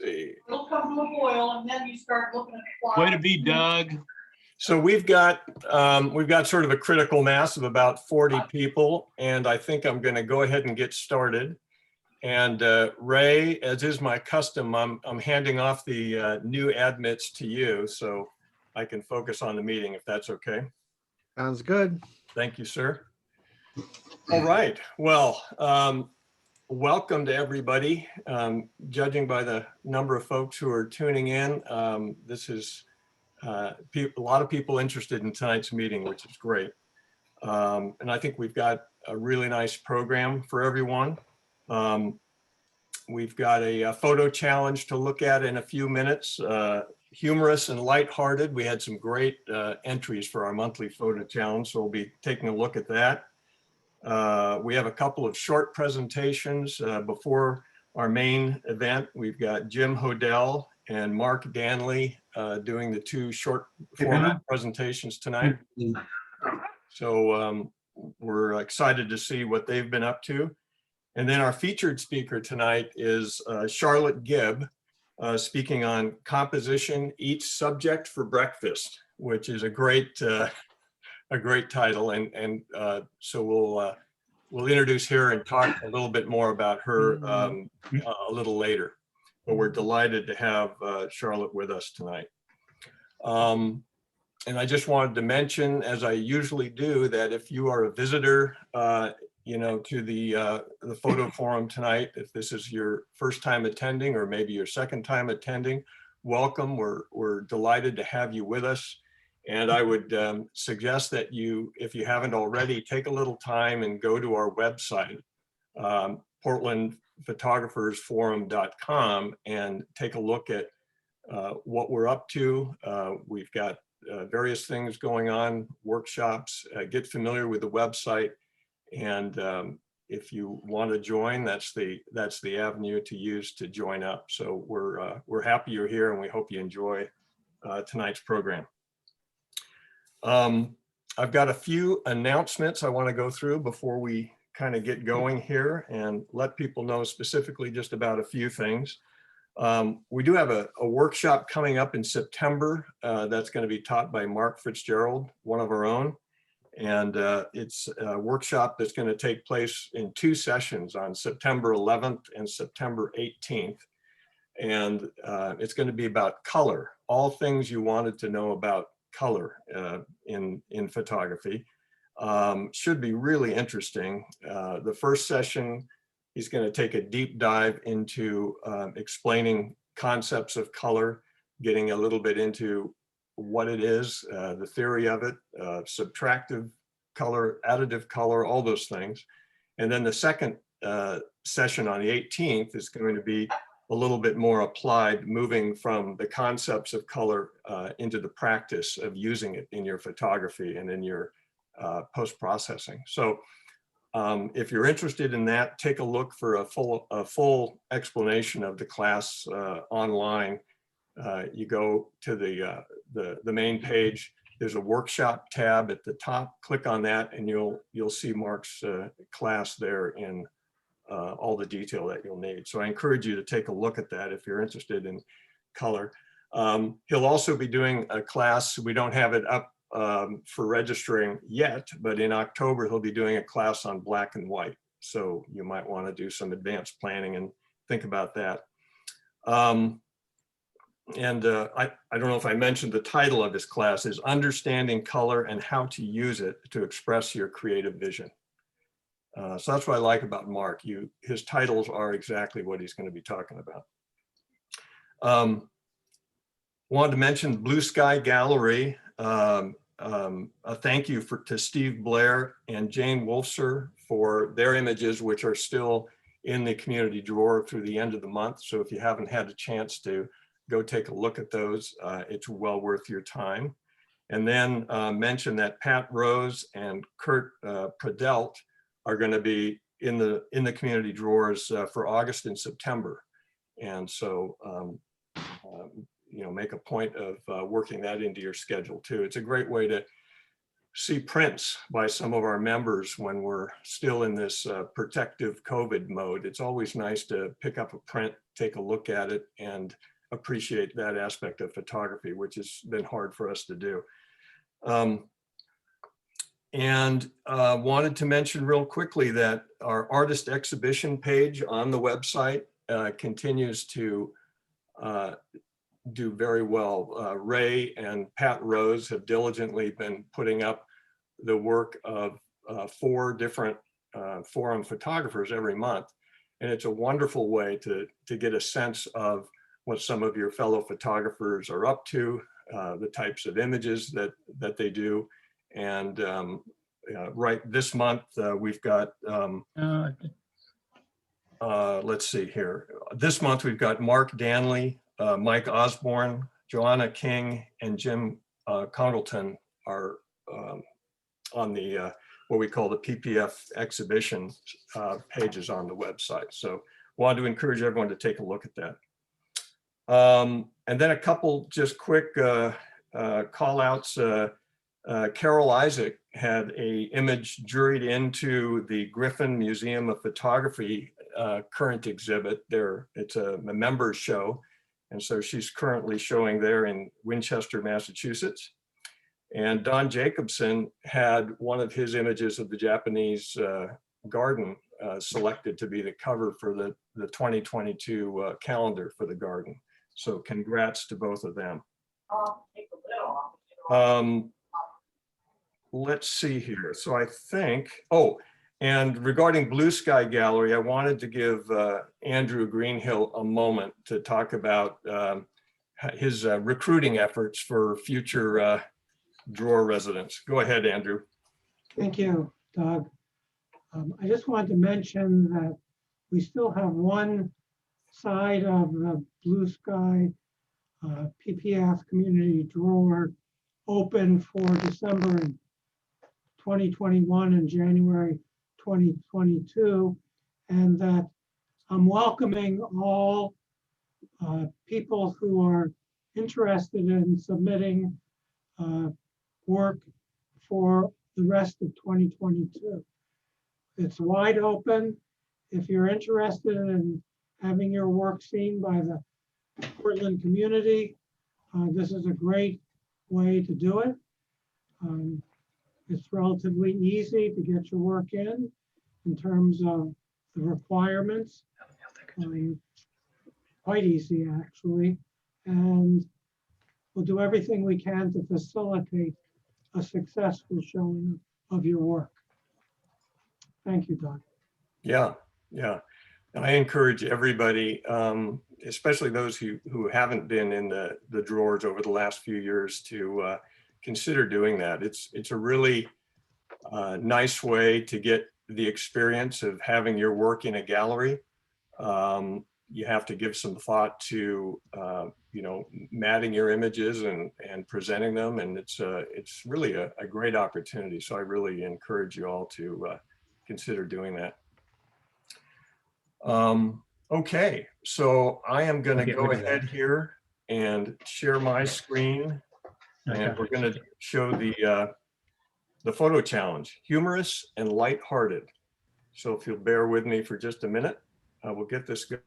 See. It'll come to a boil and then you start looking at the clock. Way to be, Doug. So we've got sort of a critical mass of about 40 people, and I think I'm going to go ahead and get started. And Ray, as is my custom, I'm handing off the new admits to you so I can focus on the meeting, if that's okay. Sounds good. Thank you, sir. All right. Well, welcome to everybody. Judging by the number of folks who are tuning in, this is a lot of people interested in tonight's meeting, which is great. And I think we've got a really nice program for everyone. We've got a photo challenge to look at in a few minutes. Humorous and lighthearted. We had some great entries for our monthly photo challenge, so we'll be taking a look at that. We have a couple of short presentations before our main event. We've got Jim Hodell and Mark Danley doing the two short format presentations tonight. So we're excited to see what they've been up to. And then our featured speaker tonight is Charlotte Gibb, speaking on composition, each subject for breakfast, which is a great title. And so we'll introduce her and talk a little bit more about her a little later. But we're delighted to have Charlotte with us tonight. And I just wanted to mention, as I usually do, that if you are a visitor, to the photo forum tonight, if this is your first time attending or maybe your second time attending, welcome. We're delighted to have you with us. And I would suggest that you, if you haven't already, take a little time and go to our website, portlandphotographersforum.com, and take a look at what we're up to. We've got various things going on, workshops. Get familiar with the website. And if you want to join, that's the avenue to use to join up. So we're happy you're here, and we hope you enjoy tonight's program. I've got a few announcements I want to go through before we kind of get going here and let people know specifically just about a few things. We do have a workshop coming up in September that's going to be taught by Mark Fitzgerald, one of our own. And it's a workshop that's going to take place in two sessions on September 11th and September 18th. And it's going to be about color, all things you wanted to know about color in photography. Should be really interesting. The first session, he's going to take a deep dive into explaining concepts of color, getting a little bit into what it is, the theory of it, subtractive color, additive color, all those things. And then the second session on the 18th is going to be a little bit more applied, moving from the concepts of color into the practice of using it in your photography and in your post-processing. So if you're interested in that, take a look for a full explanation of the class online. You go to the main page. There's a workshop tab at the top. Click on that, and you'll see Mark's class there in all the detail that you'll need. So I encourage you to take a look at that if you're interested in color. He'll also be doing a class. We don't have it up for registering yet, but in October he'll be doing a class on black and white. So you might want to do some advanced planning and think about that. I don't know if I mentioned the title of his class is Understanding Color and How to Use It to Express Your Creative Vision. So that's what I like about Mark. His titles are exactly what he's going to be talking about. Wanted to mention Blue Sky Gallery. A thank you to Steve Blair and Jane Wolfser for their images, which are still in the community drawer through the end of the month. So if you haven't had a chance to go take a look at those, it's well worth your time. And then mention that Pat Rose and Kurt Pradelt are going to be in the community drawers for August and September. And so, make a point of working that into your schedule too. It's a great way to see prints by some of our members when we're still in this protective COVID mode. It's always nice to pick up a print, take a look at it, and appreciate that aspect of photography, which has been hard for us to do. Wanted to mention real quickly that our artist exhibition page on the website continues to do very well. Ray and Pat Rose have diligently been putting up the work of 4 different forum photographers every month. And it's a wonderful way to get a sense of what some of your fellow photographers are up to, the types of images that they do. And right this month, we've got, let's see here. This month, we've got Mark Danley, Mike Osborne, Joanna King, and Jim Congleton are on the what we call the PPF exhibition pages on the website. So wanted to encourage everyone to take a look at that. And then a couple just quick call outs. Carol Isaac had a image juried into the Griffin Museum of Photography current exhibit there. It's a members show. And so she's currently showing there in Winchester, Massachusetts. And Don Jacobson had one of his images of the Japanese garden selected to be the cover for the 2022 calendar for the garden. So congrats to both of them. Let's see here. So I think, and regarding Blue Sky Gallery, I wanted to give Andrew Greenhill a moment to talk about his recruiting efforts for future drawer residents. Go ahead, Andrew. Thank you, Doug. I just wanted to mention that we still have one side of the Blue Sky PPF community drawer open for December 2021 and January 2022, and that I'm welcoming all people who are interested in submitting work for the rest of 2022. It's wide open. If you're interested in having your work seen by the Portland community, this is a great way to do it. It's relatively easy to get your work in terms of the requirements. Quite easy, actually. And we'll do everything we can to facilitate a successful showing of your work. Thank you, Doug. Yeah. And I encourage everybody, especially those who haven't been in the drawers over the last few years, to consider doing that. It's a really nice way to get the experience of having your work in a gallery. You have to give some thought to matting your images and presenting them, and it's really a great opportunity. So I really encourage you all to consider doing that. Okay, so I am going to go ahead here and share my screen, and we're going to show the photo challenge, humorous and lighthearted. So if you'll bear with me for just a minute, I will get this going.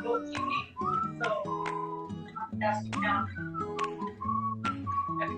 no TV, so I'm asking now. Yeah.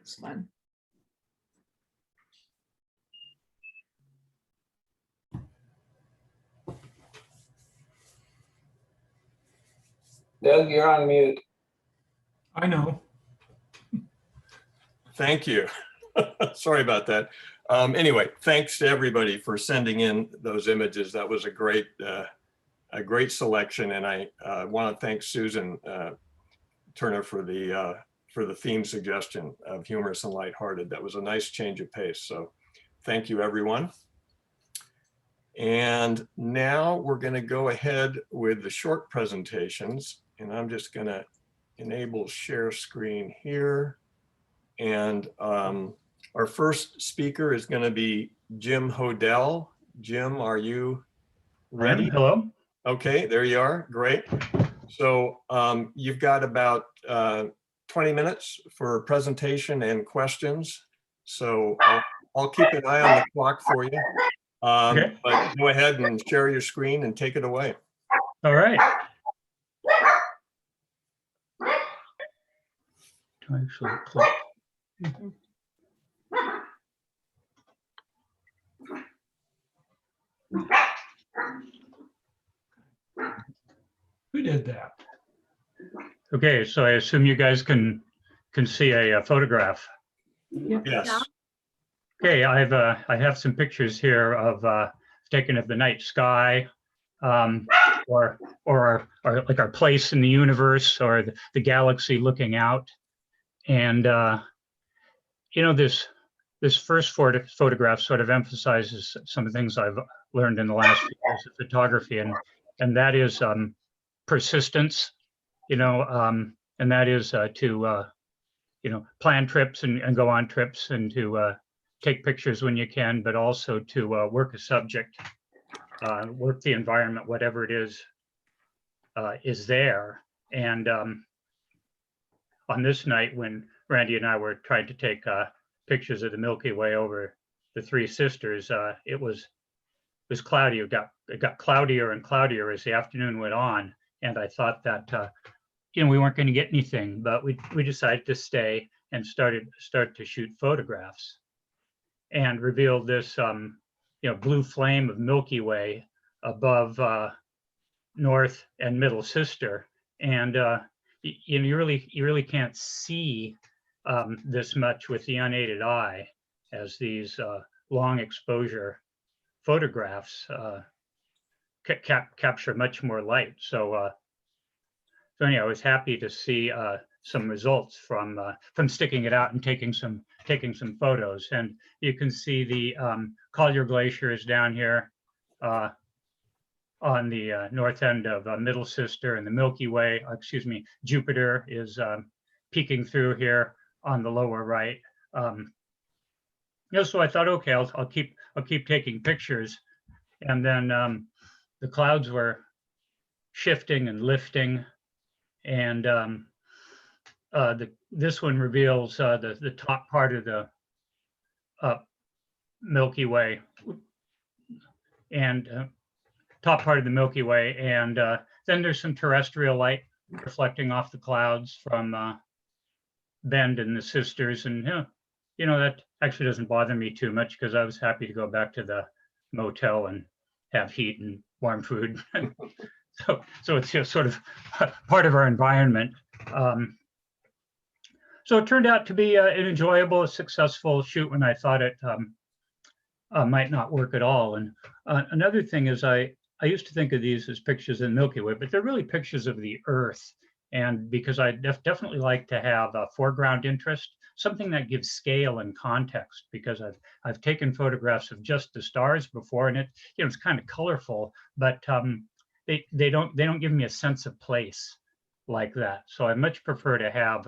This one. Doug, you're on mute. I know. Thank you. Sorry about that. Anyway, thanks to everybody for sending in those images. That was a great selection, and I want to thank Susan Turner for the theme suggestion of humorous and lighthearted. That was a nice change of pace. So, thank you, everyone. And now we're going to go ahead with the short presentations, and I'm just going to enable share screen here. And our first speaker is going to be Jim Hodell. Jim, are you ready? Hello. Okay, there you are. Great. So you've got about 20 minutes for presentation and questions. So I'll keep an eye on the clock for you. Okay. But go ahead and share your screen and take it away. All right. Do I actually click? Who did that? Okay, so I assume you guys can see a photograph. Yes. Okay, I have some pictures here of taken of the night sky, or like our place in the universe, or the galaxy looking out. And you know, this first photograph sort of emphasizes some of the things I've learned in the last few years of photography, and that is persistence. You know, and that is to you know, plan trips and go on trips, and to take pictures when you can, but also to work a subject, work the environment, whatever it is there. And on this night, when Randy and I were trying to take pictures of the Milky Way over the Three Sisters, it was cloudy. It got cloudier and cloudier as the afternoon went on, and I thought that you know, we weren't going to get anything, but we decided to stay and start to shoot photographs, and revealed this you know, blue flame of Milky Way above North and Middle Sister. And you know, you really can't see this much with the unaided eye, as these long exposure photographs capture much more light. So anyway, I was happy to see some results from sticking it out and taking some photos. And you can see the Collier Glacier is down here on the north end of Middle Sister, and the Milky Way, excuse me, Jupiter is peeking through here on the lower right. You know, so I thought, okay, I'll keep taking pictures, and then the clouds were shifting and lifting, and this one reveals the top part of the Milky Way, and top part of the Milky Way, and then there's some terrestrial light reflecting off the clouds from Bend and the Sisters, and you know, that actually doesn't bother me too much, because I was happy to go back to the motel and have heat and warm food. So it's just sort of part of our environment. So it turned out to be an enjoyable, successful shoot when I thought it might not work at all. And another thing is, I used to think of these as pictures of the Milky Way, but they're really pictures of the Earth. And because I definitely like to have a foreground interest, something that gives scale and context, because I've taken photographs of just the stars before, and you know, it's kind of colorful, but they don't give me a sense of place like that. So I much prefer to have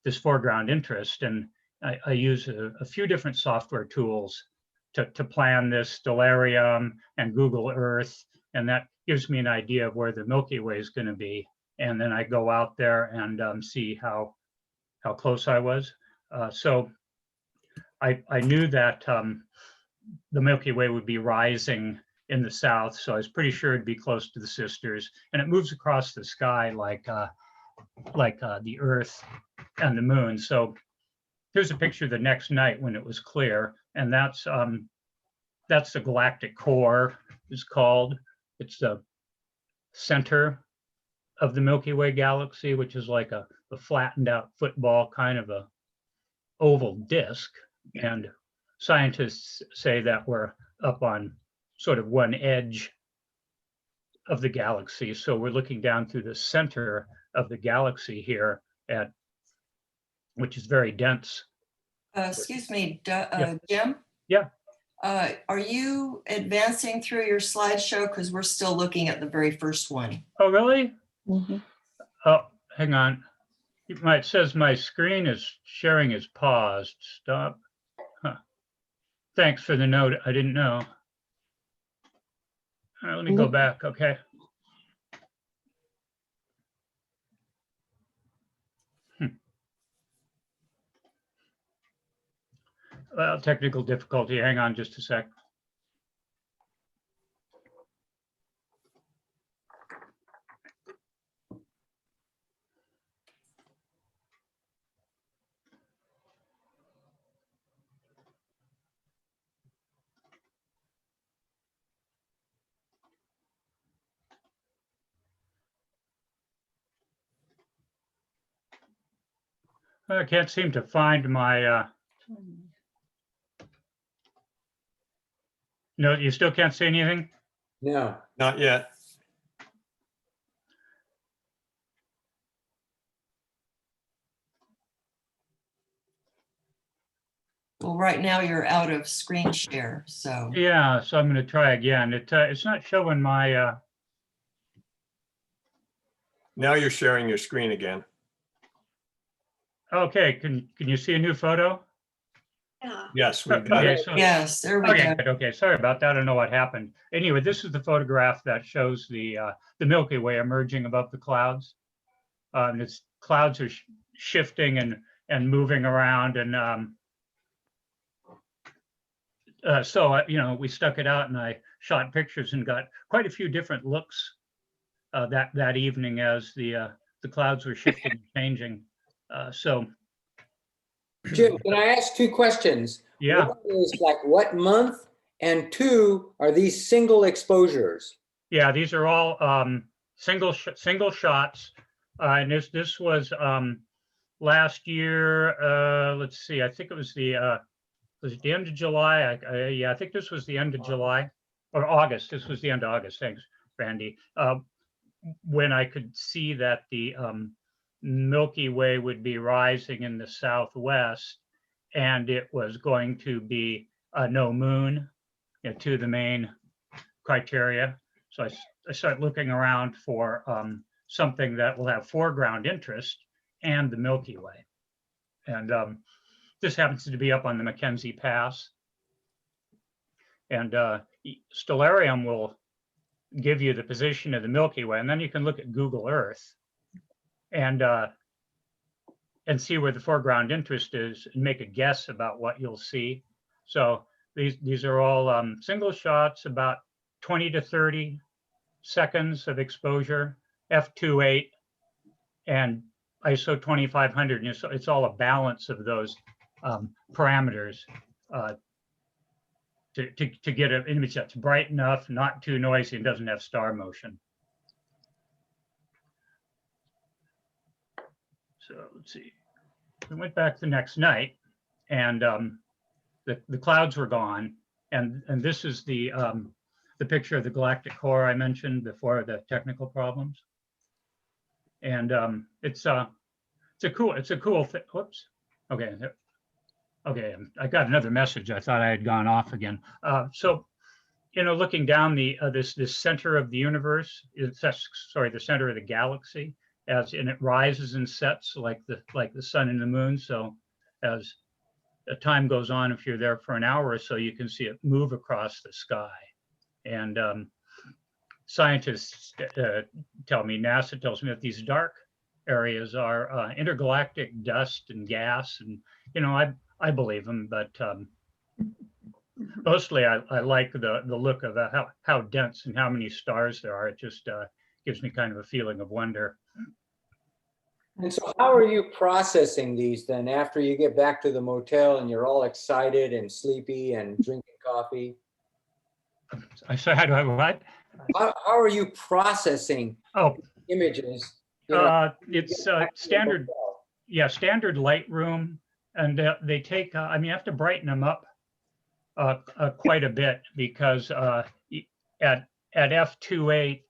this foreground interest, and I use a few different software tools to plan this, Stellarium and Google Earth, and that gives me an idea of where the Milky Way is going to be. And then I go out there and see how close I was. So I knew that the Milky Way would be rising in the south, so I was pretty sure it'd be close to the Sisters. And it moves across the sky like the Earth and the Moon. So here's a picture the next night when it was clear, and that's the galactic core is called. It's the center of the Milky Way galaxy, which is like a flattened out football, kind of a oval disc. And scientists say that we're up on sort of one edge of the galaxy. So we're looking down through the center of the galaxy here, which is very dense. Excuse me, Yeah. Jim? Yeah. Are you advancing through your slideshow? Because we're still looking at the very first one. Oh, really? Mhm. Oh, hang on. It says my screen is sharing is paused. Stop. Huh. Thanks for the note. I didn't know. All right, let me go back. Okay. Well, technical difficulty. Hang on just a sec. I can't seem to find my, no, you still can't see anything? No. Not yet. Well, right now you're out of screen share, so. Yeah, so I'm gonna try again. It's not showing my, Now you're sharing your screen again. okay, can you see a new photo? Yes, we've got Okay, it. so, Yes, there we okay, go. good, okay, sorry about that. I don't know what happened. Anyway, this is the photograph that shows the Milky Way emerging above the clouds. And its clouds are shifting and moving around, and so you know, we stuck it out and I shot pictures and got quite a few different looks that evening as the clouds were shifting and changing. So Jim, can I ask two questions? yeah, One is like what month? And two, are these single exposures? yeah, these are all single shots. And this was last year. Let's see, I think it was the end of July. Yeah, I think this was the end of July or August. This was the end of August. Thanks, Randy. When I could see that the Milky Way would be rising in the southwest, and it was going to be no moon, you know, two of the main criteria. So I start looking around for something that will have foreground interest and the Milky Way. And this happens to be up on the Mackenzie Pass. And Stellarium will give you the position of the Milky Way, and then you can look at Google Earth and see where the foreground interest is and make a guess about what you'll see. So these are all single shots, about 20 to 30 seconds of exposure, f2.8 and ISO 2500. And it's all a balance of those parameters to get an image that's bright enough, not too noisy, and doesn't have star motion. So let's see. We went back the next night, and the clouds were gone, and this is the picture of the galactic core I mentioned before the technical problems. And it's a cool thing. Whoops. Okay. Okay, I got another message. I thought I had gone off again. So, you know, looking down this center of the universe, the center of the galaxy, and it rises and sets like the sun and the moon. So, as time goes on, if you're there for an hour or so, you can see it move across the sky. And scientists tell me, NASA tells me that these dark areas are intergalactic dust and gas, and you know, I believe them, but mostly I like the look of how dense and how many stars there are. It just gives me kind of a feeling of wonder. And so how are you processing these then after you get back to the motel and you're all excited and sleepy and drinking coffee? I said, how do I what? How are you processing Oh, images? You know, it's standard. Yeah, standard Lightroom, and they take. I mean, you have to brighten them up quite a bit because at f2.8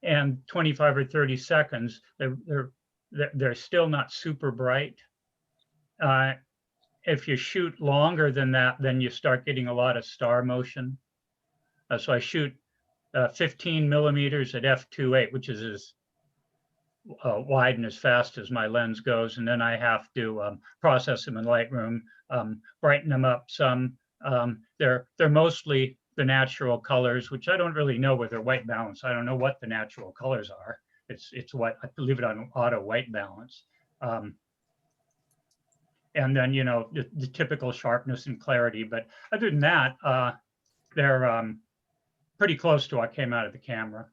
and 25 or 30 seconds, they're still not super bright. If you shoot longer than that, then you start getting a lot of star motion. So I shoot 15 millimeters at f2.8, which is as wide and as fast as my lens goes, and then I have to process them in Lightroom, brighten them up some. They're mostly the natural colors, which I don't really know whether they're white balance. I don't know what the natural colors are. It's what I leave it on auto white balance, and then you know the typical sharpness and clarity. But other than that, they're pretty close to what came out of the camera.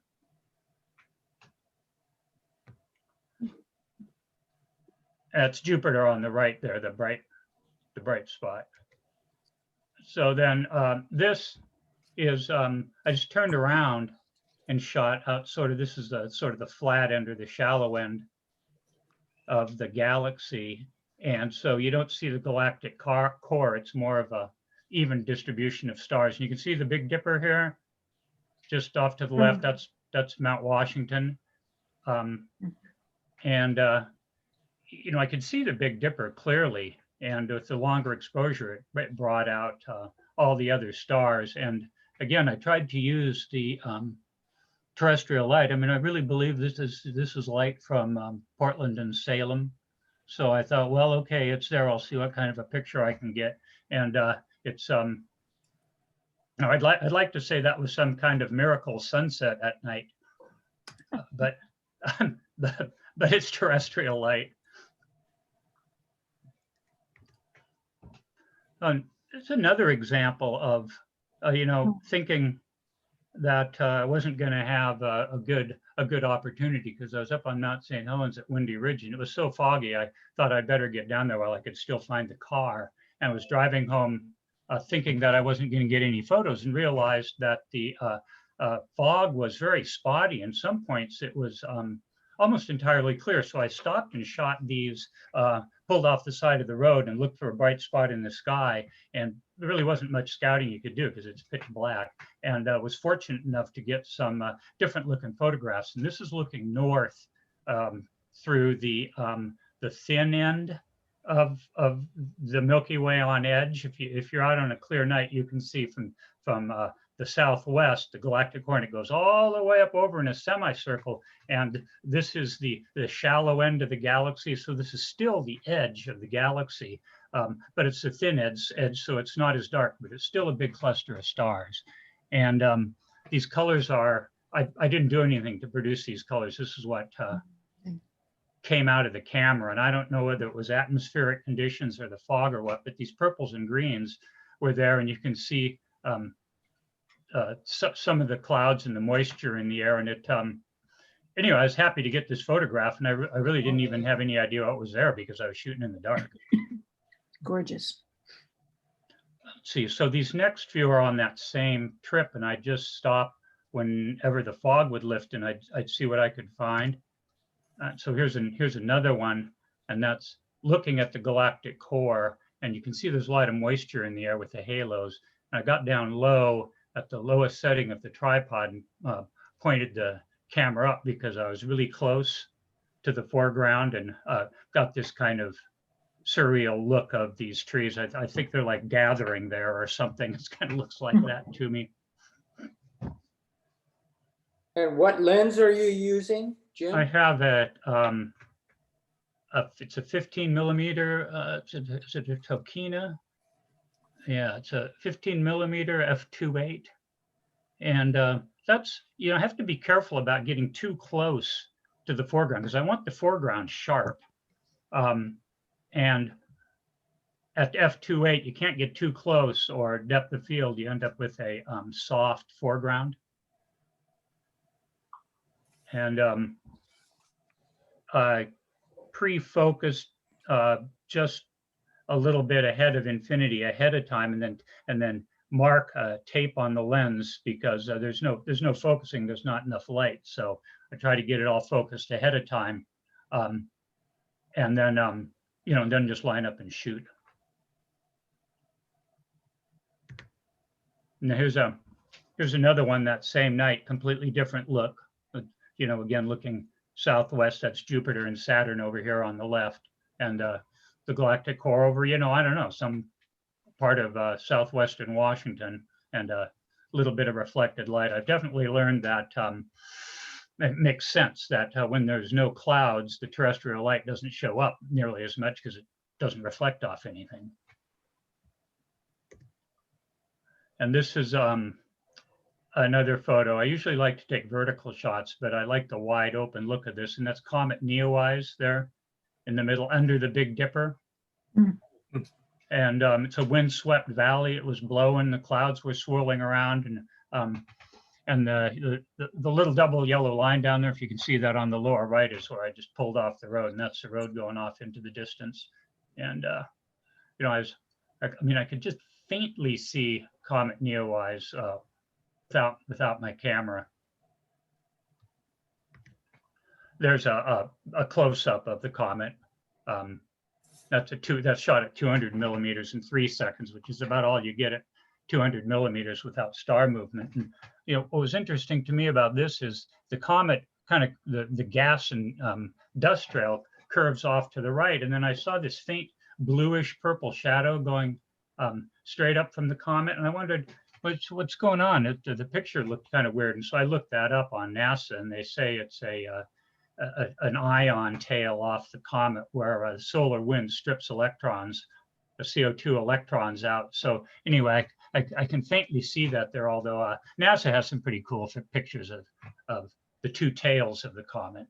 That's Jupiter on the right there, the bright spot. So then this is, I just turned around and shot out this is sort of the flat end or the shallow end of the galaxy. And so you don't see the galactic core. It's more of a even distribution of stars. And you can see the Big Dipper here, just off to the left. That's Mount Washington. And I could see the Big Dipper clearly. And with the longer exposure, it brought out all the other stars. And again, I tried to use the terrestrial light. I mean, I really believe this is light from Portland and Salem. So I thought, well, okay, it's there. I'll see what kind of a picture I can get. And it's I'd like to say that was some kind of miracle sunset at night, but it's terrestrial light. It's another example of thinking that I wasn't going to have a good opportunity, because I was up on Mount St. Helens at Windy Ridge and it was so foggy. I thought I'd better get down there while I could still find the car. And I was driving home thinking that I wasn't going to get any photos, and realized that the fog was very spotty. And some points it was almost entirely clear. So I stopped and shot these, pulled off the side of the road and looked for a bright spot in the sky. And there really wasn't much scouting you could do because it's pitch black. And was fortunate enough to get some different looking photographs. And this is looking north through the thin end of the Milky Way on edge. If you're out on a clear night, you can see from the southwest, the galactic core, and it goes all the way up over in a semicircle. And this is the shallow end of the galaxy. So this is still the edge of the galaxy, but it's the thin edge, so it's not as dark, but it's still a big cluster of stars. And these colors are, I didn't do anything to produce these colors. This is what came out of the camera. And I don't know whether it was atmospheric conditions or the fog or what, but these purples and greens were there. And you can see some of the clouds and the moisture in the air. And it, anyway, I was happy to get this photograph, and I really didn't even have any idea what was there because I was shooting in the dark. Gorgeous. Let's see, so these next few are on that same trip, and I just stop whenever the fog would lift, and I'd see what I could find. So here's another one, and that's looking at the galactic core, and you can see there's a lot of moisture in the air with the halos. And I got down low at the lowest setting of the tripod and pointed the camera up because I was really close to the foreground, and got this kind of surreal look of these trees. I think they're like gathering there or something. It kind of looks like that to me. And what lens are you using, Jim? I have it's a 15 millimeter, is it a Tokina? Yeah, it's a 15 millimeter f2.8. And that's, I have to be careful about getting too close to the foreground because I want the foreground sharp. And at f2.8, you can't get too close, or depth of field, you end up with a soft foreground. And I pre-focused just a little bit ahead of infinity ahead of time, and then mark tape on the lens because there's no focusing, there's not enough light. So I try to get it all focused ahead of time, and then and then just line up and shoot. Now here's another one that same night, completely different look. Again, looking southwest, that's Jupiter and Saturn over here on the left, and the galactic core over, I don't know, some part of southwestern Washington, and a little bit of reflected light. I've definitely learned that it makes sense that when there's no clouds, the terrestrial light doesn't show up nearly as much because it doesn't reflect off anything. And this is another photo. I usually like to take vertical shots, but I like the wide open look of this. And that's Comet Neowise there in the middle under the Big Dipper. Mm-hmm. And it's a windswept valley. It was blowing, the clouds were swirling around, and the little double yellow line down there, if you can see that on the lower right, is where I just pulled off the road, and that's the road going off into the distance. And I could just faintly see Comet Neowise without my camera. There's a close-up of the comet. And that's shot at 200 millimeters in 3 seconds, which is about all you get at 200 millimeters without star movement. And, you know, what was interesting to me about this is the comet kind of the gas and dust trail curves off to the right. And then I saw this faint bluish purple shadow going straight up from the comet. And I wondered, what's going on? The picture looked kind of weird. And so I looked that up on NASA, and they say it's an ion tail off the comet where the solar wind strips electrons, the CO2 electrons out. So anyway, I can faintly see that there, although NASA has some pretty cool pictures of the two tails of the comet.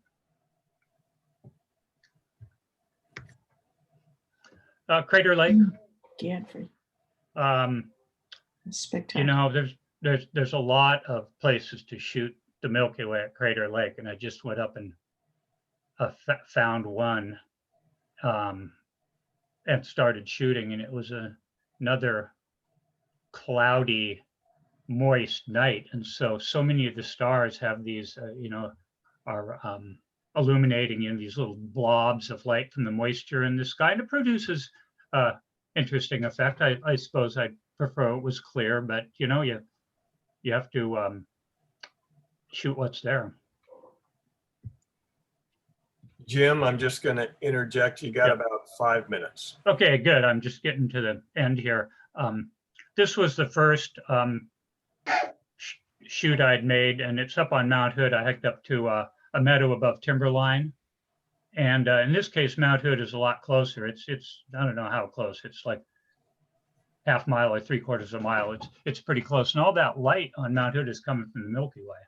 Crater Lake. Gadfrey. You Spectacular. know, there's a lot of places to shoot the Milky Way at Crater Lake, and I just went up and found one and started shooting, and it was another cloudy, moist night, and so many of the stars have these, you know, are illuminating, you know, these little blobs of light from the moisture in the sky, and it produces interesting effect. I suppose I'd prefer it was clear, but you know, you have to shoot what's there. Jim, I'm just going to interject. You got Yep. about 5 minutes. Okay, good. I'm just getting to the end here. This was the first shoot I'd made, and it's up on Mount Hood. I hiked up to a meadow above timberline, and in this case, Mount Hood is a lot closer. It's I don't know how close. It's like half mile or 3/4 mile. It's pretty close, and all that light on Mount Hood is coming from the Milky Way.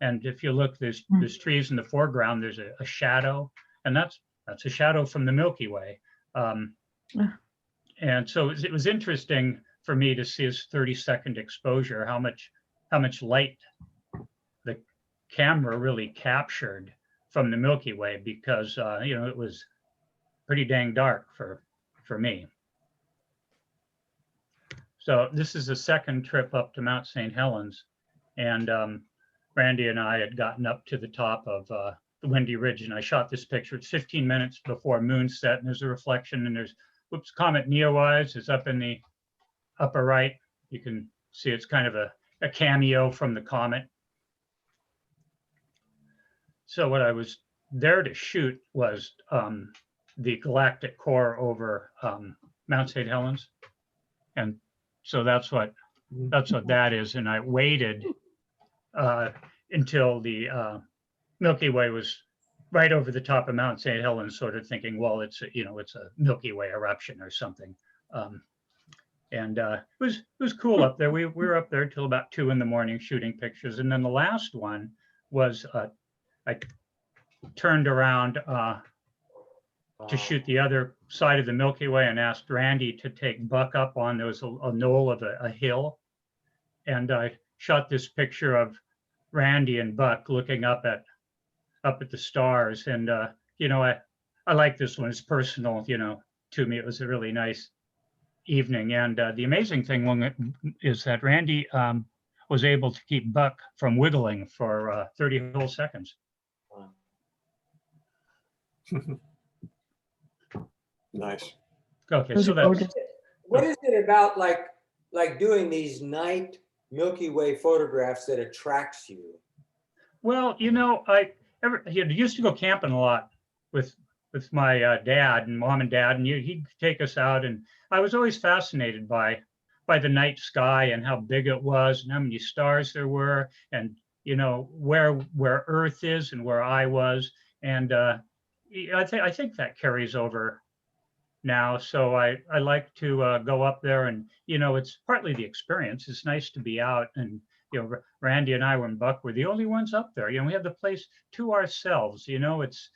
And if you look, there's trees in the foreground. There's a shadow, and that's a shadow from the Milky Way. And so it was interesting for me to see this 30-second exposure, how much light the camera really captured from the Milky Way, because you know, it was pretty dang dark for me. So this is the second trip up to Mount St. Helens, and Randy and I had gotten up to the top of the Windy Ridge, and I shot this picture. It's 15 minutes before moonset, and there's a reflection, and there's, whoops, Comet Neowise is up in the upper right. You can see it's kind of a cameo from the comet. So what I was there to shoot was the galactic core over Mount St. Helens, and so that's what that is. And I waited until the Milky Way was right over the top of Mount St. Helens, sort of thinking, well, it's a Milky Way eruption or something. And it was cool up there. We were up there till about 2 a.m. shooting pictures, and then the last one was I turned around to shoot the other side of the Milky Way and asked Randy to take Buck up on, there was a knoll of a hill, and I shot this picture of Randy and Buck looking up at the stars. And you know, I like this one. It's personal, you know, to me. It was a really nice evening, and the amazing thing is that Randy was able to keep Buck from wiggling for 30 whole seconds. Nice. Okay, Those so are that's gorgeous. What is it about like doing these night Milky Way photographs that attracts you? well, you know, he used to go camping a lot with my dad and mom and dad, and he'd take us out, and I was always fascinated by the night sky and how big it was and how many stars there were, and you know, where Earth is and where I was, and I think that carries over now. So I like to go up there, and you know, it's partly the experience. It's nice to be out, and you know, Randy and I, when Buck were the only ones up there, you know, we have the place to ourselves. You know, it's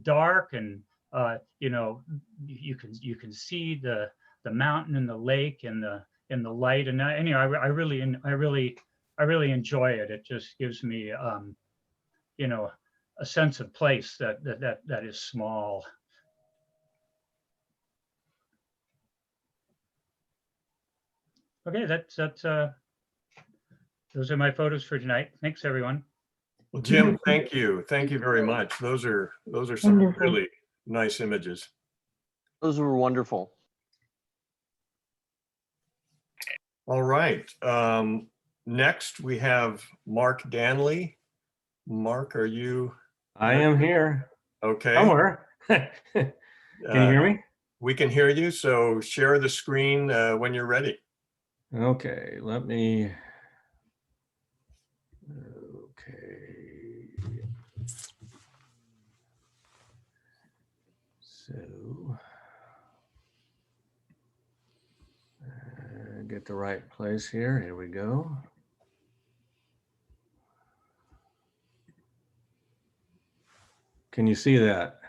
dark, and you know, you can see the mountain and the lake and the light, and anyway, I really enjoy it. It just gives me you know, a sense of place that is small. Okay, that's those are my photos for tonight. Thanks, everyone. Well, Jim, thank you. Thank you very much. Those are some Wonderful. really nice images. Those were wonderful. All right. Next, we have Mark Danley. Mark, are you I am here okay? somewhere. Can you hear me? We can hear you, so share the screen when you're ready. Okay, let me. Okay. So. Get the right place here. Here we go. Can you see that?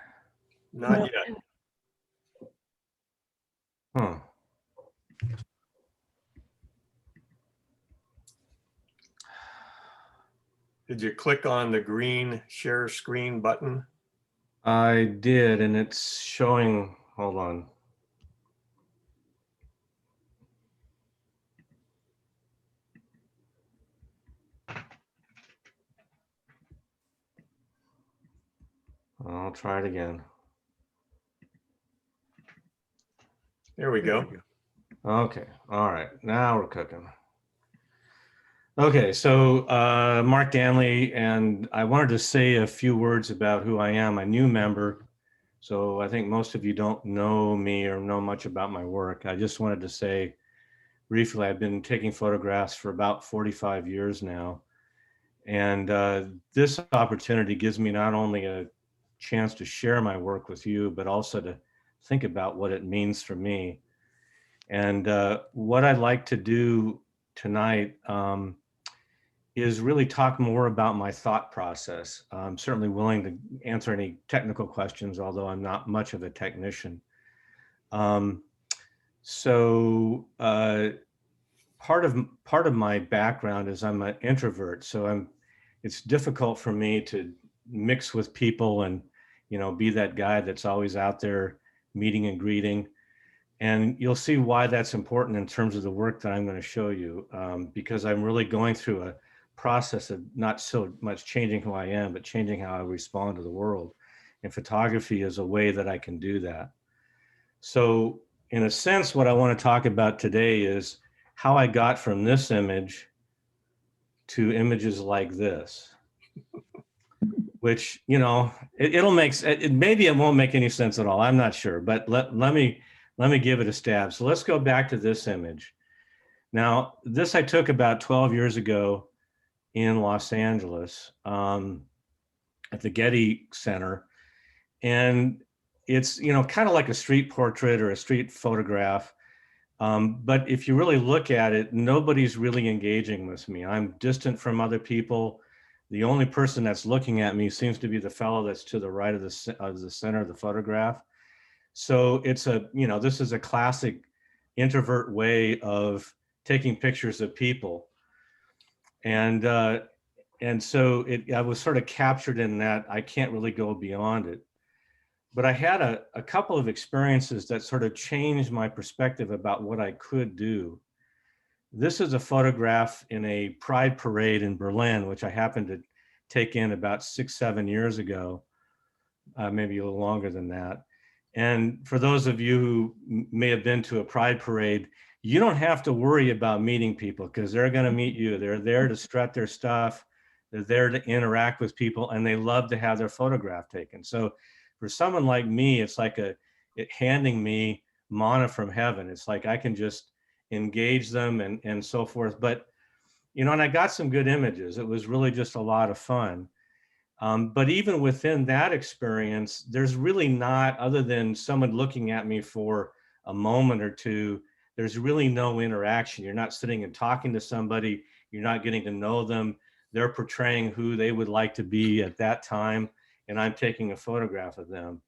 Not Yeah. yet. Huh. Did you click on the green share screen button? I did, and it's showing. Hold on. I'll try it again. There we go. Okay. All right. Now we're cooking. Okay. So Mark Danley, and I wanted to say a few words about who I am, a new member. So I think most of you don't know me or know much about my work. I just wanted to say briefly, I've been taking photographs for about 45 years now. And this opportunity gives me not only a chance to share my work with you, but also to think about what it means for me. And what I'd like to do tonight is really talk more about my thought process. I'm certainly willing to answer any technical questions, although I'm not much of a technician. So part of my background is I'm an introvert, so it's difficult for me to mix with people and, you know, be that guy that's always out there meeting and greeting. And you'll see why that's important in terms of the work that I'm going to show you, because I'm really going through a process of not so much changing who I am, but changing how I respond to the world. And photography is a way that I can do that. So in a sense, what I want to talk about today is how I got from this image to images like this, which, you know, it'll make, maybe it won't make any sense at all. I'm not sure, but let me give it a stab. So let's go back to this image. Now, this I took about 12 years ago in Los Angeles at the Getty Center. And it's, you know, kind of like a street portrait or a street photograph. But if you really look at it, nobody's really engaging with me. I'm distant from other people. The only person that's looking at me seems to be the fellow that's to the right of the center of the photograph. So it's a, you know, this is a classic introvert way of taking pictures of people. And so I was sort of captured in that. I can't really go beyond it. But I had a couple of experiences that sort of changed my perspective about what I could do. This is a photograph in a pride parade in Berlin, which I happened to take in about 6-7 years ago, maybe a little longer than that. And for those of you who may have been to a pride parade, you don't have to worry about meeting people because they're going to meet you. They're there to strut their stuff. They're there to interact with people, and they love to have their photograph taken. So for someone like me, it's like it handing me manna from heaven. It's like I can just engage them and so forth. But, you know, and I got some good images. It was really just a lot of fun. But even within that experience, there's really not, other than someone looking at me for a moment or two, there's really no interaction. You're not sitting and talking to somebody. You're not getting to know them. They're portraying who they would like to be at that time, and I'm taking a photograph of them.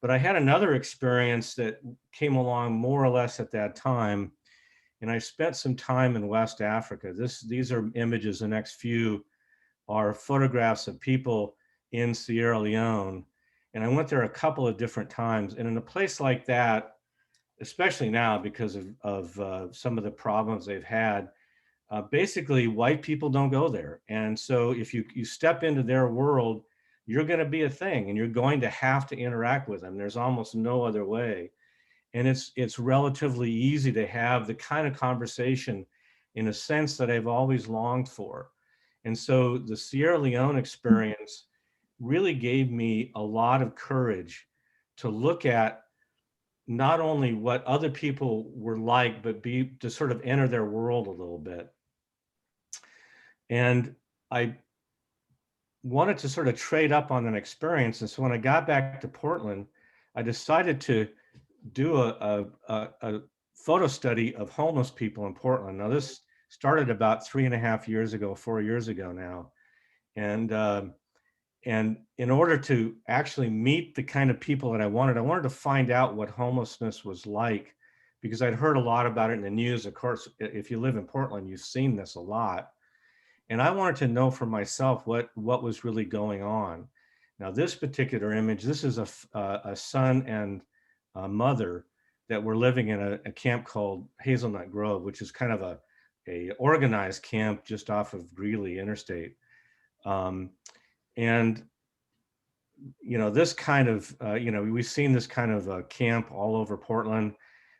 But I had another experience that came along more or less at that time, and I spent some time in West Africa. These are images, the next few are photographs of people in Sierra Leone. And I went there a couple of different times. And in a place like that, especially now because of some of the problems they've had, basically white people don't go there. And so if you step into their world, you're going to be a thing and you're going to have to interact with them. There's almost no other way. And it's relatively easy to have the kind of conversation in a sense that I've always longed for. And so the Sierra Leone experience really gave me a lot of courage to look at not only what other people were like, but to sort of enter their world a little bit. And I wanted to sort of trade up on an experience. And so when I got back to Portland, I decided to do a photo study of homeless people in Portland. Now this started about 3.5 years ago, 4 years ago now. And in order to actually meet the kind of people that I wanted to find out what homelessness was like, because I'd heard a lot about it in the news. Of course, if you live in Portland, you've seen this a lot. And I wanted to know for myself what was really going on. Now, this particular image, this is a son and a mother that were living in a camp called Hazelnut Grove, which is kind of a organized camp just off of Greeley Interstate. And, you know, this kind of, you know, we've seen this kind of camp all over Portland,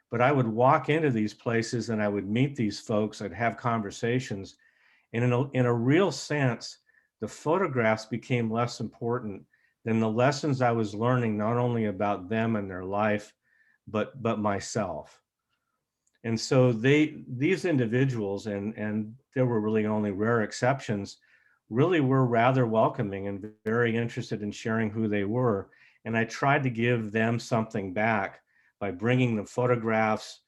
but I would walk into these places and I would meet these folks, I'd have conversations. And in a real sense, the photographs became less important than the lessons I was learning, not only about them and their life, but myself. And so these individuals, and there were really only rare exceptions, really were rather welcoming and very interested in sharing who they were. And I tried to give them something back by bringing them photographs.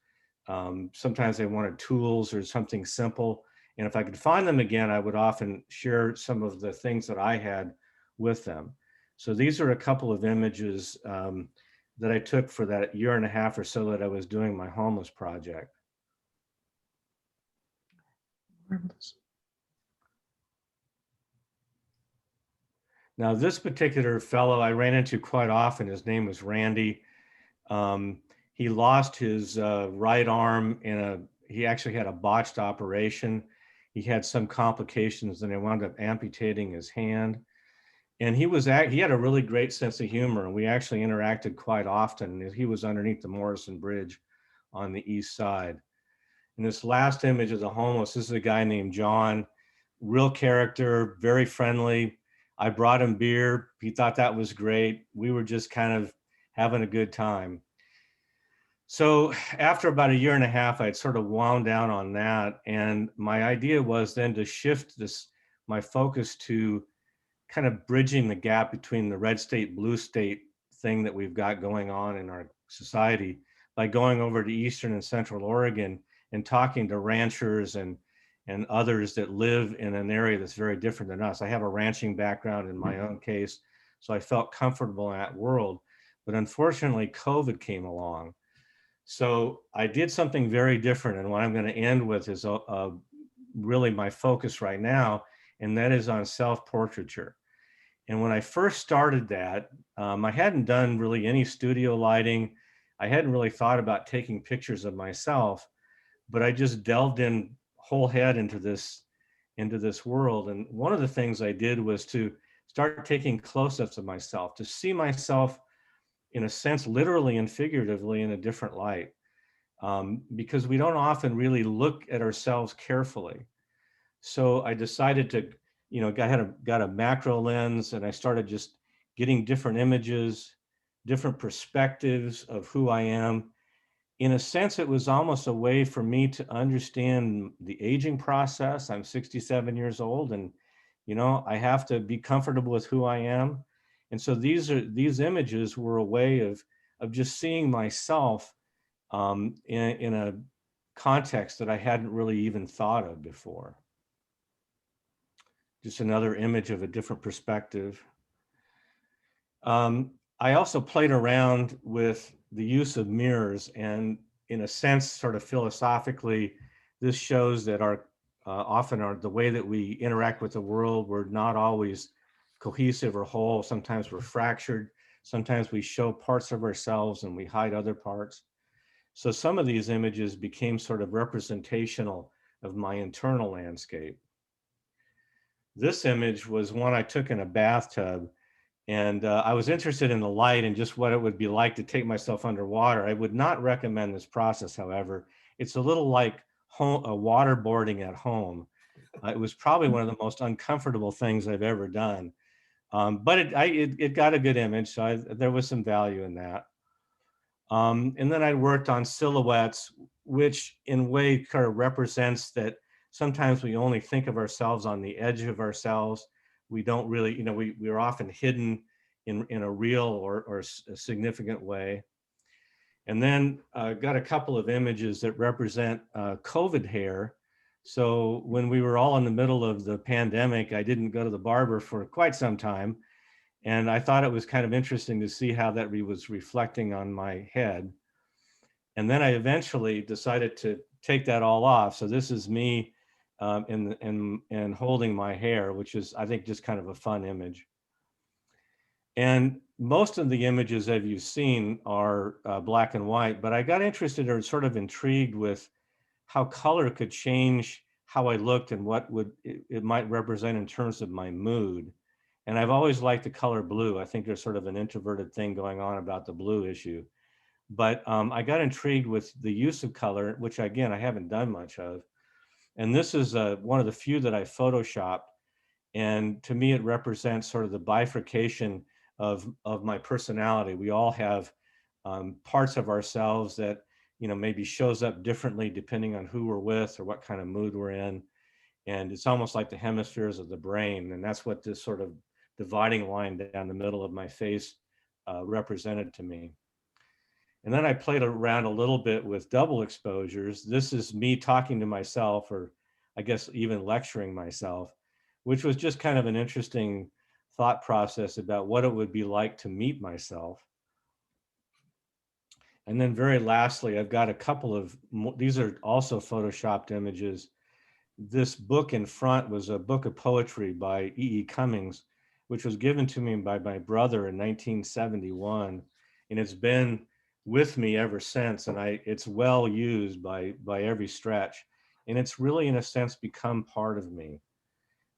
Sometimes they wanted tools or something simple. And if I could find them again, I would often share some of the things that I had with them. So these are a couple of images that I took for that 1.5 years or so that I was doing my homeless project. Marvelous. Now, this particular fellow I ran into quite often, his name was Randy. He lost his right arm he actually had a botched operation. He had some complications and they wound up amputating his hand. And he had a really great sense of humor, and we actually interacted quite often. He was underneath the Morrison Bridge on the east side. And this last image of the homeless, this is a guy named John, real character, very friendly. I brought him beer. He thought that was great. We were just kind of having a good time. So after about 1.5 years, I'd sort of wound down on that. And my idea was then to shift my focus to kind of bridging the gap between the red state, blue state thing that we've got going on in our society by going over to Eastern and Central Oregon and talking to ranchers and others that live in an area that's very different than us. I have a ranching background in my own case, so I felt comfortable in that world. But unfortunately, COVID came along. So I did something very different. And what I'm going to end with is really my focus right now, and that is on self-portraiture. And when I first started that, I hadn't done really any studio lighting. I hadn't really thought about taking pictures of myself, but I just delved in whole head into this world. And one of the things I did was to start taking close-ups of myself, to see myself in a sense, literally and figuratively in a different light, because we don't often really look at ourselves carefully. So I decided to, you know, got a macro lens, and I started just getting different images, different perspectives of who I am. In a sense, it was almost a way for me to understand the aging process. I'm 67 years old, and, you know, I have to be comfortable with who I am. And so these images were a way of just seeing myself in a context that I hadn't really even thought of before. Just another image of a different perspective. I also played around with the use of mirrors, and in a sense, sort of philosophically, this shows that often the way that we interact with the world, we're not always cohesive or whole. Sometimes we're fractured. Sometimes we show parts of ourselves and we hide other parts. So some of these images became sort of representational of my internal landscape. This image was one I took in a bathtub, And I was interested in the light and just what it would be like to take myself underwater. I would not recommend this process, however. It's a little like waterboarding at home. It was probably one of the most uncomfortable things I've ever done. But it got a good image, so there was some value in that. And then I worked on silhouettes, which in a way kind of represents that sometimes we only think of ourselves on the edge of ourselves. We don't really, you know, we're often hidden in a real or a significant way. And then got a couple of images that represent COVID hair. So when we were all in the middle of the pandemic, I didn't go to the barber for quite some time. And I thought it was kind of interesting to see how that was reflecting on my head. And then I eventually decided to take that all off. So this is me and holding my hair, which is, I think, just kind of a fun image. And most of the images that you've seen are black and white, but I got interested or sort of intrigued with how color could change how I looked and what it might represent in terms of my mood. And I've always liked the color blue. I think there's sort of an introverted thing going on about the blue issue. But I got intrigued with the use of color, which again, I haven't done much of. And this is one of the few that I photoshopped. And to me, it represents sort of the bifurcation of my personality. We all have parts of ourselves that, you know, maybe shows up differently depending on who we're with or what kind of mood we're in. And it's almost like the hemispheres of the brain. And that's what this sort of dividing line down the middle of my face represented to me. And then I played around a little bit with double exposures. This is me talking to myself, or I guess even lecturing myself, which was just kind of an interesting thought process about what it would be like to meet myself. And then very lastly, I've got a couple of, these are also photoshopped images. This book in front was a book of poetry by E.E. Cummings, which was given to me by my brother in 1971. And it's been with me ever since. And it's well used by every stretch. And it's really, in a sense, become part of me.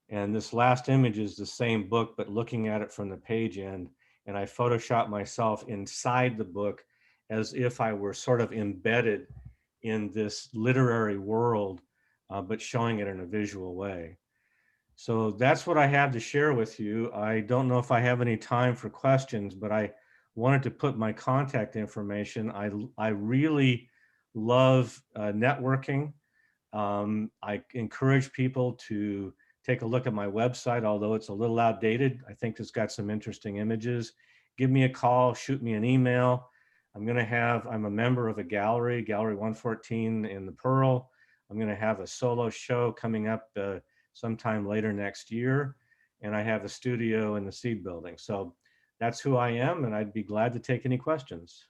And this last image is the same book, but looking at it from the page end. And I photoshopped myself inside the book as if I were sort of embedded in this literary world, but showing it in a visual way. So that's what I have to share with you. I don't know if I have any time for questions, but I wanted to put my contact information. I really love networking. I encourage people to take a look at my website, although it's a little outdated. I think it's got some interesting images. Give me a call, shoot me an email. I'm a member of a gallery, Gallery 114 in the Pearl. I'm going to have a solo show coming up sometime later next year. And I have a studio in the Seed Building. So that's who I am, and I'd be glad to take any questions.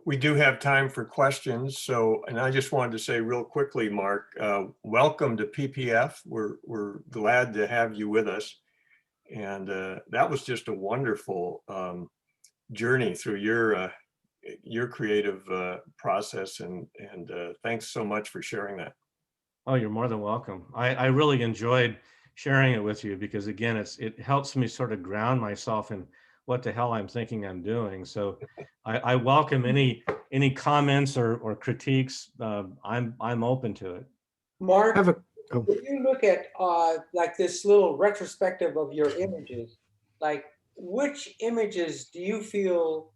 We do have time for questions. So, and I just wanted to say real quickly, Mark, welcome to PPF. We're glad to have you with us. And that was just a wonderful journey through your creative process. And thanks so much for sharing that. Oh, you're more than welcome. I really enjoyed sharing it with you because, again, it helps me sort of ground myself in what the hell I'm thinking I'm doing. So I welcome any comments or critiques. I'm open to it. Mark, I have a, if you look at like this little retrospective of your images, like which images do you feel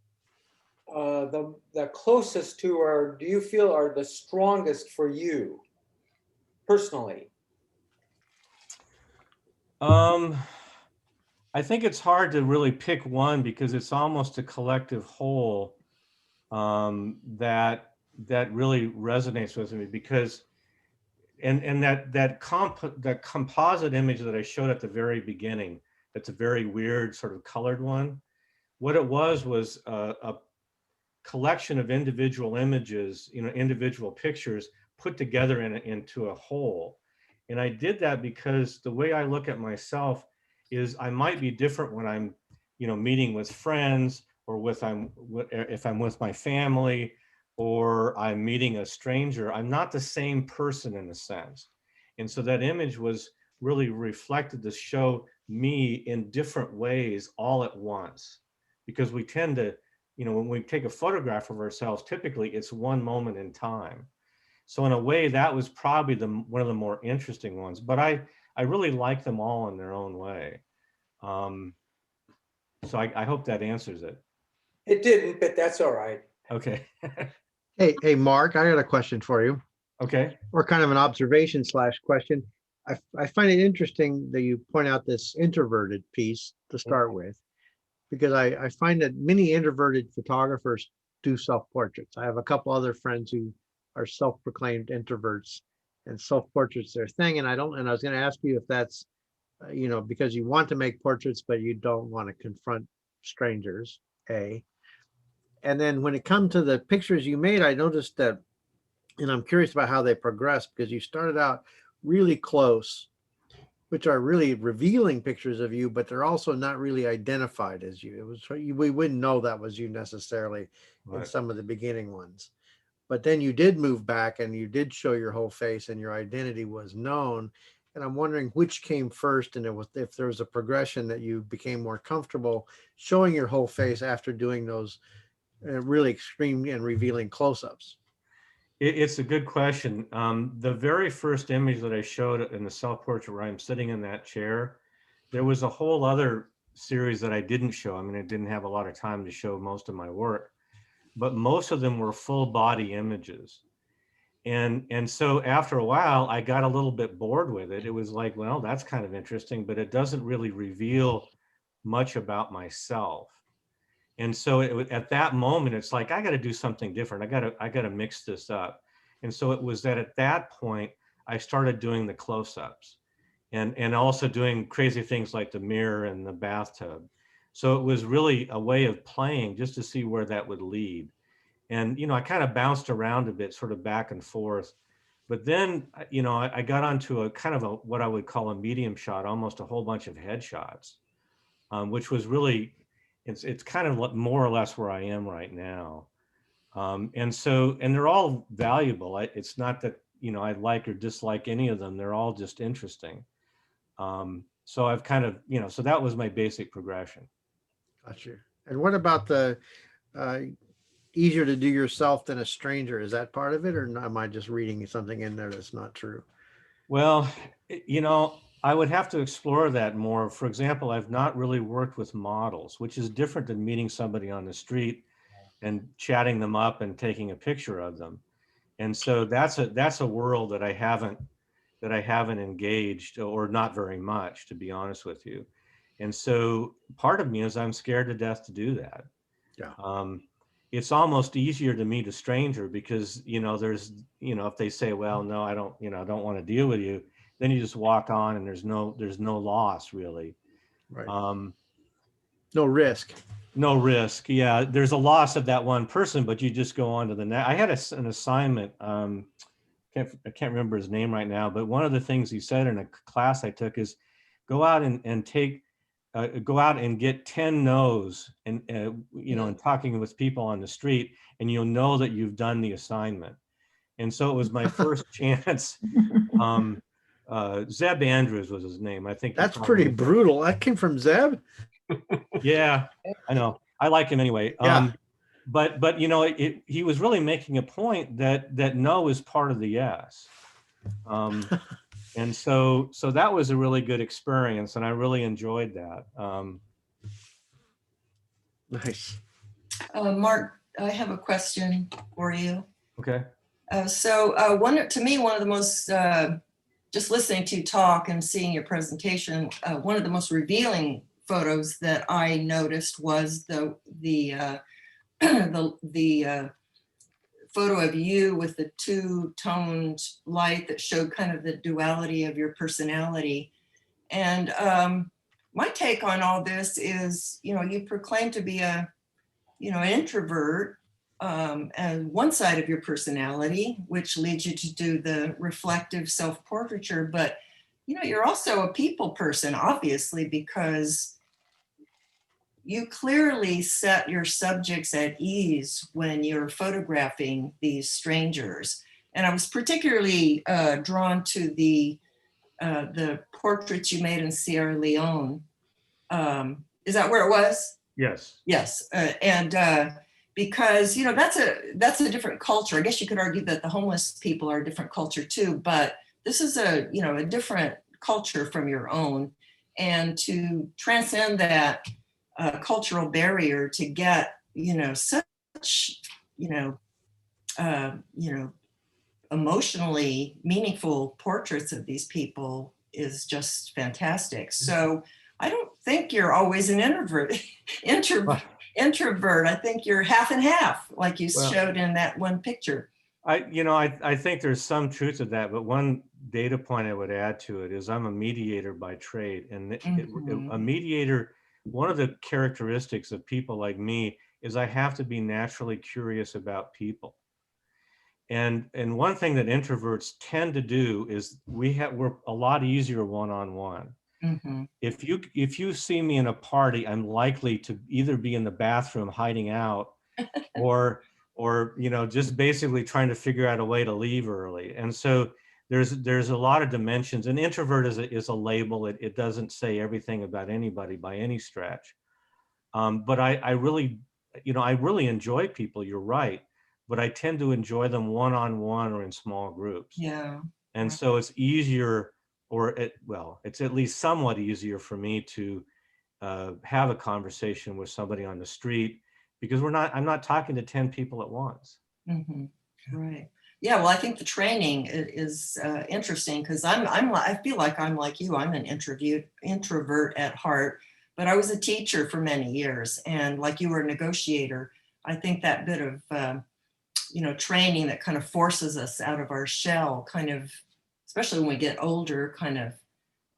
the closest to, or do you feel are the strongest for you personally? I think it's hard to really pick one because it's almost a collective whole that really resonates with me, because and that composite image that I showed at the very beginning, that's a very weird sort of colored one. What it was a collection of individual images, individual pictures put together into a whole. And I did that because the way I look at myself is I might be different when I'm, meeting with friends, or if I'm with my family, or I'm meeting a stranger. I'm not the same person in a sense. And so that image was really reflected to show me in different ways all at once, because we tend to, when we take a photograph of ourselves, typically it's one moment in time. So in a way, that was probably one of the more interesting ones, but I really like them all in their own way. So I hope that answers it. It didn't, but that's all right. Okay. Hey, Mark, I got a question for you, Okay. or kind of an observation / question. I find it interesting that you point out this introverted piece to start with, because I find that many introverted photographers do self-portraits. I have a couple other friends who are self-proclaimed introverts, and self-portraits their thing. And I was going to ask you if that's, because you want to make portraits, but you don't want to confront strangers, A. And then when it comes to the pictures you made, I noticed that, and I'm curious about how they progressed, because you started out really close, which are really revealing pictures of you, but they're also not really identified as you. It was, we wouldn't know that was you necessarily in Right. some of the beginning ones. But then you did move back and you did show your whole face and your identity was known. And I'm wondering which came first, and if there was a progression that you became more comfortable showing your whole face after doing those really extreme and revealing close-ups. It's a good question. The very first image that I showed in the self-portrait where I'm sitting in that chair, there was a whole other series that I didn't show. I mean, I didn't have a lot of time to show most of my work, but most of them were full body images. And so after a while, I got a little bit bored with it. It was like, well, that's kind of interesting, but it doesn't really reveal much about myself. And so at that moment, it's like, I got to do something different. I got to mix this up. And so it was that at that point, I started doing the close-ups and also doing crazy things like the mirror and the bathtub. So it was really a way of playing just to see where that would lead. And, I kind of bounced around a bit, sort of back and forth. But then, I got onto a kind of what I would call a medium shot, almost a whole bunch of headshots, which was really, it's kind of more or less where I am right now. And they're all valuable. It's not that, I like or dislike any of them. They're all just interesting. So I've kind of, so that was my basic progression. Gotcha. And what about the easier to do yourself than a stranger? Is that part of it, or am I just reading something in there that's not true? Well, I would have to explore that more. For example, I've not really worked with models, which is different than meeting somebody on the street and chatting them up and taking a picture of them. And so that's a world that I haven't engaged, or not very much, to be honest with you. And so part of me is I'm scared to death to do that. Yeah. It's almost easier to meet a stranger because, there's, if they say, well, no, I don't want to deal with you, then you just walk on and there's no loss really. Right. No risk. No risk. Yeah. There's a loss of that one person, but you just go on to the next. I had an assignment. I can't remember his name right now, but one of the things he said in a class I took is go out and take, go out and get 10 no's and, and talking with people on the street, and you'll know that you've done the assignment. And so it was my first chance. Zeb Andrews was his name. I think that's pretty brutal. That came from Zeb. Yeah, I know. I like him anyway. Yeah. But he was really making a point that no is part of the yes. And so that was a really good experience, and I really enjoyed that. Nice. Mark, I have a question for you. Okay. One of the most, just listening to you talk and seeing your presentation, one of the most revealing photos that I noticed was the photo of you with the two-toned light that showed kind of the duality of your personality. And my take on all this is, you proclaim to be an introvert, and one side of your personality, which leads you to do the reflective self-portraiture, but you're also a people person, obviously, because you clearly set your subjects at ease when you're photographing these strangers. And I was particularly drawn to the the portraits you made in Sierra Leone. Is that where it was? Yes. Yes, because that's a different culture. I guess you could argue that the homeless people are a different culture too, but this is a different culture from your own, and to transcend that cultural barrier to get such emotionally meaningful portraits of these people is just fantastic. So I don't think you're always an introvert. Introvert. I think you're half and half, like you showed in that one picture. I think there's some truth to that, but one data point I would add to it is I'm a mediator by trade, and a mediator, one of the characteristics of people like me is I have to be naturally curious about people. And one thing that introverts tend to do is we're a lot easier one-on-one. Mm-hmm. If you see me in a party, I'm likely to either be in the bathroom hiding out or just basically trying to figure out a way to leave early. And so there's a lot of dimensions. An introvert is a label. It doesn't say everything about anybody by any stretch. But I really enjoy people, you're right, but I tend to enjoy them one-on-one or in small groups. Yeah. And so it's easier, it's at least somewhat easier for me to have a conversation with somebody on the street, because I'm not talking to 10 people at once. Mm-hmm. Right. Yeah. Well, I think the training is interesting, because I feel like I'm like you. I'm an introvert at heart, but I was a teacher for many years, and like you were a negotiator. I think that bit of training that kind of forces us out of our shell, kind of, especially when we get older, kind of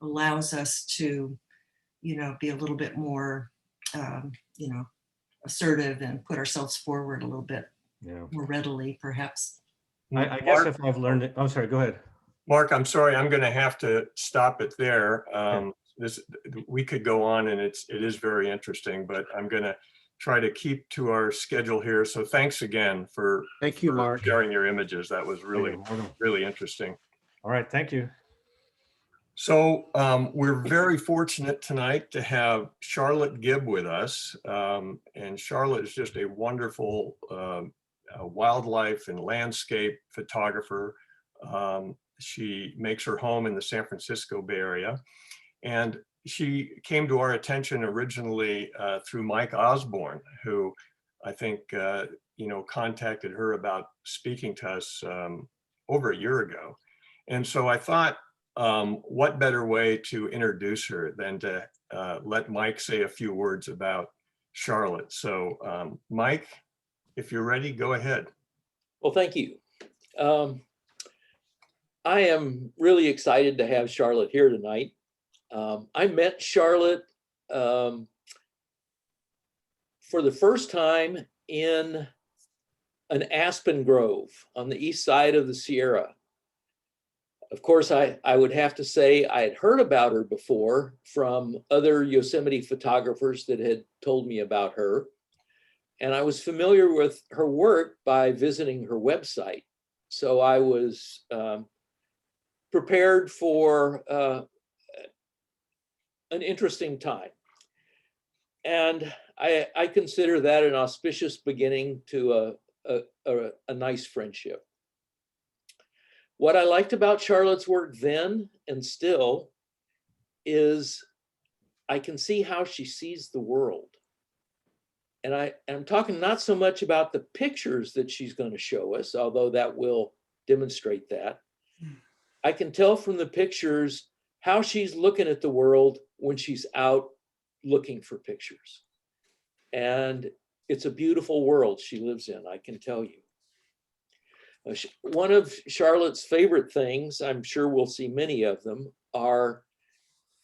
allows us to, be a little bit more, assertive and put ourselves forward a little bit more readily, perhaps. I guess if I've learned it, I'm sorry, go ahead. Mark, I'm sorry, I'm going to have to stop it there. We could go on, and it is very interesting, but I'm going to try to keep to our schedule here. So thanks again for Mark. sharing your images. That was really, really interesting. All right, thank you. So we're very fortunate tonight to have Charlotte Gibb with us. And Charlotte is just a wonderful wildlife and landscape photographer. She makes her home in the San Francisco Bay Area. And she came to our attention originally through Mike Osborne, who I think, contacted her about speaking to us over a year ago. And so I thought, what better way to introduce her than to let Mike say a few words about Charlotte. So Mike, if you're ready, go ahead. Well, thank you. I am really excited to have Charlotte here tonight. I met Charlotte for the first time in an aspen grove on the east side of the Sierra. Of course, I would have to say I had heard about her before from other Yosemite photographers that had told me about her. And I was familiar with her work by visiting her website. So I was prepared for an interesting time. And I consider that an auspicious beginning to a nice friendship. What I liked about Charlotte's work then and still is I can see how she sees the world. And I'm talking not so much about the pictures that she's going to show us, although that will demonstrate that. I can tell from the pictures how she's looking at the world when she's out looking for pictures. And it's a beautiful world she lives in, I can tell you. One of Charlotte's favorite things, I'm sure we'll see many of them, are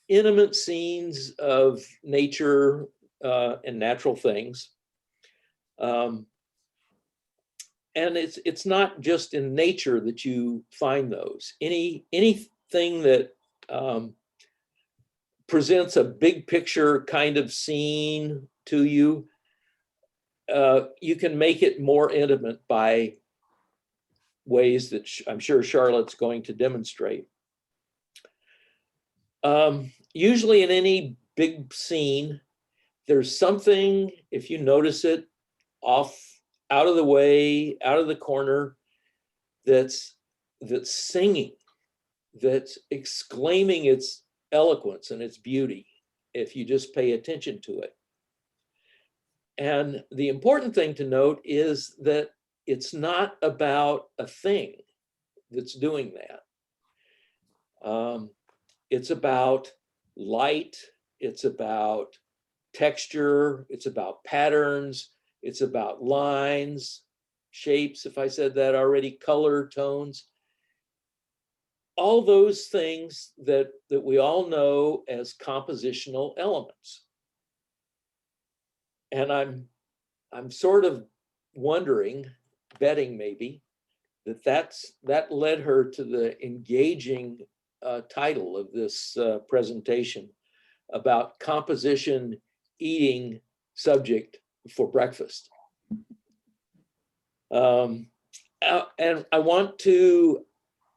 intimate scenes of nature and natural things. And it's not just in nature that you find those. Anything that presents a big picture kind of scene to you, you can make it more intimate by ways that I'm sure Charlotte's going to demonstrate. Usually in any big scene, there's something, if you notice it, off, out of the way, out of the corner, that's singing, that's exclaiming its eloquence and its beauty, if you just pay attention to it. And the important thing to note is that it's not about a thing that's doing that. It's about light, it's about texture, it's about patterns, it's about lines, shapes, if I said that already, color, tones. All those things that we all know as compositional elements. And I'm sort of wondering, betting maybe, that led her to the engaging title of this presentation about composition eating subject for breakfast. And I want to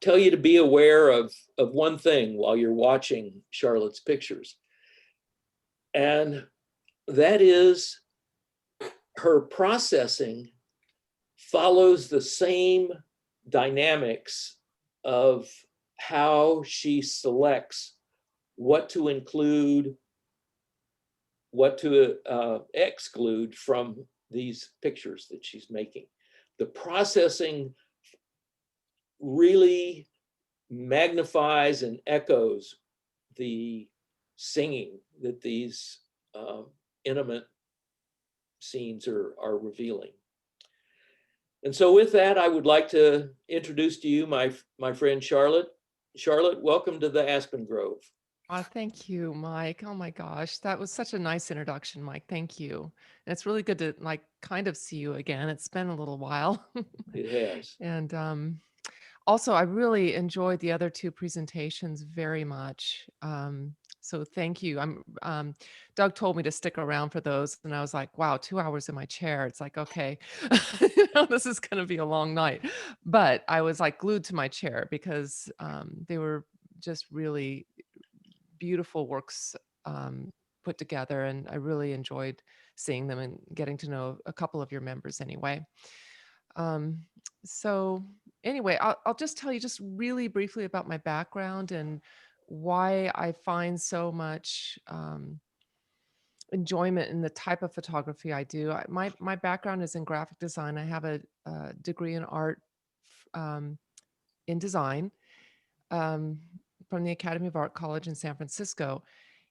tell you to be aware of one thing while you're watching Charlotte's pictures. And that is her processing follows the same dynamics of how she selects what to include, what to exclude from these pictures that she's making. The processing really magnifies and echoes the singing that these intimate scenes are revealing. And so with that, I would like to introduce to you my friend Charlotte. Charlotte, welcome to the Aspen Grove. Thank you, Mike. Oh my gosh, that was such a nice introduction, Mike. Thank you. And it's really good to kind of see you again. It's been a little while. It has. And also, I really enjoyed the other two presentations very much. So thank you. Doug told me to stick around for those, and I was like, wow, 2 hours in my chair. It's like, okay, this is going to be a long night. But I was like glued to my chair because they were just really beautiful works put together, and I really enjoyed seeing them and getting to know a couple of your members anyway. So anyway, I'll just tell you just really briefly about my background and why I find so much enjoyment in the type of photography I do. My background is in graphic design. I have a degree in art in design from the Academy of Art College in San Francisco.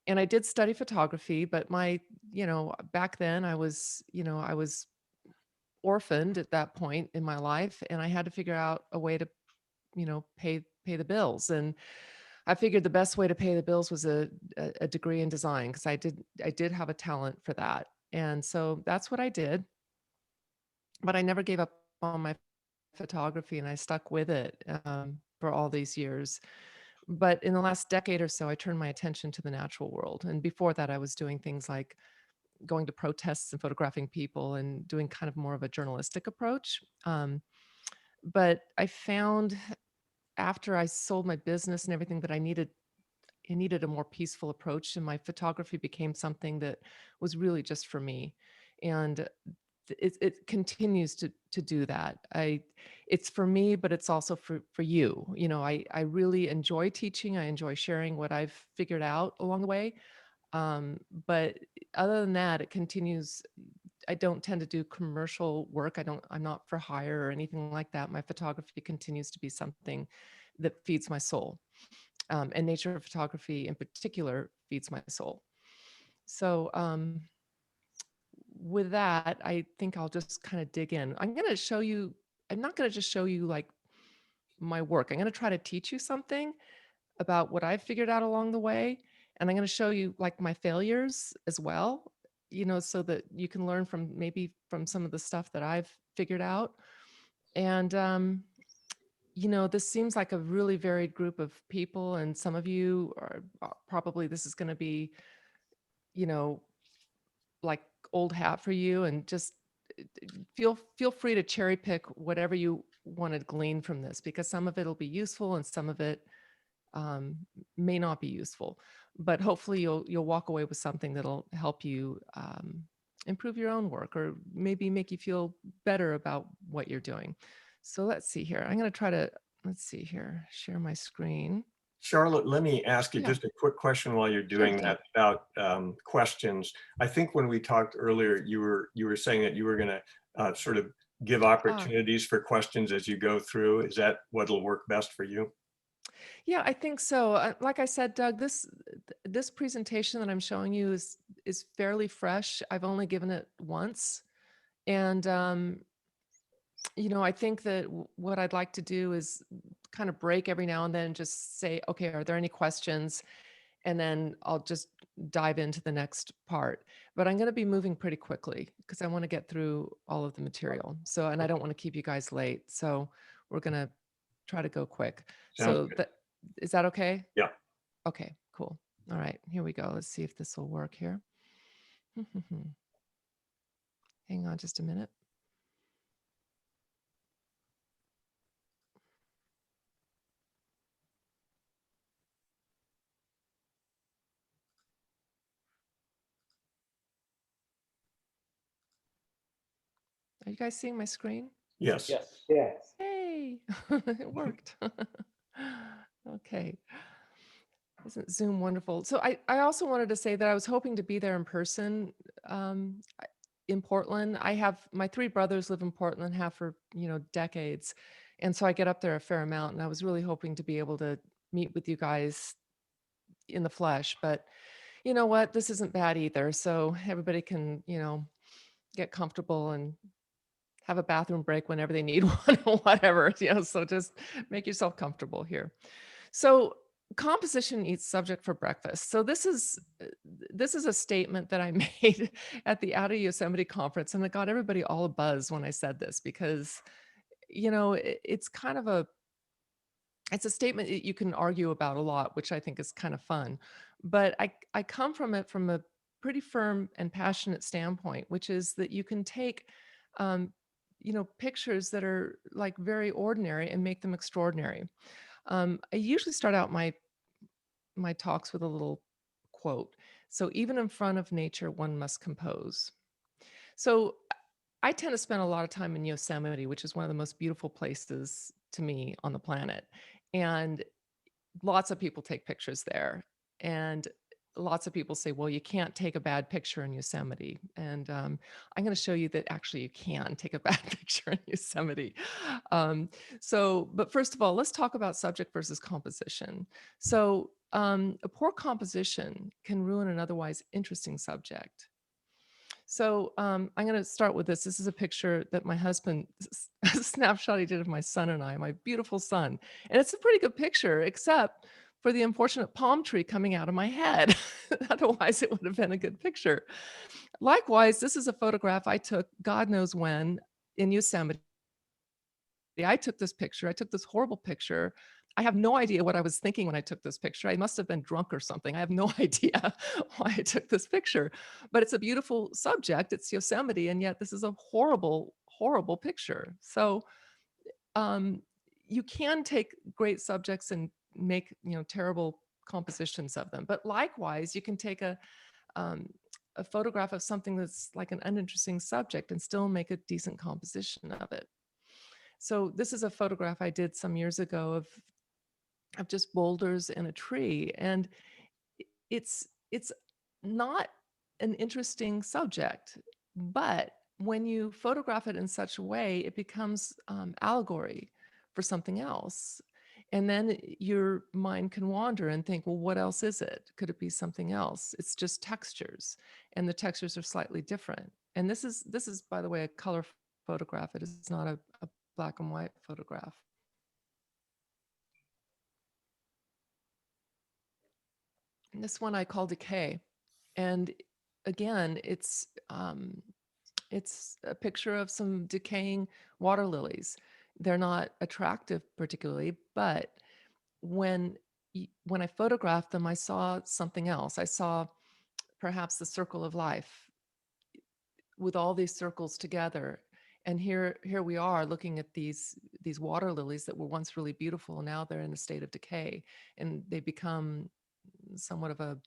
And I did study photography, but back then I was orphaned at that point in my life, and I had to figure out a way to pay the bills. And I figured the best way to pay the bills was a degree in design, because I did have a talent for that. And so that's what I did. But I never gave up on my photography, and I stuck with it for all these years. But in the last decade or so, I turned my attention to the natural world. And before that, I was doing things like going to protests and photographing people and doing kind of more of a journalistic approach. But I found after I sold my business and everything that I needed a more peaceful approach, and my photography became something that was really just for me. And it continues to do that. It's for me, but it's also for you. I really enjoy teaching. I enjoy sharing what I've figured out along the way. But other than that, it continues. I don't tend to do commercial work. I'm not for hire or anything like that. My photography continues to be something that feeds my soul. And nature photography in particular feeds my soul. So with that, I think I'll just kind of dig in. I'm not going to just show you like my work. I'm going to try to teach you something about what I've figured out along the way. And I'm going to show you like my failures as well, so that you can learn from some of the stuff that I've figured out. And, this seems like a really varied group of people. And some of you are probably, this is going to be, like old hat for you, and just feel free to cherry pick whatever you want to glean from this, because some of it will be useful and some of it may not be useful, but hopefully you'll walk away with something that'll help you improve your own work, or maybe make you feel better about what you're doing. So let's see here. I'm going to try to, let's see here, share my screen. Charlotte, let me ask you Yeah. just a quick question while you're doing Sure. that about questions. I think when we talked earlier, you were saying that you were going to sort of give opportunities for questions as you go through. Is that what'll work best for you? Yeah, I think so. Like I said, Doug, this presentation that I'm showing you is fairly fresh. I've only given it once, and I think that what I'd like to do is kind of break every now and then and just say, okay, are there any questions? And then I'll just dive into the next part. But I'm going to be moving pretty quickly because I want to get through all of the material. So, and I don't want to keep you guys late. So we're going to try to go quick. Sounds So good. is that okay? Yeah. Okay, cool. All right, here we go. Let's see if this will work here. Hang on just a minute. Are you guys seeing my screen? Yes. Yes. Yes. Hey, it worked. Okay. Isn't Zoom wonderful? So I also wanted to say that I was hoping to be there in person in Portland. I have my three brothers live in Portland, have for decades, and so I get up there a fair amount. And I was really hoping to be able to meet with you guys in the flesh. But you know what? This isn't bad either. So everybody can get comfortable and have a bathroom break whenever they need one or whatever. So just make yourself comfortable here. So composition eats subject for breakfast. So this is a statement that I made at the Out of Yosemite conference, and it got everybody all abuzz when I said this, because it's kind of it's a statement that you can argue about a lot, which I think is kind of fun. But I come from it from a pretty firm and passionate standpoint, which is that you can take pictures that are like very ordinary and make them extraordinary. I usually start out my talks with a little quote. So even in front of nature, one must compose. So I tend to spend a lot of time in Yosemite, which is one of the most beautiful places to me on the planet. And lots of people take pictures there. And lots of people say, well, you can't take a bad picture in Yosemite. And I'm going to show you that actually you can take a bad picture in Yosemite. But first of all, let's talk about subject versus composition. So a poor composition can ruin an otherwise interesting subject. So I'm going to start with this. This is a picture that my husband, a snapshot he did of my son and I, my beautiful son. And it's a pretty good picture, except for the unfortunate palm tree coming out of my head. Otherwise, it would have been a good picture. Likewise, this is a photograph I took, God knows when, in Yosemite. I took this picture. I took this horrible picture. I have no idea what I was thinking when I took this picture. I must have been drunk or something. I have no idea why I took this picture, but it's a beautiful subject. It's Yosemite, and yet this is a horrible, horrible picture. So you can take great subjects and make terrible compositions of them. But likewise, you can take a photograph of something that's like an uninteresting subject and still make a decent composition of it. So this is a photograph I did some years ago of just boulders and a tree, and it's not an interesting subject, but when you photograph it in such a way, it becomes allegory for something else. And then your mind can wander and think, well, what else is it? Could it be something else? It's just textures, and the textures are slightly different. And this is, by the way, a color photograph. It is not a black and white photograph. And this one I call Decay. And again, it's a picture of some decaying water lilies. They're not attractive particularly, but when I photographed them, I saw something else. I saw perhaps the circle of life with all these circles together. And here we are looking at these water lilies that were once really beautiful, and now they're in a state of decay, and they become somewhat of a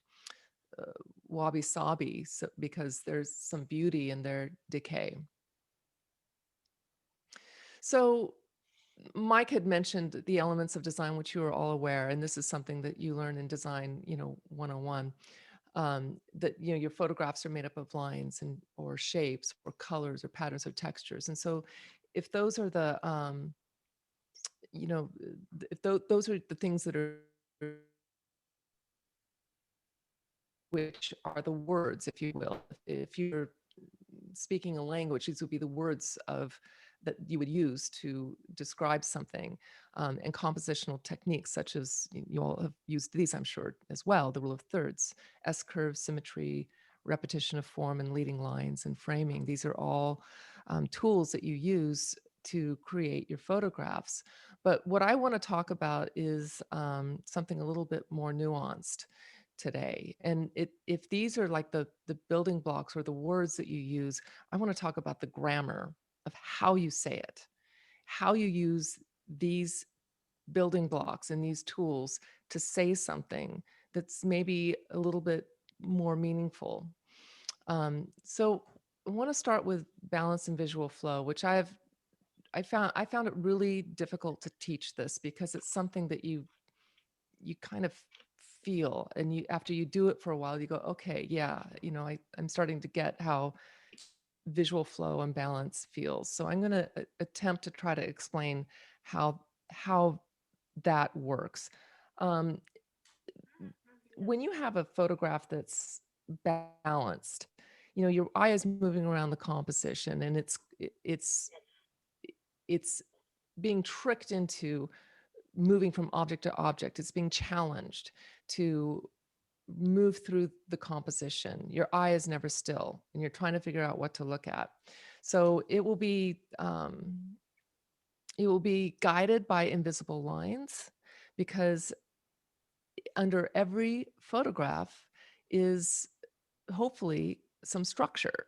wabi-sabi, so, because there's some beauty in their decay. So Mike had mentioned the elements of design, which you are all aware, and this is something that you learn in design, 101. That your photographs are made up of lines and or shapes or colors or patterns or textures, and so if those are the if those are the things that are, which are the words, if you will, if you're speaking a language, these would be the words of that you would use to describe something, and compositional techniques such as you all have used these, I'm sure, as well: the rule of thirds, S-curve, symmetry, repetition of form, and leading lines and framing. These are all tools that you use to create your photographs. But what I want to talk about is something a little bit more nuanced today. And if these are like the building blocks or the words that you use, I want to talk about the grammar of how you say it, how you use these building blocks and these tools to say something that's maybe a little bit more meaningful. So I want to start with balance and visual flow, which I found it really difficult to teach this because it's something that you kind of feel, and you, after you do it for a while, you go, okay, yeah, I'm starting to get how visual flow and balance feels. So I'm going to attempt to try to explain how that works. When you have a photograph that's balanced, your eye is moving around the composition, and it's being tricked into moving from object to object. It's being challenged to move through the composition. Your eye is never still, and you're trying to figure out what to look at. So it will be guided by invisible lines, because under every photograph is hopefully some structure.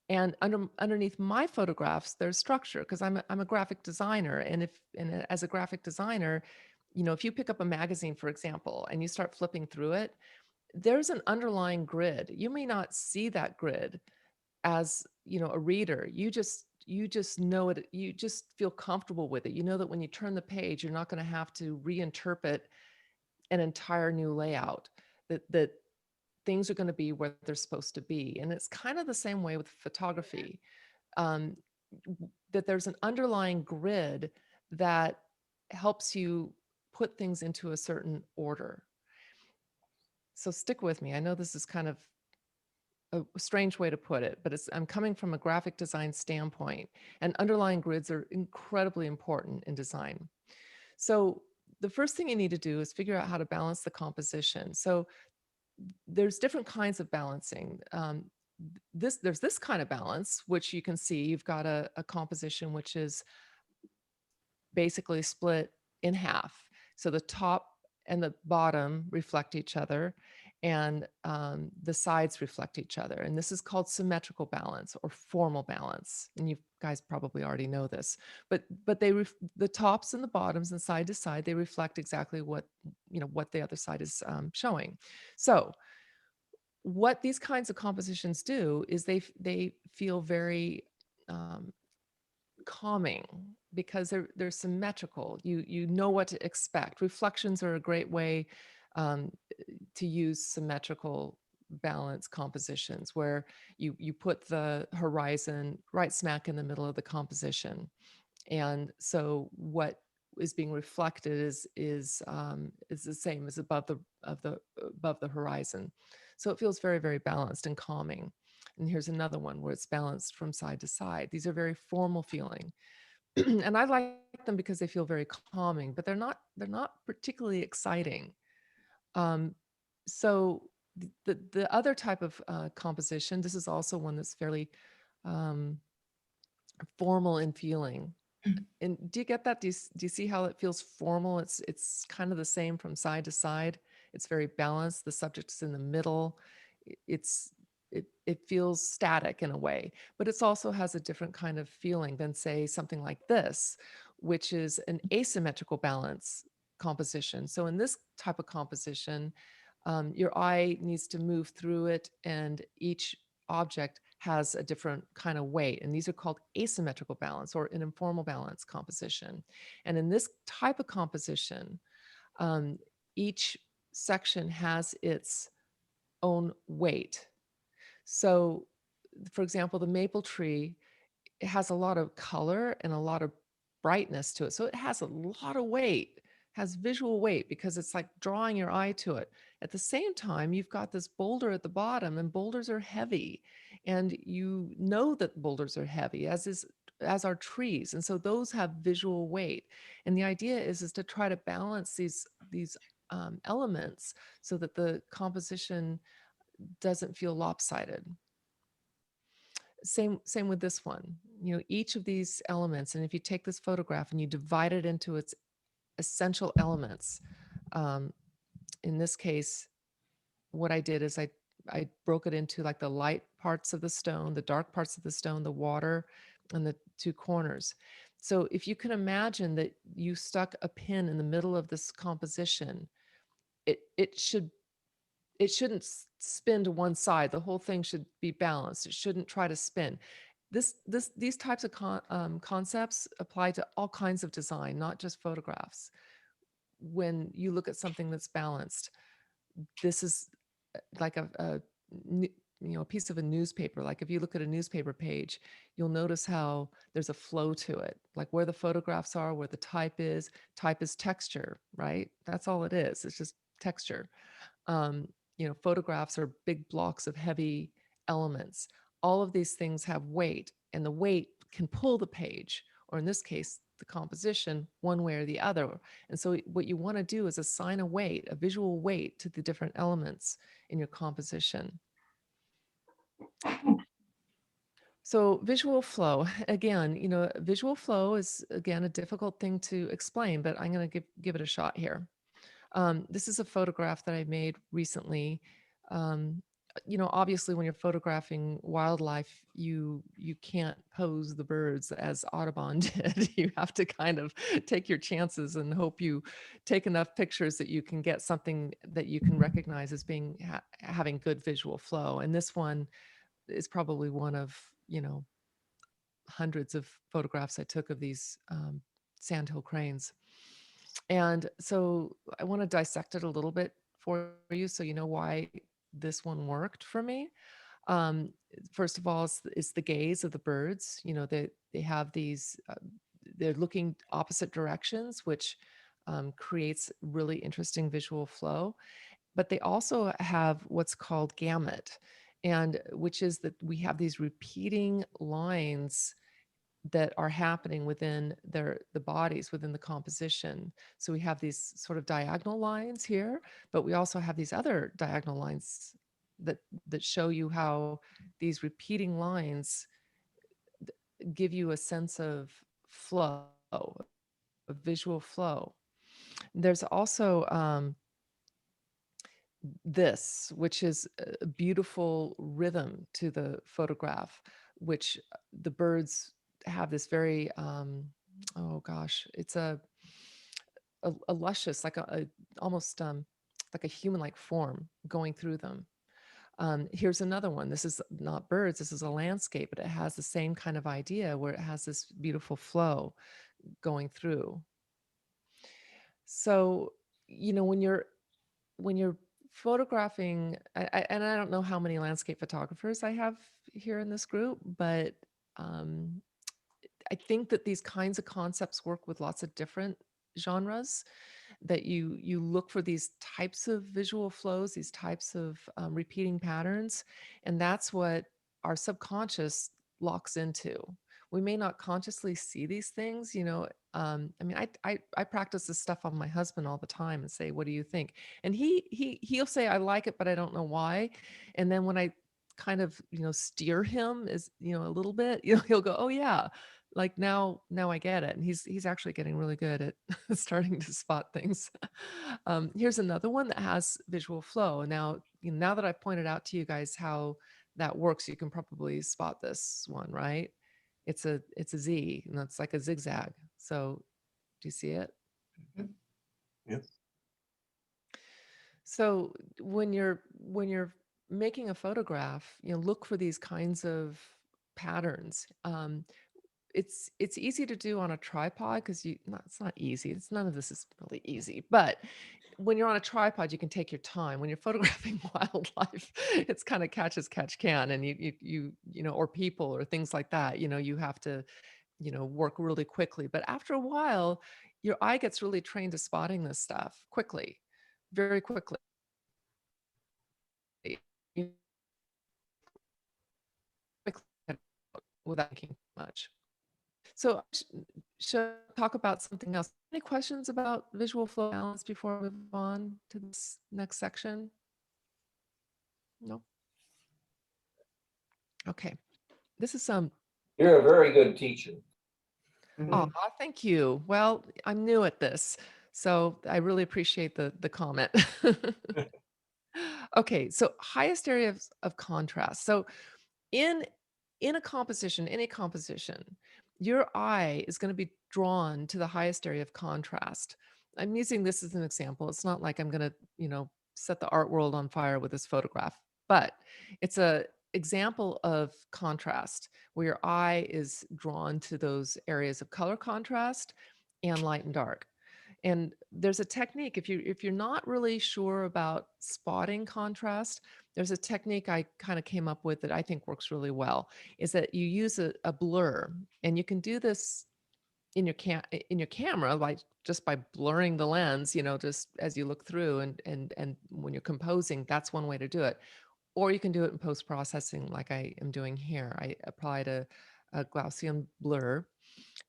And underneath my photographs, there's structure, because I'm a graphic designer. And as a graphic designer, if you pick up a magazine, for example, and you start flipping through it, there's an underlying grid. You may not see that grid as, a reader. You just know it. You just feel comfortable with it. You know that when you turn the page, you're not going to have to reinterpret an entire new layout, that things are going to be where they're supposed to be. And it's kind of the same way with photography, that there's an underlying grid that helps you put things into a certain order. So stick with me. I know this is kind of a strange way to put it, but I'm coming from a graphic design standpoint, and underlying grids are incredibly important in design. So the first thing you need to do is figure out how to balance the composition. So there's different kinds of balancing. There's this kind of balance, which you can see. You've got a composition which is basically split in half. So the top and the bottom reflect each other, and the sides reflect each other. And this is called symmetrical balance or formal balance. And you guys probably already know this, but the tops and the bottoms and side to side, they reflect exactly what the other side is showing. So what these kinds of compositions do is they feel very calming, because they're symmetrical. You know what to expect. Reflections are a great way to use symmetrical balance compositions, where you put the horizon right smack in the middle of the composition, and so what is being reflected is the same as above the horizon. So it feels very, very balanced and calming. And here's another one where it's balanced from side to side. These are very formal feeling. And I like them because they feel very calming, but they're not particularly exciting. So the other type of composition, this is also one that's fairly formal in feeling. And do you get that? Do you see how it feels formal? It's kind of the same from side to side. It's very balanced. The subject is in the middle. It's it feels static in a way, but it also has a different kind of feeling than say something like this, which is an asymmetrical balance composition. So in this type of composition, your eye needs to move through it, and each object has a different kind of weight. And these are called asymmetrical balance or an informal balance composition. And in this type of composition, each section has its own weight. So, for example, the maple tree, it has a lot of color and a lot of brightness to it. So it has a lot of weight, has visual weight because it's like drawing your eye to it. At the same time, you've got this boulder at the bottom, and boulders are heavy. And you know that boulders are heavy, as are trees. And so those have visual weight. And the idea is to try to balance these elements so that the composition doesn't feel lopsided. Same with this one. You know, each of these elements, and if you take this photograph and you divide it into its essential elements, in this case, what I did is I broke it into like the light parts of the stone, the dark parts of the stone, the water, and the two corners. So if you can imagine that you stuck a pin in the middle of this composition, it shouldn't spin to one side. The whole thing should be balanced. It shouldn't try to spin. These types of concepts apply to all kinds of design, not just photographs. When you look at something that's balanced, this is like a piece of a newspaper. Like if you look at a newspaper page, you'll notice how there's a flow to it, like where the photographs are, where the type is. Type is texture, right? That's all it is. It's just texture. Photographs are big blocks of heavy elements. All of these things have weight, and the weight can pull the page, or in this case, the composition, one way or the other. And so what you want to do is assign a weight, a visual weight to the different elements in your composition. So visual flow, again, visual flow is, again, a difficult thing to explain, but I'm going to give it a shot here. This is a photograph that I made recently. Obviously when you're photographing wildlife, you can't pose the birds as Audubon did. You have to kind of take your chances and hope you take enough pictures that you can get something that you can recognize as being having good visual flow. And this one is probably one of, hundreds of photographs I took of these sandhill cranes. And so I want to dissect it a little bit for you so you know why this one worked for me. First of all, it's the gaze of the birds. They have these, they're looking opposite directions, which creates really interesting visual flow. But they also have what's called gamut, and which is that we have these repeating lines that are happening within the bodies, within the composition. So we have these sort of diagonal lines here, but we also have these other diagonal lines that show you how these repeating lines give you a sense of flow, of visual flow. There's also this, which is a beautiful rhythm to the photograph, which the birds have this very it's a luscious, like almost like a human-like form going through them. Here's another one. This is not birds, this is a landscape, but it has the same kind of idea where it has this beautiful flow going through. So when you're photographing, and I don't know how many landscape photographers I have here in this group, but I think that these kinds of concepts work with lots of different genres, that you look for these types of visual flows, these types of repeating patterns, and that's what our subconscious locks into. We may not consciously see these things, I practice this stuff on my husband all the time and say, what do you think? And he'll say, I like it, but I don't know why. And then when I kind of, steer him a little bit, he'll go, oh yeah, like now I get it. And he's actually getting really good at starting to spot things. Here's another one that has visual flow. Now, now that I've pointed out to you guys how that works, you can probably spot this one, right? It's a Z, and that's like a zigzag. So do you see it? Yep. So when you're making a photograph, look for these kinds of patterns. It's easy to do on a tripod because it's not easy. None of this is really easy, but when you're on a tripod, you can take your time. When you're photographing wildlife, it's kind of catch as catch can, and or people or things like that. You have to work really quickly. But after a while, your eye gets really trained to spotting this stuff quickly, very quickly. You- quickly without thinking much. So should I talk about something else? Any questions about visual flow balance before we move on to this next section? No. Okay. This is some. You're a very good teacher. Oh, thank you. Well, I'm new at this, so I really appreciate the comment. Okay, so highest area of contrast. So in a composition, any composition, your eye is going to be drawn to the highest area of contrast. I'm using this as an example. It's not like I'm going to, set the art world on fire with this photograph, but it's a example of contrast where your eye is drawn to those areas of color contrast and light and dark. And there's a technique if you're not really sure about spotting contrast, there's a technique I kind of came up with that I think works really well, is that you use a blur, and you can do this in your camera just by blurring the lens, just as you look through, and when you're composing, that's one way to do it. Or you can do it in post-processing like I am doing here. I applied a Gaussian blur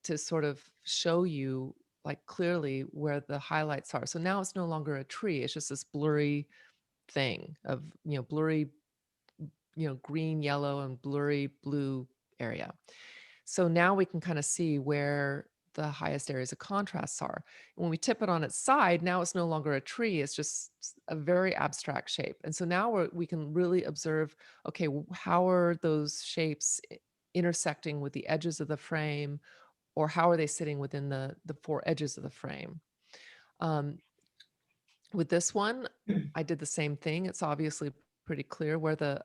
to sort of show you like clearly where the highlights are. So now it's no longer a tree, it's just this blurry thing of, blurry, green, yellow, and blurry blue area. So now we can kind of see where the highest areas of contrasts are. When we tip it on its side, now it's no longer a tree, it's just a very abstract shape. And so now we can really observe, okay, how are those shapes intersecting with the edges of the frame, or how are they sitting within the four edges of the frame? With this one, I did the same thing. It's obviously pretty clear where the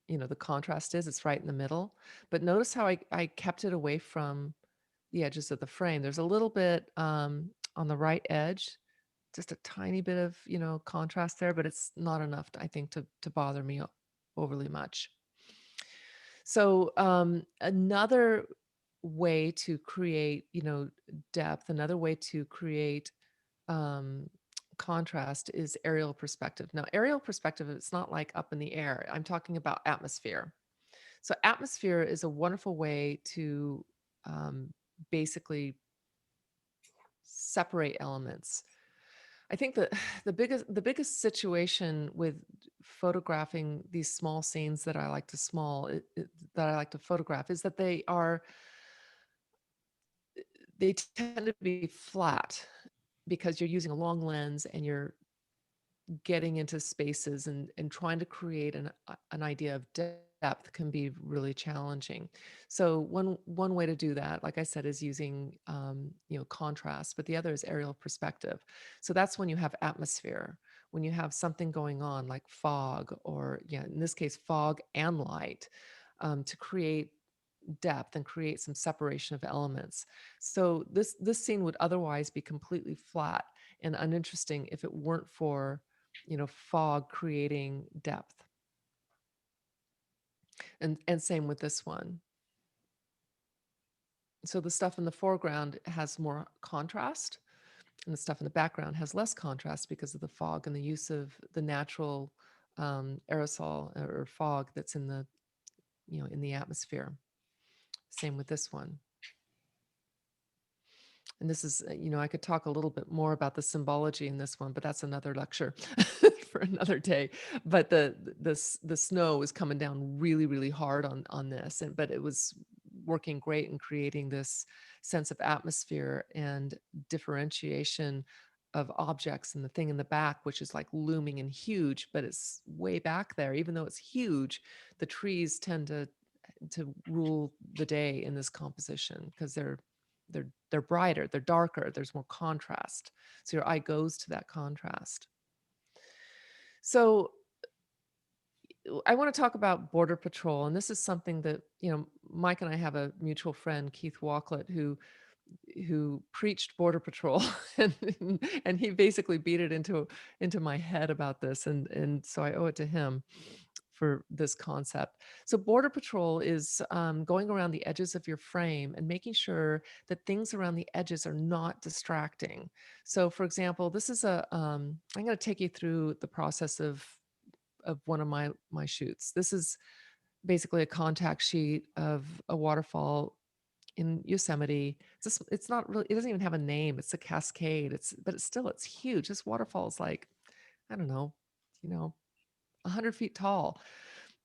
the contrast is. It's right in the middle. But notice how I kept it away from the edges of the frame. There's a little bit on the right edge, just a tiny bit of contrast there, but it's not enough, I think, to bother me overly much. So another way to create depth, another way to create contrast is aerial perspective. Now, aerial perspective, it's not like up in the air. I'm talking about atmosphere. So atmosphere is a wonderful way to basically separate elements. I think that the biggest situation with photographing these small scenes that I like to photograph is that they tend to be flat because you're using a long lens and you're getting into spaces and trying to create an idea of depth can be really challenging. So one way to do that, like I said, is using contrast, but the other is aerial perspective. So that's when you have atmosphere, when you have something going on like fog, or in this case fog and light, to create depth and create some separation of elements. So this scene would otherwise be completely flat and uninteresting if it weren't for fog creating depth. And same with this one. So the stuff in the foreground has more contrast, and the stuff in the background has less contrast because of the fog and the use of the natural aerosol or fog that's in the in the atmosphere. Same with this one. And this is, I could talk a little bit more about the symbology in this one, but that's another lecture for another day. But the snow is coming down really, really hard on this, but it was working great in creating this sense of atmosphere and differentiation of objects and the thing in the back, which is like looming and huge, but it's way back there. Even though it's huge, the trees tend to rule the day in this composition because they're brighter, they're darker, there's more contrast. So your eye goes to that contrast. So I want to talk about Border Patrol, and this is something that, you know, Mike and I have a mutual friend, Keith Walklett, who preached Border Patrol, and and he basically beat it into my head about this, and so I owe it to him for this concept. So Border Patrol is going around the edges of your frame and making sure that things around the edges are not distracting. So, for example, this is I'm going to take you through the process of one of my shoots. This is basically a contact sheet of a waterfall in Yosemite. It's not really, it doesn't even have a name. It's a cascade. But it's huge. This waterfall is like, I don't know, 100 feet tall,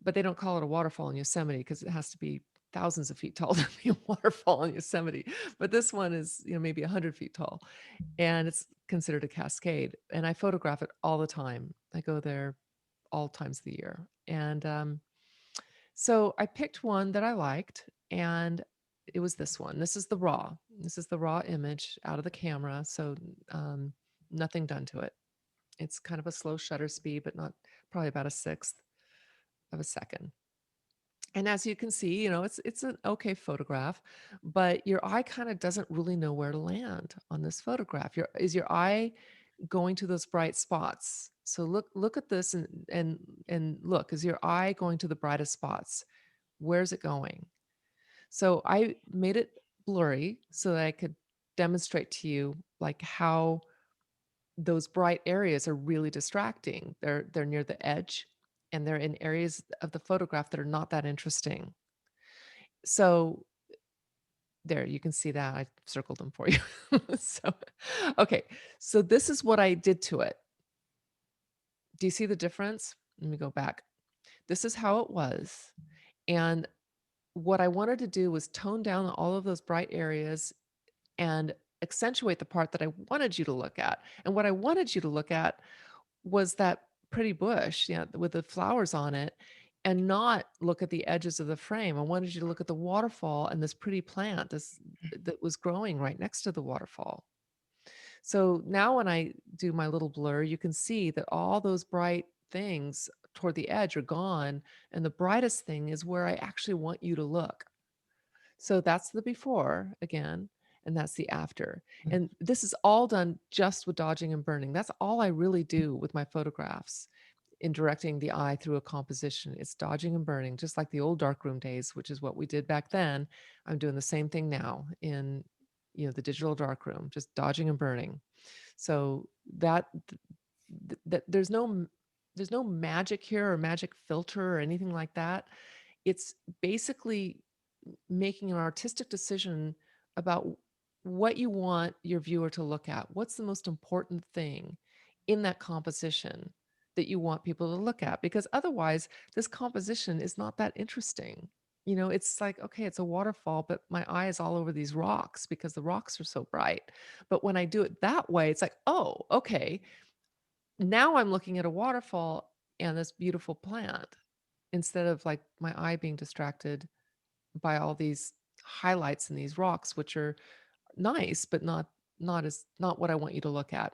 but they don't call it a waterfall in Yosemite because it has to be thousands of feet tall to be a waterfall in Yosemite. But this one is, maybe 100 feet tall, and it's considered a cascade. And I photograph it all the time. I go there all times of the year. And so I picked one that I liked, and it was this one. This is the raw. This is the raw image out of the camera. So nothing done to it. It's kind of a slow shutter speed, but not probably about 1/6 of a second. And as you can see, it's an okay photograph, but your eye kind of doesn't really know where to land on this photograph. Is your eye going to those bright spots? So look at this and look, is your eye going to the brightest spots? Where's it going? So I made it blurry so that I could demonstrate to you like how those bright areas are really distracting. They're near the edge, and they're in areas of the photograph that are not that interesting. So there, you can see that I circled them for you. So, okay. So this is what I did to it. Do you see the difference? Let me go back. This is how it was. And what I wanted to do was tone down all of those bright areas and accentuate the part that I wanted you to look at. And what I wanted you to look at was that pretty bush, with the flowers on it, and not look at the edges of the frame. I wanted you to look at the waterfall and this pretty plant that was growing right next to the waterfall. So now when I do my little blur, you can see that all those bright things toward the edge are gone, and the brightest thing is where I actually want you to look. So that's the before again, and that's the after. And this is all done just with dodging and burning. That's all I really do with my photographs in directing the eye through a composition. It's dodging and burning, just like the old darkroom days, which is what we did back then. I'm doing the same thing now in the digital darkroom, just dodging and burning. So that there's no magic here or magic filter or anything like that. It's basically making an artistic decision about what you want your viewer to look at. What's the most important thing in that composition that you want people to look at? Because otherwise, this composition is not that interesting. It's like, okay, it's a waterfall, but my eye is all over these rocks because the rocks are so bright. But when I do it that way, it's like, oh, okay, now I'm looking at a waterfall and this beautiful plant instead of like my eye being distracted by all these highlights in these rocks, which are nice, but not what I want you to look at.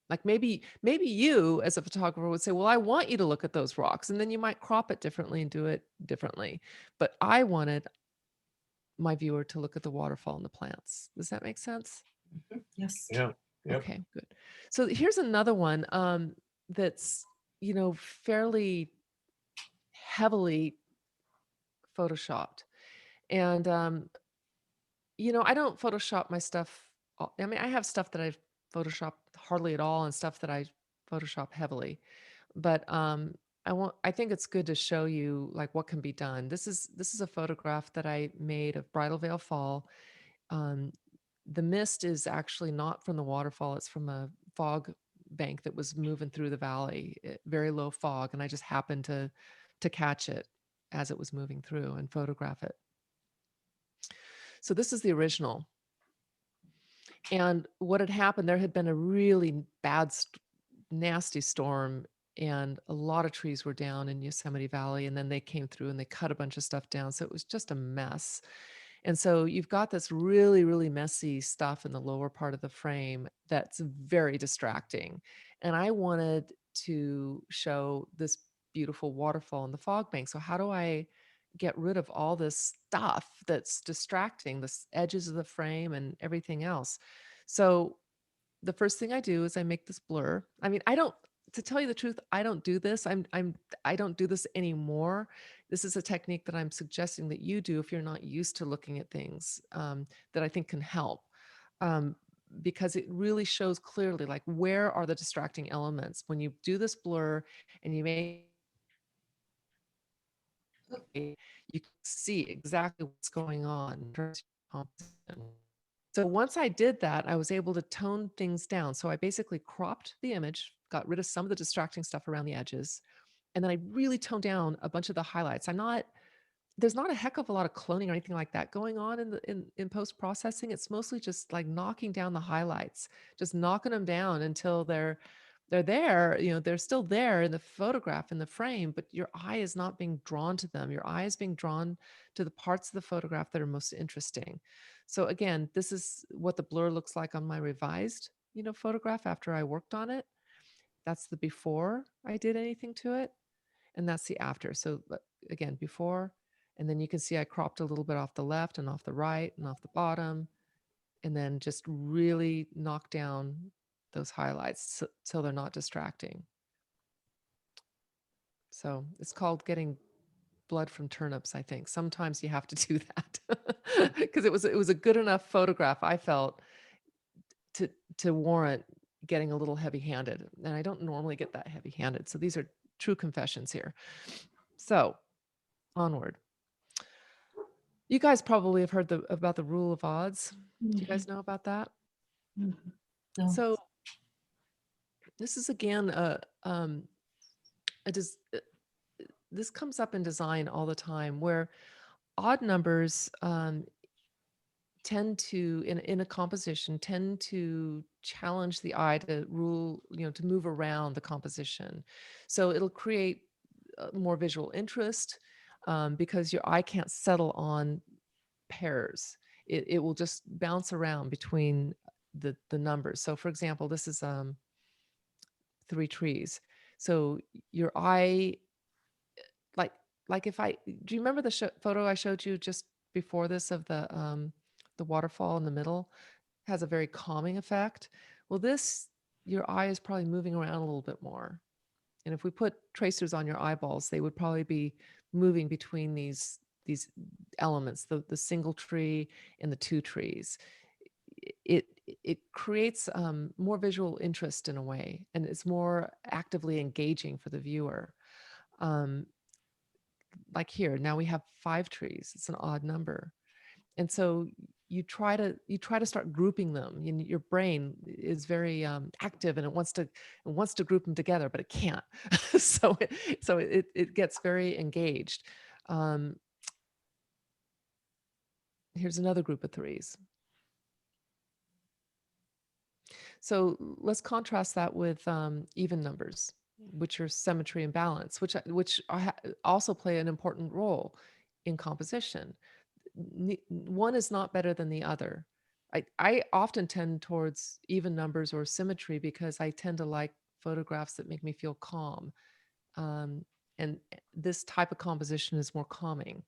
Like maybe you as a photographer would say, well, I want you to look at those rocks, and then you might crop it differently and do it differently. But I wanted my viewer to look at the waterfall and the plants. Does that make sense? Yes. Yeah. Yep. Okay, good. So here's another one that's fairly heavily photoshopped. And I don't Photoshop my stuff. I mean, I have stuff that I've Photoshopped hardly at all and stuff that I Photoshop heavily. But I think it's good to show you like what can be done. This is a photograph that I made of Bridal Veil Fall. The mist is actually not from the waterfall, it's from a fog bank that was moving through the valley, very low fog, and I just happened to catch it as it was moving through and photograph it. So this is the original. And what had happened, there had been a really bad, nasty storm, and a lot of trees were down in Yosemite Valley. And then they came through and they cut a bunch of stuff down. So it was just a mess. And so you've got this really, really messy stuff in the lower part of the frame that's very distracting. And I wanted to show this beautiful waterfall in the fog bank. So how do I get rid of all this stuff that's distracting, the edges of the frame and everything else? So the first thing I do is I make this blur. I mean, to tell you the truth, I don't do this. I don't do this anymore. This is a technique that I'm suggesting that you do if you're not used to looking at things, that I think can help. Because it really shows clearly, like, where are the distracting elements when you do this blur and you can see exactly what's going on in terms of composition. So once I did that, I was able to tone things down. So I basically cropped the image, got rid of some of the distracting stuff around the edges, and then I really toned down a bunch of the highlights. There's not a heck of a lot of cloning or anything like that going on in post processing. It's mostly just like knocking down the highlights, just knocking them down until they're there, they're still there in the photograph, in the frame, but your eye is not being drawn to them. Your eye is being drawn to the parts of the photograph that are most interesting. So again, this is what the blur looks like on my revised, photograph after I worked on it. That's the before I did anything to it. And that's the after. So again, before, and then you can see I cropped a little bit off the left and off the right and off the bottom, and then just really knock down those highlights so they're not distracting. So it's called getting blood from turnips, I think. Sometimes you have to do that because it was a good enough photograph, I felt, to warrant getting a little heavy-handed. And I don't normally get that heavy-handed. So these are true confessions here. So onward. You guys probably have heard about the rule of odds. Do you guys know about that? No. So this is again this comes up in design all the time, where odd numbers tend to, in a composition, tend to challenge the eye to to move around the composition. So it'll create more visual interest because your eye can't settle on pairs. It will just bounce around between the numbers. So for example, this is 3 trees. So your eye, like if do you remember the photo I showed you just before this of the waterfall in the middle? Has a very calming effect. Well, your eye is probably moving around a little bit more. And if we put tracers on your eyeballs, they would probably be moving between these elements, the single tree and the 2 trees. It creates more visual interest in a way, and it's more actively engaging for the viewer. Like here, now we have 5 trees. It's an odd number. And so you try to start grouping them. Your brain is very active, and it wants to group them together, but it can't. so it gets very engaged. Here's another group of 3s. So let's contrast that with even numbers, which are symmetry and balance, which also play an important role in composition. One is not better than the other. I often tend towards even numbers or symmetry because I tend to like photographs that make me feel calm. And this type of composition is more calming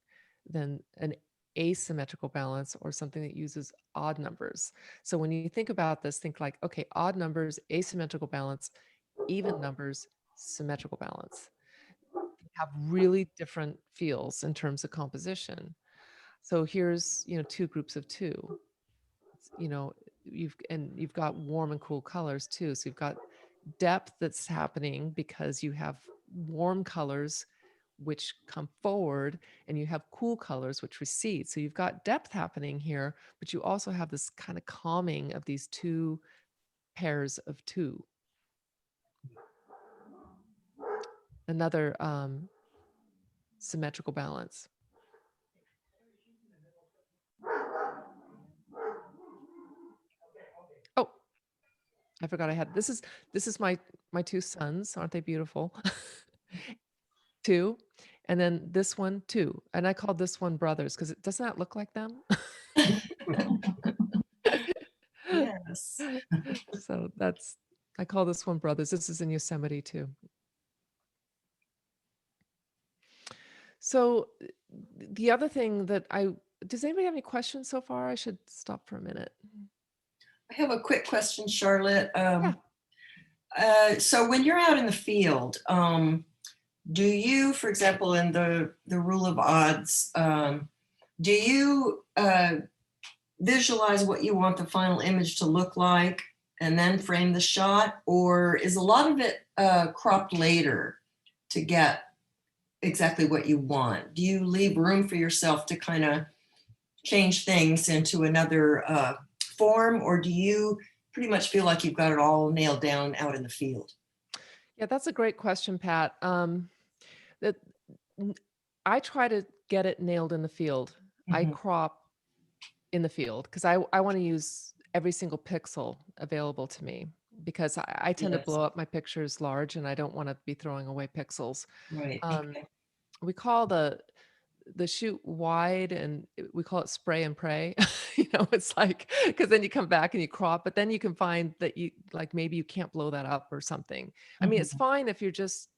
than an asymmetrical balance or something that uses odd numbers. So when you think about this, think like, okay, odd numbers, asymmetrical balance, even numbers, symmetrical balance. They have really different feels in terms of composition. So here's, 2 groups of 2. You've got warm and cool colors too. So you've got depth that's happening because you have warm colors which come forward, and you have cool colors which recede. So you've got depth happening here, but you also have this kind of calming of these 2 pairs of 2. Another symmetrical balance. I forgot I had, this is my two sons. Aren't they beautiful? Two. And then this one, two. And I called this one brothers because it doesn't that look like them? Yes. So I call this one brothers. This is in Yosemite too. So the other thing that does anybody have any questions so far? I should stop for a minute. I have a quick question, Charlotte. Yeah. So when you're out in the field, do you, for example, in the rule of odds, do you visualize what you want the final image to look like and then frame the shot? Or is a lot of it cropped later to get exactly what you want? Do you leave room for yourself to kind of change things into another form, or do you pretty much feel like you've got it all nailed down out in the field? Yeah, that's a great question, Pat. That I try to get it nailed in the field. I Mhm. crop in the field because I want to use every single pixel available to me because I tend to Yes. blow up my pictures large and I don't want to be throwing away pixels. Right. Okay. We call the shoot wide and we call it spray and pray. It's like, because then you come back and you crop, but then you can find that you like maybe you can't blow that up or something. I mean, it's fine if you're just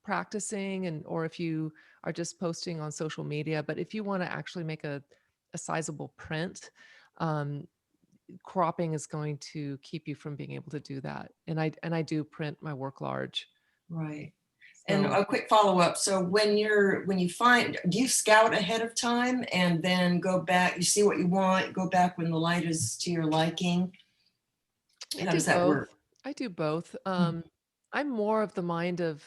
practicing or if you are just posting on social media, but if you want to actually make a sizable print, cropping is going to keep you from being able to do that. And I do print my work large. Right. And So a quick follow-up. So when you find, do you scout ahead of time and then go back, you see what you want, go back when the light is to your liking? I How do does that both. work? I do both. I'm more of the mind of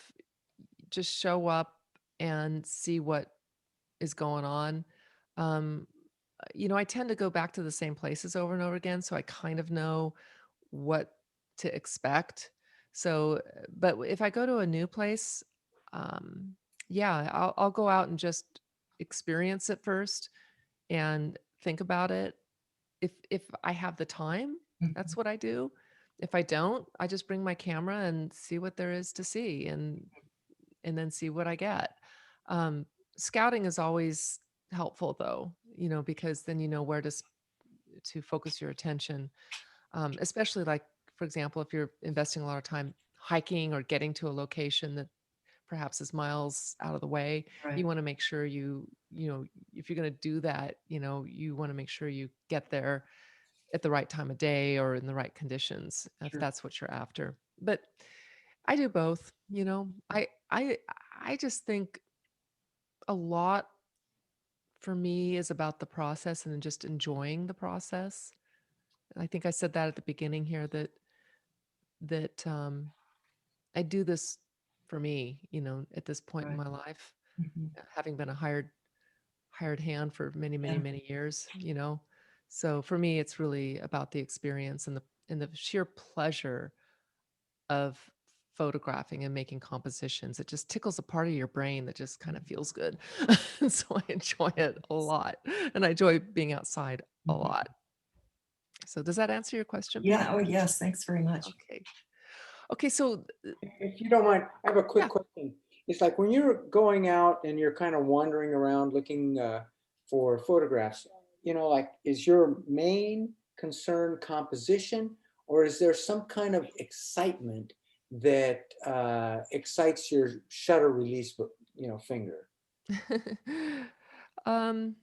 just show up and see what is going on. Um, I tend to go back to the same places over and over again, so I kind of know what to expect. So, but if I go to a new place, yeah, I'll go out and just experience it first and think about it. If I have the time, that's what I do. If I don't, I just bring my camera and see what there is to see and then see what I get. Scouting is always helpful though, because then you know where to focus your attention. Especially like, for example, if you're investing a lot of time hiking or getting to a location that perhaps is miles out of the way, Right. you want to make sure if you're going to do that, you want to make sure you get there at the right time of day or in the right conditions, if Sure. that's what you're after. But I do both, I just think a lot for me is about the process and just enjoying the process. I think I said that at the beginning here that I do this for me, at this point in Right. my life, Mhm. having been a hired hand for many, many, Yeah. many years, So for me, it's really about the experience and the sheer pleasure of photographing and making compositions. It just tickles a part of your brain that just kind of feels good. So I enjoy it a lot. And I enjoy being outside a Mhm. lot. So does that answer your question, Yeah. Pat? Oh, yes. Thanks very much. Okay. Okay, so If you don't mind, I have a quick yeah. question. It's like when you're going out and you're kind of wandering around looking for photographs, like is your main concern composition, or is there some kind of excitement that excites your shutter release, finger? um,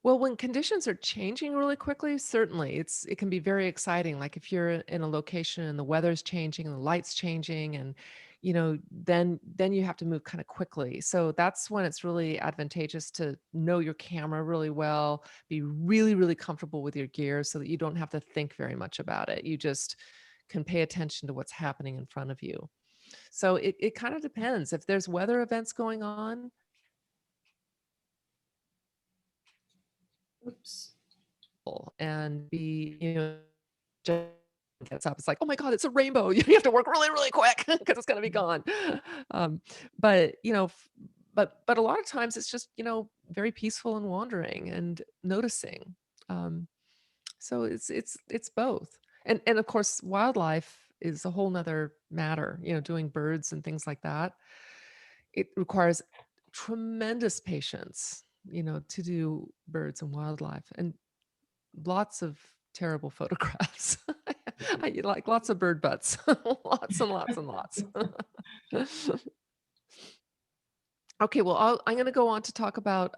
well, when conditions are changing really quickly, certainly it can be very exciting. Like if you're in a location and the weather's changing and the light's changing and then you have to move kind of quickly. So that's when it's really advantageous to know your camera really well, be really, really comfortable with your gear so that you don't have to think very much about it. You just can pay attention to what's happening in front of you. So it kind of depends. If there's weather events going on, Oops. and be, just gets up, it's like, oh my God, it's a rainbow. You have to work really, really quick because it's going to be gone. But, but a lot of times it's just, very peaceful and wandering and noticing. So it's both. And of course, wildlife is a whole nother matter, doing birds and things like that. It requires tremendous patience, to do birds and wildlife, and lots of terrible photographs. I like lots of bird butts, lots and lots and lots. Okay, well, I'm going to go on to talk about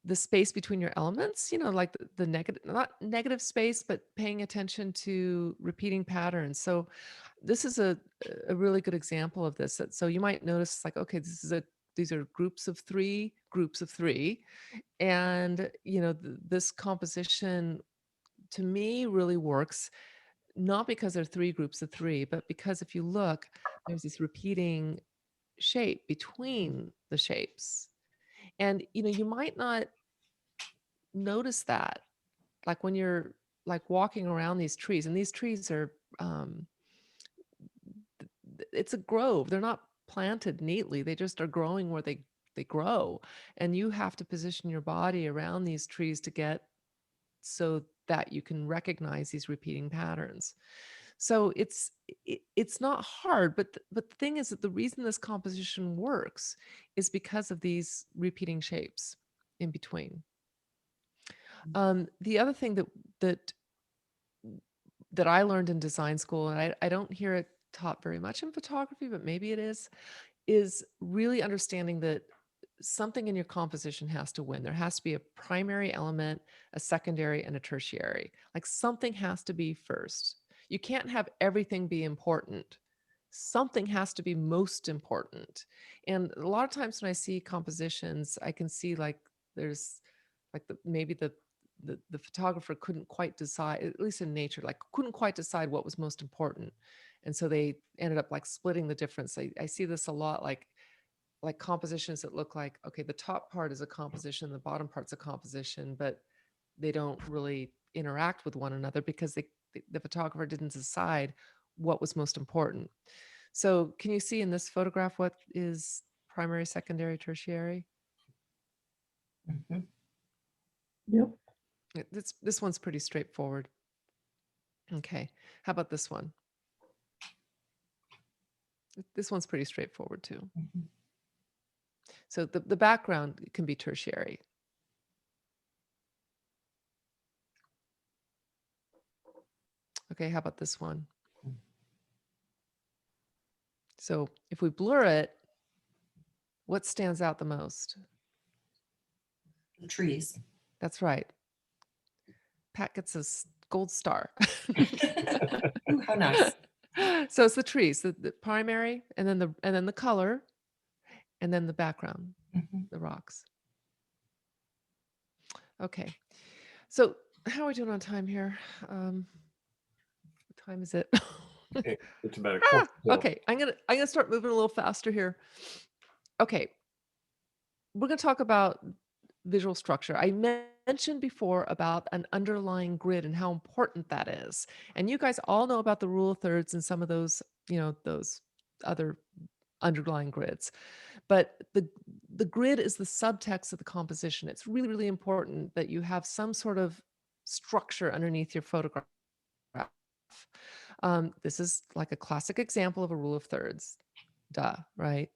the space between your elements, like the negative, not negative space, but paying attention to repeating patterns. So this is a really good example of this. So you might notice like, okay, these are groups of three, and this composition to me really works, not because there are three groups of three, but because if you look, there's this repeating shape between the shapes. And you might not notice that, like when you're like walking around these trees, and these trees are it's a grove. They're not planted neatly. They just are growing where they grow. And you have to position your body around these trees to get so that you can recognize these repeating patterns. So it's not hard, but the thing is that the reason this composition works is because of these repeating shapes in between. The other thing that I learned in design school, and I don't hear it taught very much in photography, but maybe it is really understanding that something in your composition has to win. There has to be a primary element, a secondary, and a tertiary. Like something has to be first. You can't have everything be important. Something has to be most important. And a lot of times when I see compositions, I can see like there's like maybe the photographer couldn't quite decide, at least in nature, like couldn't quite decide what was most important. And so they ended up like splitting the difference. I see this a lot, like compositions that look like, okay, the top part is a composition, the bottom part's a composition, but they don't really interact with one another because the photographer didn't decide what was most important. So can you see in this photograph what is primary, secondary, tertiary? Mhm. Yep. This one's pretty straightforward. Okay, how about this one? This one's pretty straightforward too. Mhm. So the background can be tertiary. Okay, how about this one? So if we blur it, what stands out the most? The trees. That's right. Pat gets a gold star. Ooh, how nice. So it's the trees, the primary, and then the color, and then the background, Mhm. the rocks. Okay. So how are we doing on time here? What time is it? It's about a quarter. Okay, I'm gonna start moving a little faster here. Okay, we're gonna talk about visual structure. I mentioned before about an underlying grid and how important that is. And you guys all know about the rule of thirds and some of those, those other underlying grids. But the grid is the subtext of the composition. It's really, really important that you have some sort of structure underneath your photograph. This is like a classic example of a rule of thirds. Duh, right?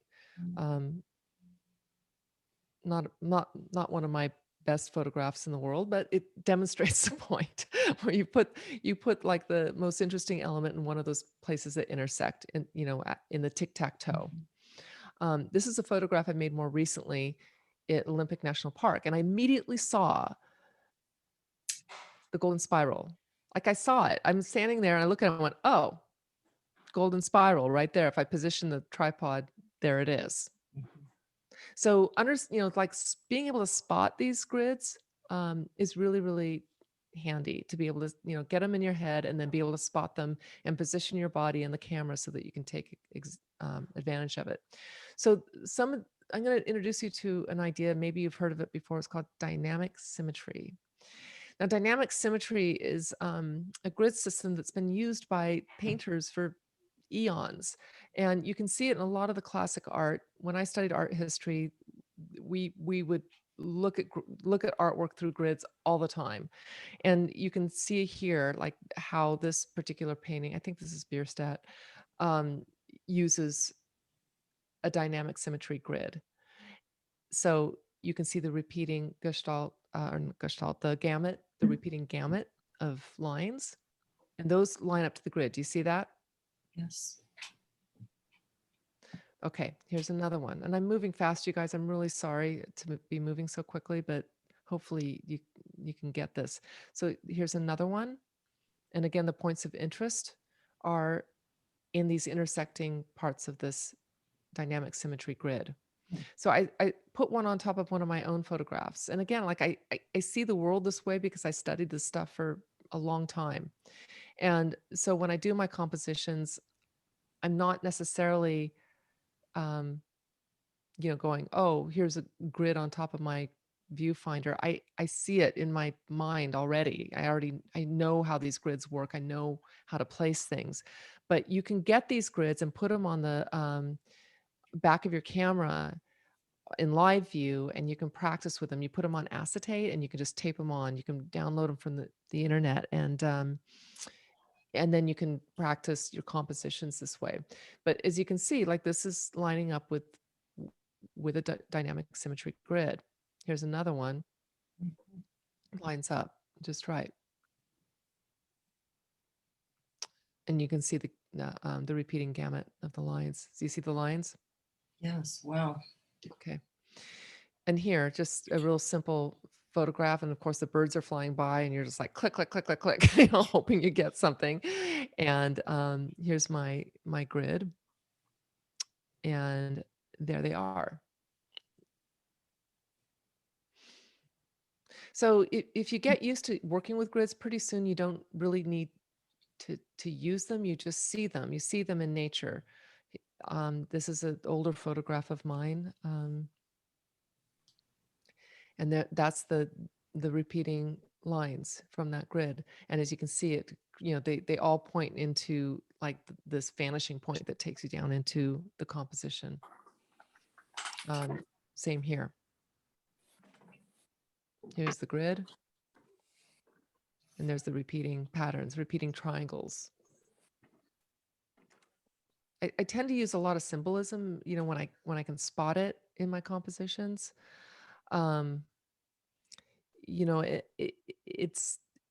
Not one of my best photographs in the world, but it demonstrates the point where you put like the most interesting element in one of those places that intersect in, in the tic-tac-toe. This is a photograph I made more recently at Olympic National Park, and I immediately saw the golden spiral. Like I saw it. I'm standing there and I look at it and went, oh, golden spiral right there. If I position the tripod, there it is. So like being able to spot these grids is really, really handy to be able to, get them in your head and then be able to spot them and position your body and the camera so that you can take advantage of it. So I'm going to introduce you to an idea, maybe you've heard of it before. It's called dynamic symmetry. Now, dynamic symmetry is a grid system that's been used by painters for eons. And you can see it in a lot of the classic art. When I studied art history, we would look at artwork through grids all the time. And you can see here, like how this particular painting, I think this is Bierstadt, uses a dynamic symmetry grid. So you can see the repeating gestalt, the gamut, the repeating gamut of lines, and those line up to the grid. Do you see that? Yes. Okay, here's another one. And I'm moving fast, you guys. I'm really sorry to be moving so quickly, but hopefully you can get this. So here's another one. And again, the points of interest are in these intersecting parts of this dynamic symmetry grid. So I put one on top of one of my own photographs. And again, like I see the world this way because I studied this stuff for a long time. And so when I do my compositions, I'm not necessarily, going, oh, here's a grid on top of my viewfinder. I see it in my mind already. I know how these grids work. I know how to place things. But you can get these grids and put them on the back of your camera in live view, and you can practice with them. You put them on acetate and you can just tape them on. You can download them from the internet, and then you can practice your compositions this way. But as you can see, like this is lining up with a dynamic symmetry grid. Here's another one. Lines up just right. And you can see the repeating gamut of the lines. Do you see the lines? Yes. Wow. Okay. And here, just a real simple photograph. And of course, the birds are flying by and you're just like, click, click, click, click, click, hoping you get something. And here's my grid. And there they are. So if you get used to working with grids, pretty soon you don't really need to use them. You just see them. You see them in nature. This is an older photograph of mine. And that's the repeating lines from that grid. And as you can see it, they all point into like this vanishing point that takes you down into the composition. Same here. Here's the grid. And there's the repeating patterns, repeating triangles. I tend to use a lot of symbolism, when I can spot it in my compositions.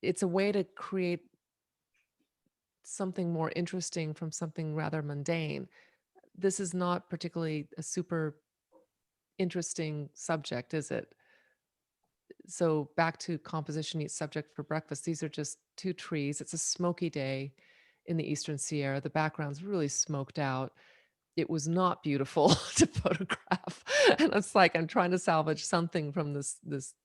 It's a way to create something more interesting from something rather mundane. This is not particularly a super interesting subject, is it? So back to composition eats subject for breakfast. These are just two trees. It's a smoky day in the Eastern Sierra. The background's really smoked out. It was not beautiful to photograph. And it's like I'm trying to salvage something from this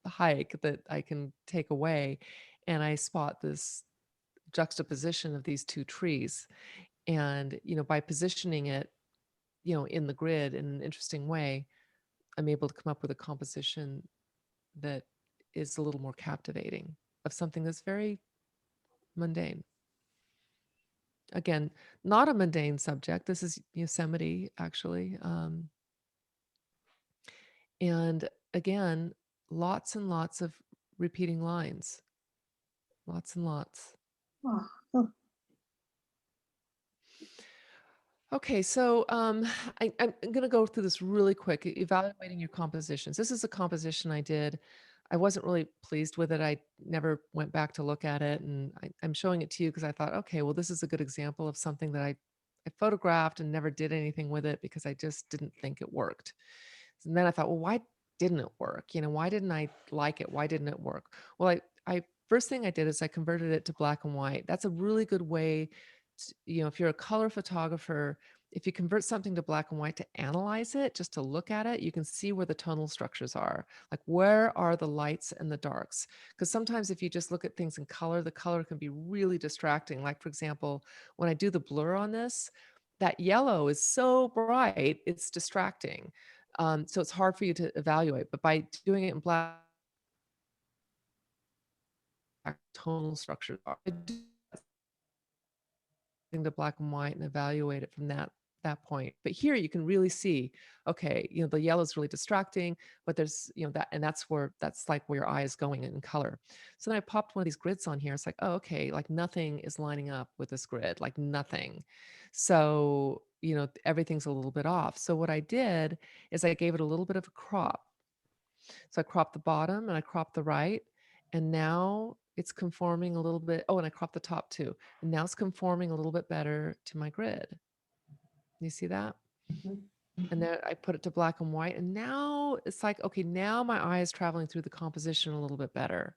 hike that I can take away. And I spot this juxtaposition of these two trees. And, by positioning it, in the grid in an interesting way, I'm able to come up with a composition that is a little more captivating of something that's very mundane. Again, not a mundane subject. This is Yosemite, actually. And again, lots and lots of repeating lines. Lots and lots. Oh, Okay, so I'm going to go through this really quick, evaluating your compositions. This is a composition I did. I wasn't really pleased with it. I never went back to look at it. And I'm showing it to you because I thought, okay, well, this is a good example of something that I photographed and never did anything with it because I just didn't think it worked. And then I thought, well, why didn't it work? Why didn't I like it? Why didn't it work? Well, I first thing I did is I converted it to black and white. That's a really good way to, if you're a color photographer, if you convert something to black and white to analyze it, just to look at it, you can see where the tonal structures are. Like, where are the lights and the darks? Because sometimes if you just look at things in color, the color can be really distracting. Like, for example, when I do the blur on this, that yellow is so bright, it's distracting. So it's hard for you to evaluate. But by doing it in black, tonal structures are. I do the black and white and evaluate it from that that point. But here you can really see, okay, the yellow is really distracting, but there's, that, and that's like where your eye is going in color. So then I popped one of these grids on here. It's like, oh, okay, like nothing is lining up with this grid, like nothing. So, everything's a little bit off. So what I did is I gave it a little bit of a crop. So I cropped the bottom and I cropped the right. And now it's conforming a little bit. Oh, and I cropped the top too. And now it's conforming a little bit better to my grid. You see that? Mhm. And then I put it to black and white. And now it's like, okay, now my eye is traveling through the composition a little bit better.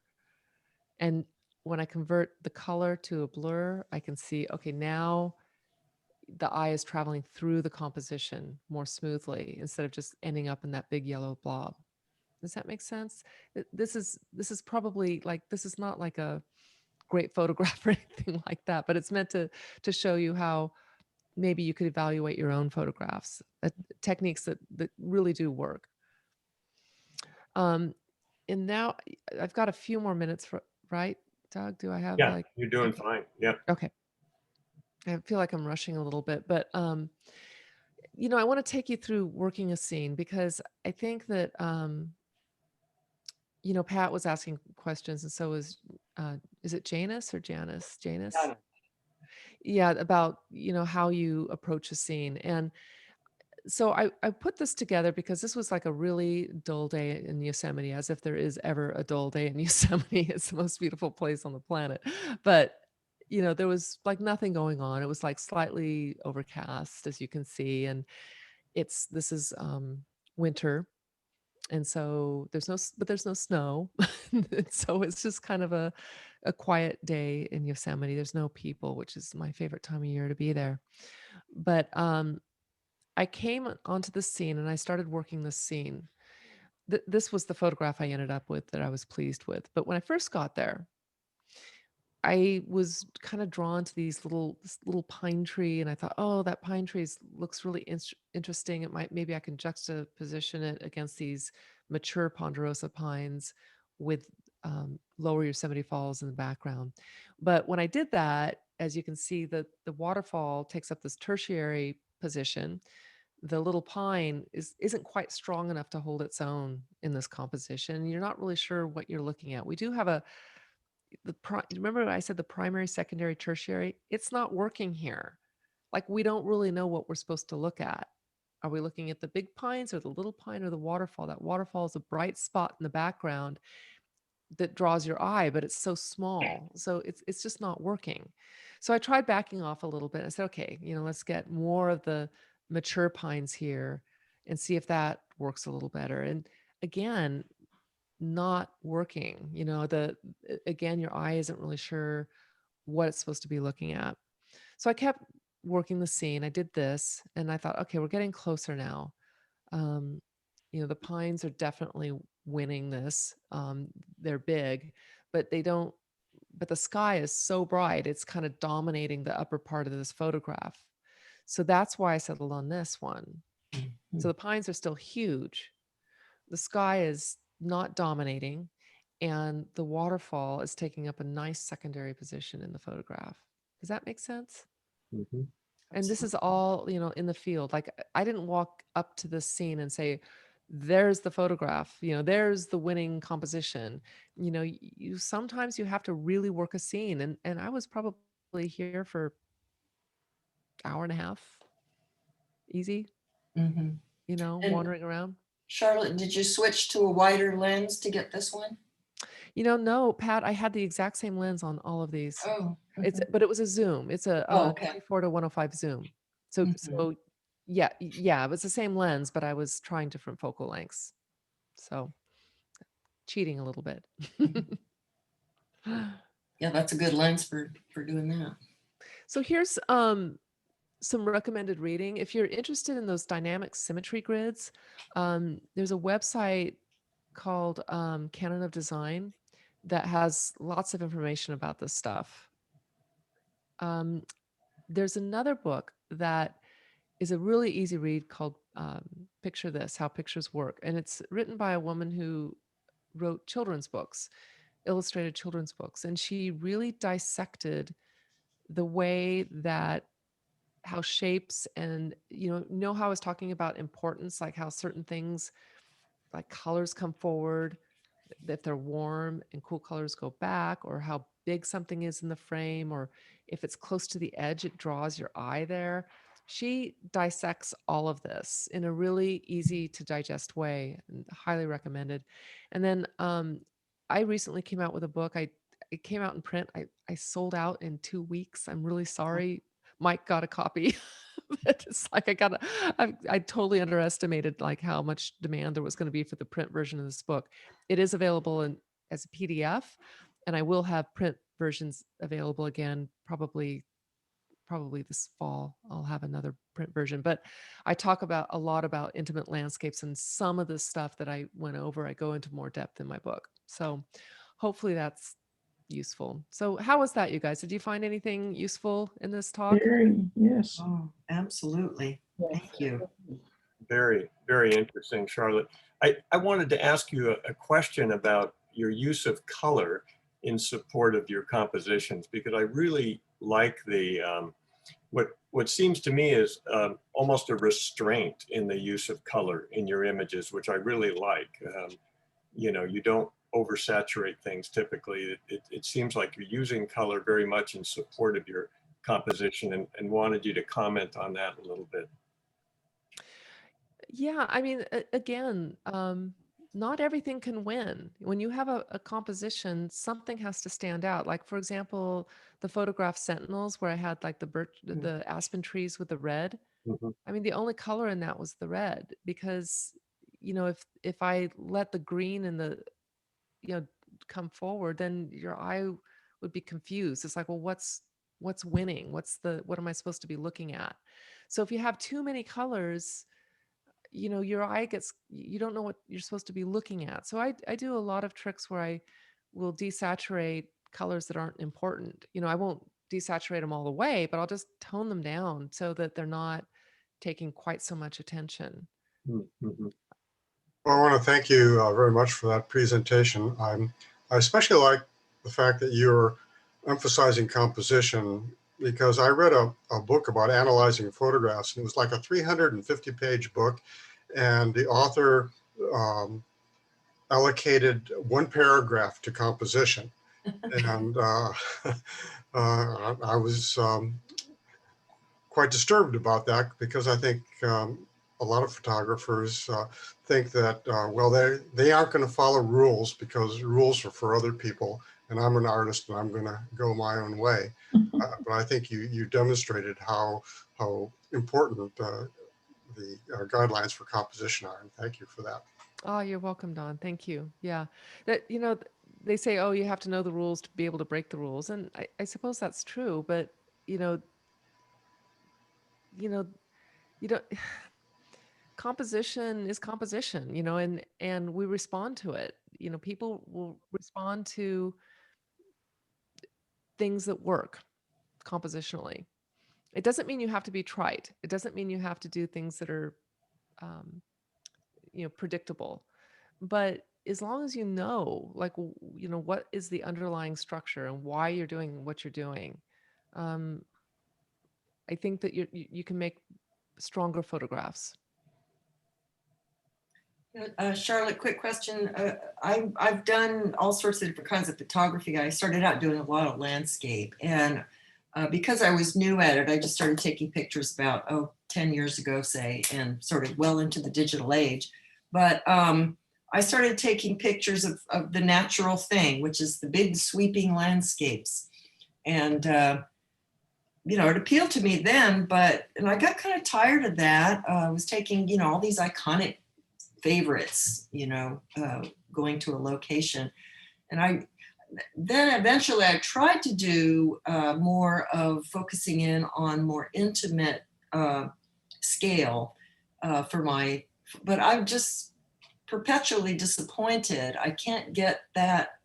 And when I convert the color to a blur, I can see, okay, now the eye is traveling through the composition more smoothly instead of just ending up in that big yellow blob. Does that make sense? This is probably like, this is not like a great photograph or anything like that, but it's meant to show you how maybe you could evaluate your own photographs, techniques that really do work. And now I've got a few more minutes for, right, Doug? Do I have Yeah, you're doing fine. Yeah. Okay. I feel like I'm rushing a little bit, but I want to take you through working a scene because I think that Pat was asking questions, and so is it Janice or Janice? Janice? Done. Yeah, about how you approach a scene. And so I put this together because this was like a really dull day in Yosemite, as if there is ever a dull day in Yosemite. It's the most beautiful place on the planet. But there was like nothing going on. It was like slightly overcast, as you can see. And this is winter. And so there's no snow. And so it's just kind of a quiet day in Yosemite. There's no people, which is my favorite time of year to be there. But I came onto the scene and I started working this scene. This was the photograph I ended up with that I was pleased with. But when I first got there, I was kind of drawn to this little pine tree, and I thought, oh, that pine tree looks really interesting. Maybe I can juxtaposition it against these mature ponderosa pines with lower Yosemite Falls in the background. But when I did that, as you can see, the waterfall takes up this tertiary position. The little pine isn't quite strong enough to hold its own in this composition. You're not really sure what you're looking at. We do have remember I said the primary, secondary, tertiary? It's not working here. Like we don't really know what we're supposed to look at. Are we looking at the big pines or the little pine or the waterfall? That waterfall is a bright spot in the background that draws your eye, but it's so small. So it's just not working. So I tried backing off a little bit. I said, okay, let's get more of the mature pines here and see if that works a little better. And again, not working. Again, your eye isn't really sure what it's supposed to be looking at. So I kept working the scene. I did this and I thought, okay, we're getting closer now. The pines are definitely winning this. They're big, but the sky is so bright, it's kind of dominating the upper part of this photograph. So that's why I settled on this one. So the pines are still huge. The sky is not dominating, and the waterfall is taking up a nice secondary position in the photograph. Does that make sense? Mhm. And this is all, in the field. Like I didn't walk up to this scene and say, there's the photograph, there's the winning composition. You sometimes you have to really work a scene. And I was probably here for hour and a half, easy, Mhm. And wandering around. Charlotte, did you switch to a wider lens to get this one? No, Pat, I had the exact same lens on all of these. Oh, But it was a zoom. It's a oh, okay. 24 to 105 zoom. So Mhm. yeah, it was the same lens, but I was trying different focal lengths. So cheating a little bit. Yeah, that's a good lens for doing that. So here's some recommended reading. If you're interested in those dynamic symmetry grids, there's a website called Canon of Design that has lots of information about this stuff. There's another book that is a really easy read called Picture This, How Pictures Work. And it's written by a woman who wrote children's books, illustrated children's books. And she really dissected the way that how shapes and, know how I was talking about importance, like how certain things like colors come forward, if they're warm and cool colors go back, or how big something is in the frame, or if it's close to the edge, it draws your eye there. She dissects all of this in a really easy to digest way, and highly recommended. And then I recently came out with a book. It came out in print. I sold out in 2 weeks. I'm really sorry. Mike got a copy. But it's like I totally underestimated like how much demand there was going to be for the print version of this book. It is available as a PDF, and I will have print versions available again probably this fall. I'll have another print version, but I talk about a lot about intimate landscapes, and some of the stuff that I went over, I go into more depth in my book. So hopefully that's useful. So how was that, you guys? Did you find anything useful in this talk? Very, yes. Oh, absolutely. Thank you. Very, very interesting, Charlotte. I wanted to ask you a question about your use of color in support of your compositions, because I really like the what seems to me is almost a restraint in the use of color in your images, which I really like. You don't oversaturate things typically. It seems like you're using color very much in support of your composition, and wanted you to comment on that a little bit. Yeah, I mean, again, not everything can win. When you have a composition, something has to stand out. Like, for example, the photograph Sentinels, where I had like the aspen trees with the red. Mhm. I mean, the only color in that was the red, because, if I let the green and the, come forward, then your eye would be confused. It's like, well, what's winning? What am I supposed to be looking at? So if you have too many colors, your eye you don't know what you're supposed to be looking at. So I do a lot of tricks where I will desaturate colors that aren't important. I won't desaturate them all the way, but I'll just tone them down so that they're not taking quite so much attention. Mhm. Well, I want to thank you very much for that presentation. I especially like the fact that you're emphasizing composition, because I read a book about analyzing photographs, and it was like a 350-page book, and the author allocated one paragraph to composition. And I was quite disturbed about that, because I think a lot of photographers think that, well, they aren't going to follow rules because rules are for other people, and I'm an artist and I'm going to go my own way. But I think you demonstrated how important the guidelines for composition are, and thank you for that. Oh, you're welcome, Don. Thank you. Yeah. That, they say, oh, you have to know the rules to be able to break the rules. And I suppose that's true, but, you know, you don't, composition is composition, and we respond to it. People will respond to things that work compositionally. It doesn't mean you have to be trite. It doesn't mean you have to do things that are, um, predictable. But as long as like, what is the underlying structure and why you're doing what you're doing, I think that you can make stronger photographs. Charlotte, quick question. I've done all sorts of different kinds of photography. I started out doing a lot of landscape, and because I was new at it, I just started taking pictures about 10 years ago, say, and sort of well into the digital age. But I started taking pictures of the natural thing, which is the big sweeping landscapes. And, it appealed to me then, and I got kind of tired of that. I was taking, all these iconic favorites, going to a location. And then eventually I tried to do more of focusing in on more intimate scale but I'm just perpetually disappointed. I can't get that,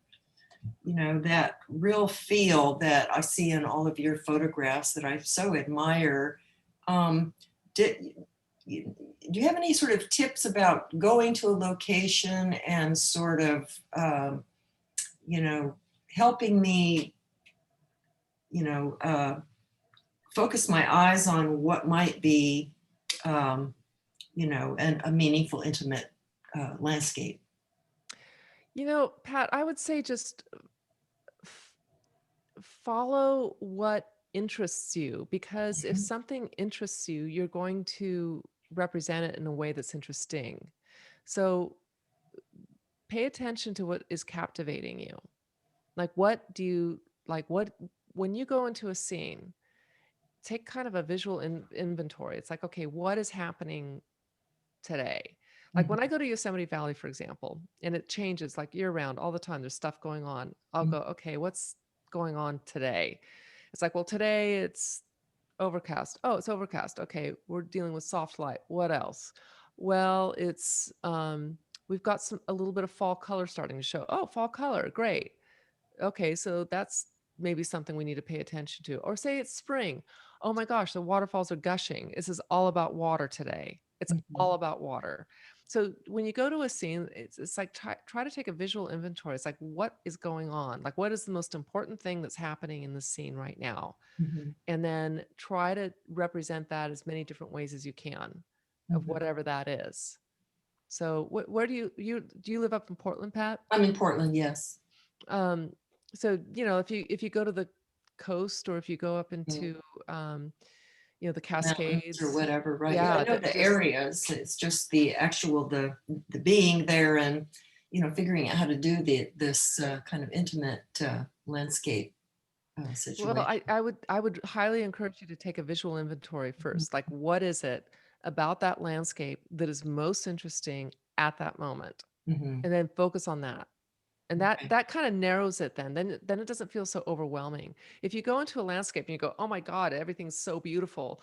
that real feel that I see in all of your photographs that I so admire. Do you have any sort of tips about going to a location and sort of, helping me, focus my eyes on what might be, you know, a meaningful, intimate landscape. You know, Pat, I would say just f- follow what interests you, because if Mhm. something interests you, you're going to represent it in a way that's interesting. So pay attention to what is captivating you. Like, what do you like? When you go into a scene, take kind of a visual inventory. It's like, okay, what is happening today? Like when I go to Yosemite Valley, for example, and it changes like year round all the time, there's stuff going on. I'll go, okay, what's going on today? It's like, well, today it's overcast. Oh, it's overcast. Okay, we're dealing with soft light. What else? Well, it's we've got a little bit of fall color starting to show. Oh, fall color, great. Okay, so that's maybe something we need to pay attention to. Or say it's spring. Oh my gosh, the waterfalls are gushing. This is all about water today. It's all about water. So when you go to a scene, it's like try to take a visual inventory. It's like, what is going on? Like, what is the most important thing that's happening in the scene right now? And then try to represent that as many different ways as you can of whatever that is. So where do you live up in Portland, Pat? I'm in Portland, yes. So, you know, if you go to the coast, or if you go up into you know, the Mountains Cascades or whatever, right? yeah, I know that the just areas. It's just the actual the being there, and you know, figuring out how to do this kind of intimate landscape well, situation. I would highly encourage you to take a visual inventory first. Like, what is it about that landscape that is most interesting at that moment? Mhm. And then focus on that. And Okay. that kind of narrows it then it doesn't feel so overwhelming. If you go into a landscape and you go, oh my God, everything's so beautiful,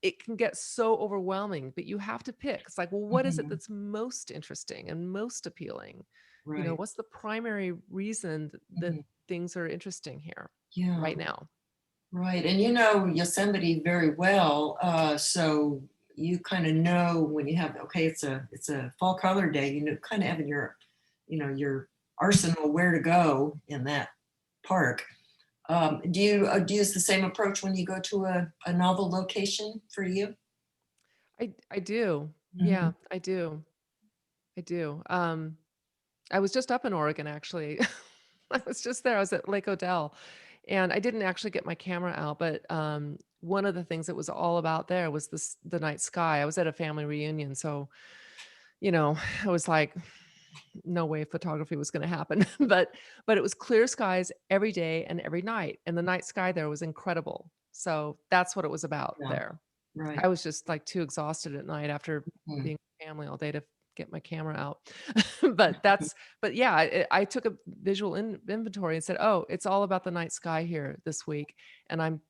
it can get so overwhelming, but you have to pick. It's like, well, what is it Mhm. that's most interesting and most appealing? You know, Right. what's the primary reason that Mhm. things are interesting here Yeah. right now? Right. And you know Yosemite very well. So you kind of know when you have, okay, it's a fall color day, you know, kind of having your, you know, your arsenal where to go in that park. Do you use the same approach when you go to a novel location for you? I do. Mhm. Yeah, I do. I do. I was just up in Oregon, actually. I was just there. I was at Lake Odell, and I didn't actually get my camera out, but one of the things that was all about there was the night sky. I was at a family reunion, so you know, I was like, no way photography was going to happen. But it was clear skies every day and every night, and the night sky there was incredible. So that's what it was about Yeah. there. Right. I was just like too exhausted at night after Mhm. being with family all day to get my camera out. But yeah, I took a visual inventory and said, oh, it's all about the night sky here this week. And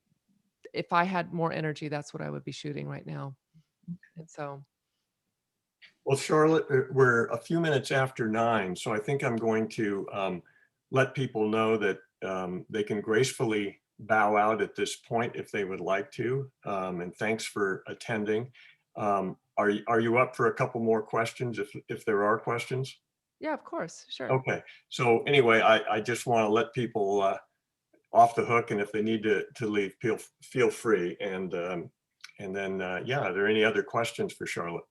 if I had more energy, that's what I would be shooting right now. And so, Well, Charlotte, we're a few minutes after 9, so I think I'm going to let people know that they can gracefully bow out at this point if they would like to. And thanks for attending. Are you up for a couple more questions if there are questions? yeah, of course. Sure. Okay. So anyway, I just want to let people off the hook, and if they need to leave, feel free. And then, yeah, are there any other questions for Charlotte?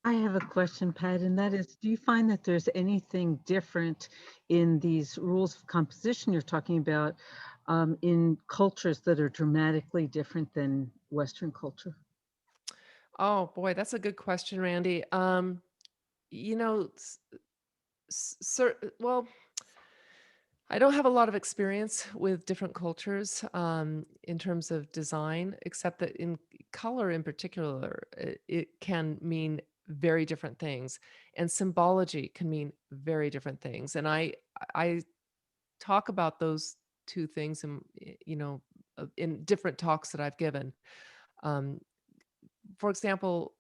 I have a question, Pat, and that is, do you find that there's anything different in these rules of composition you're talking about in cultures that are dramatically different than Western culture? Oh boy, that's a good question, Randy. You know, well, I don't have a lot of experience with different cultures in terms of design, except that in color in particular, it can mean very different things, and symbology can mean very different things. And I talk about those two things in you know in different talks that I've given. Um, for example,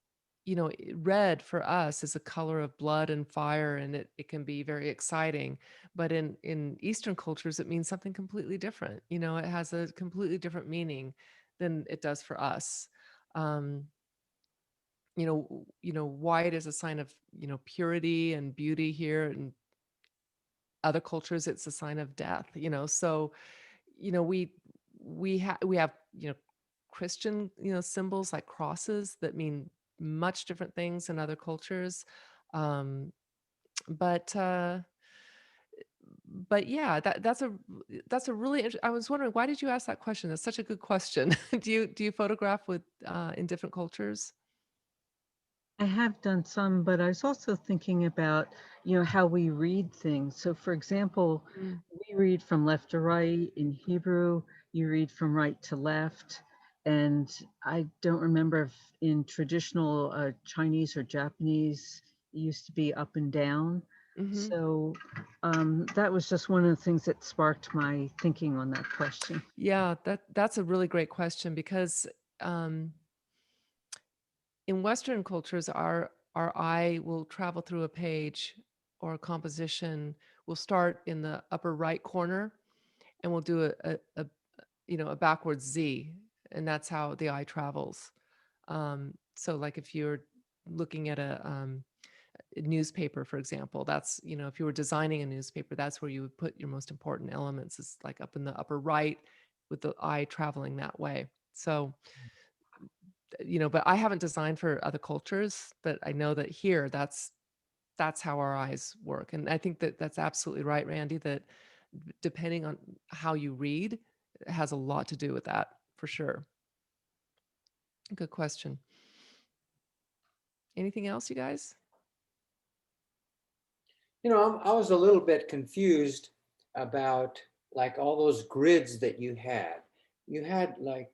you know, red for us is a color of blood and fire, and it can be very exciting. But in Eastern cultures, it means something completely different. You know, it has a completely different meaning than it does for us. Um, white is a sign of, you know, purity and beauty here, and other cultures, it's a sign of death. You know, so you know, we have, Christian, symbols like crosses that mean much different things in other cultures. Um, but yeah, that's a really I was wondering, why did you ask that question? That's such a good question. Do you photograph with in different cultures? I have done some, but I was also thinking about, how we read things. So, for example, Mm. we read from left to right in Hebrew, you read from right to left. And I don't remember if in traditional Chinese or Japanese, it used to be up and down. Hmm. So that was just one of the things that sparked my thinking on that question. Yeah, that's a really great question because um, in Western cultures, our eye will travel through a page or a composition. We'll start in the upper right corner, and we'll do a backwards Z, and that's how the eye travels. So, like if you're looking at a newspaper, for example, that's if you were designing a newspaper, that's where you would put your most important elements. Is like up in the upper right, with the eye traveling that way. So but I haven't designed for other cultures, but I know that here that's how our eyes work. And I think that that's absolutely right, Randy, that depending on how you read, it has a lot to do with that for sure. Good question. Anything else, you guys? I was a little bit confused about like all those grids that you had. You had like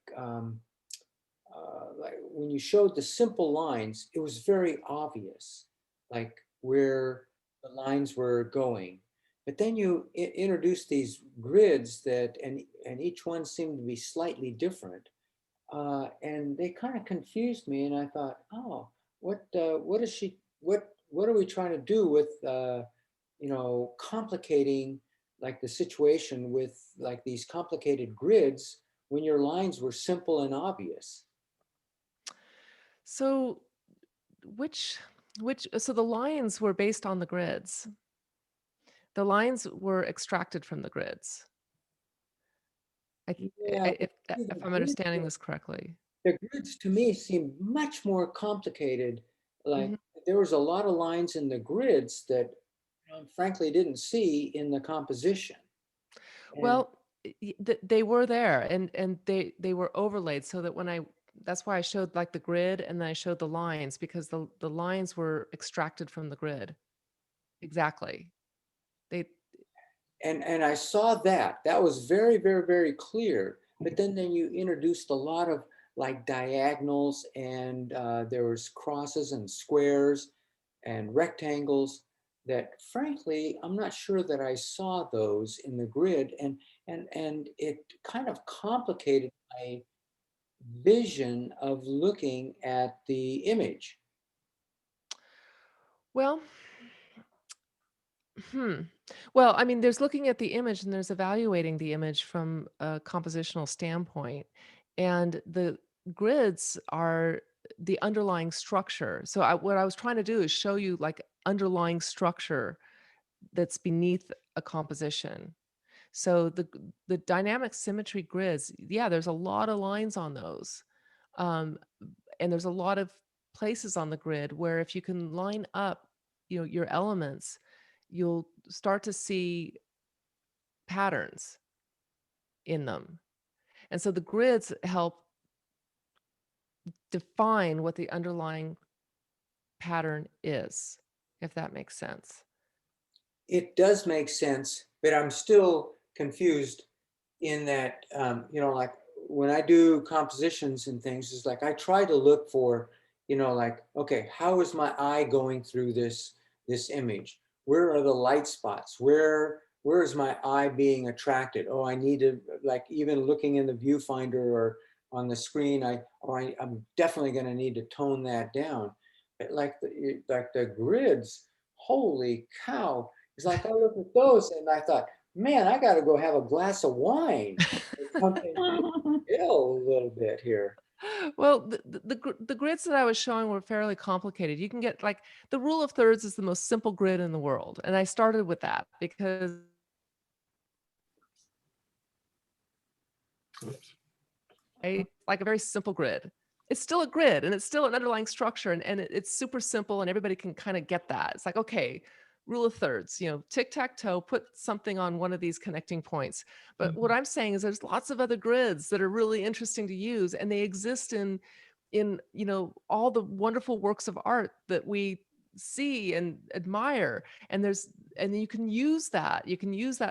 when you showed the simple lines, it was very obvious, like where the lines were going. But then you introduced these grids and each one seemed to be slightly different, and they kind of confused me. And I thought, oh, what is she? What are we trying to do with complicating like the situation with like these complicated grids when your lines were simple and obvious? So so the lines were based on the grids. The lines were extracted from the grids. Yeah, but see, If I'm understanding this correctly. the grids to me seem much more complicated. Like Mhm. there was a lot of lines in the grids that frankly didn't see in the composition. And Well, they were there, and they were overlaid so that that's why I showed like the grid and then I showed the lines, because the lines were extracted from the grid. Exactly. They and I saw that. That was very, very, very clear. But then you introduced a lot of like diagonals, and there was crosses and squares and rectangles that frankly I'm not sure that I saw those in the grid, and it kind of complicated my vision of looking at the image. well, hmm. Well, I mean, there's looking at the image and there's evaluating the image from a compositional standpoint. And the grids are the underlying structure. So what I was trying to do is show you like underlying structure that's beneath a composition. So the dynamic symmetry grids, yeah, there's a lot of lines on those. Um, and there's a lot of places on the grid where if you can line up, your elements, you'll start to see patterns in them. And so the grids help define what the underlying pattern is, if that makes sense. It does make sense, but I'm still confused in that, like when I do compositions and things, it's like I try to look for, like, okay, how is my eye going through this image? Where are the light spots? Where is my eye being attracted? Oh, I need to, like, even looking in the viewfinder or on the screen, I'm definitely going to need to tone that down. But like the grids, holy cow! It's like I look at those and I thought, man, I got to go have a glass of wine or something to chill a little bit here. Well, the grids that I was showing were fairly complicated. You can get like the rule of thirds is the most simple grid in the world. And I started with that because Oops. right? Like a very simple grid. It's still a grid and it's still an underlying structure and it's super simple and everybody can kind of get that. It's like, okay, rule of thirds, you know, tic-tac-toe, put something on one of these connecting points. But what I'm saying is there's lots of other grids that are really interesting to use and they exist in, you know, all the wonderful works of art that we see and admire. And you can use that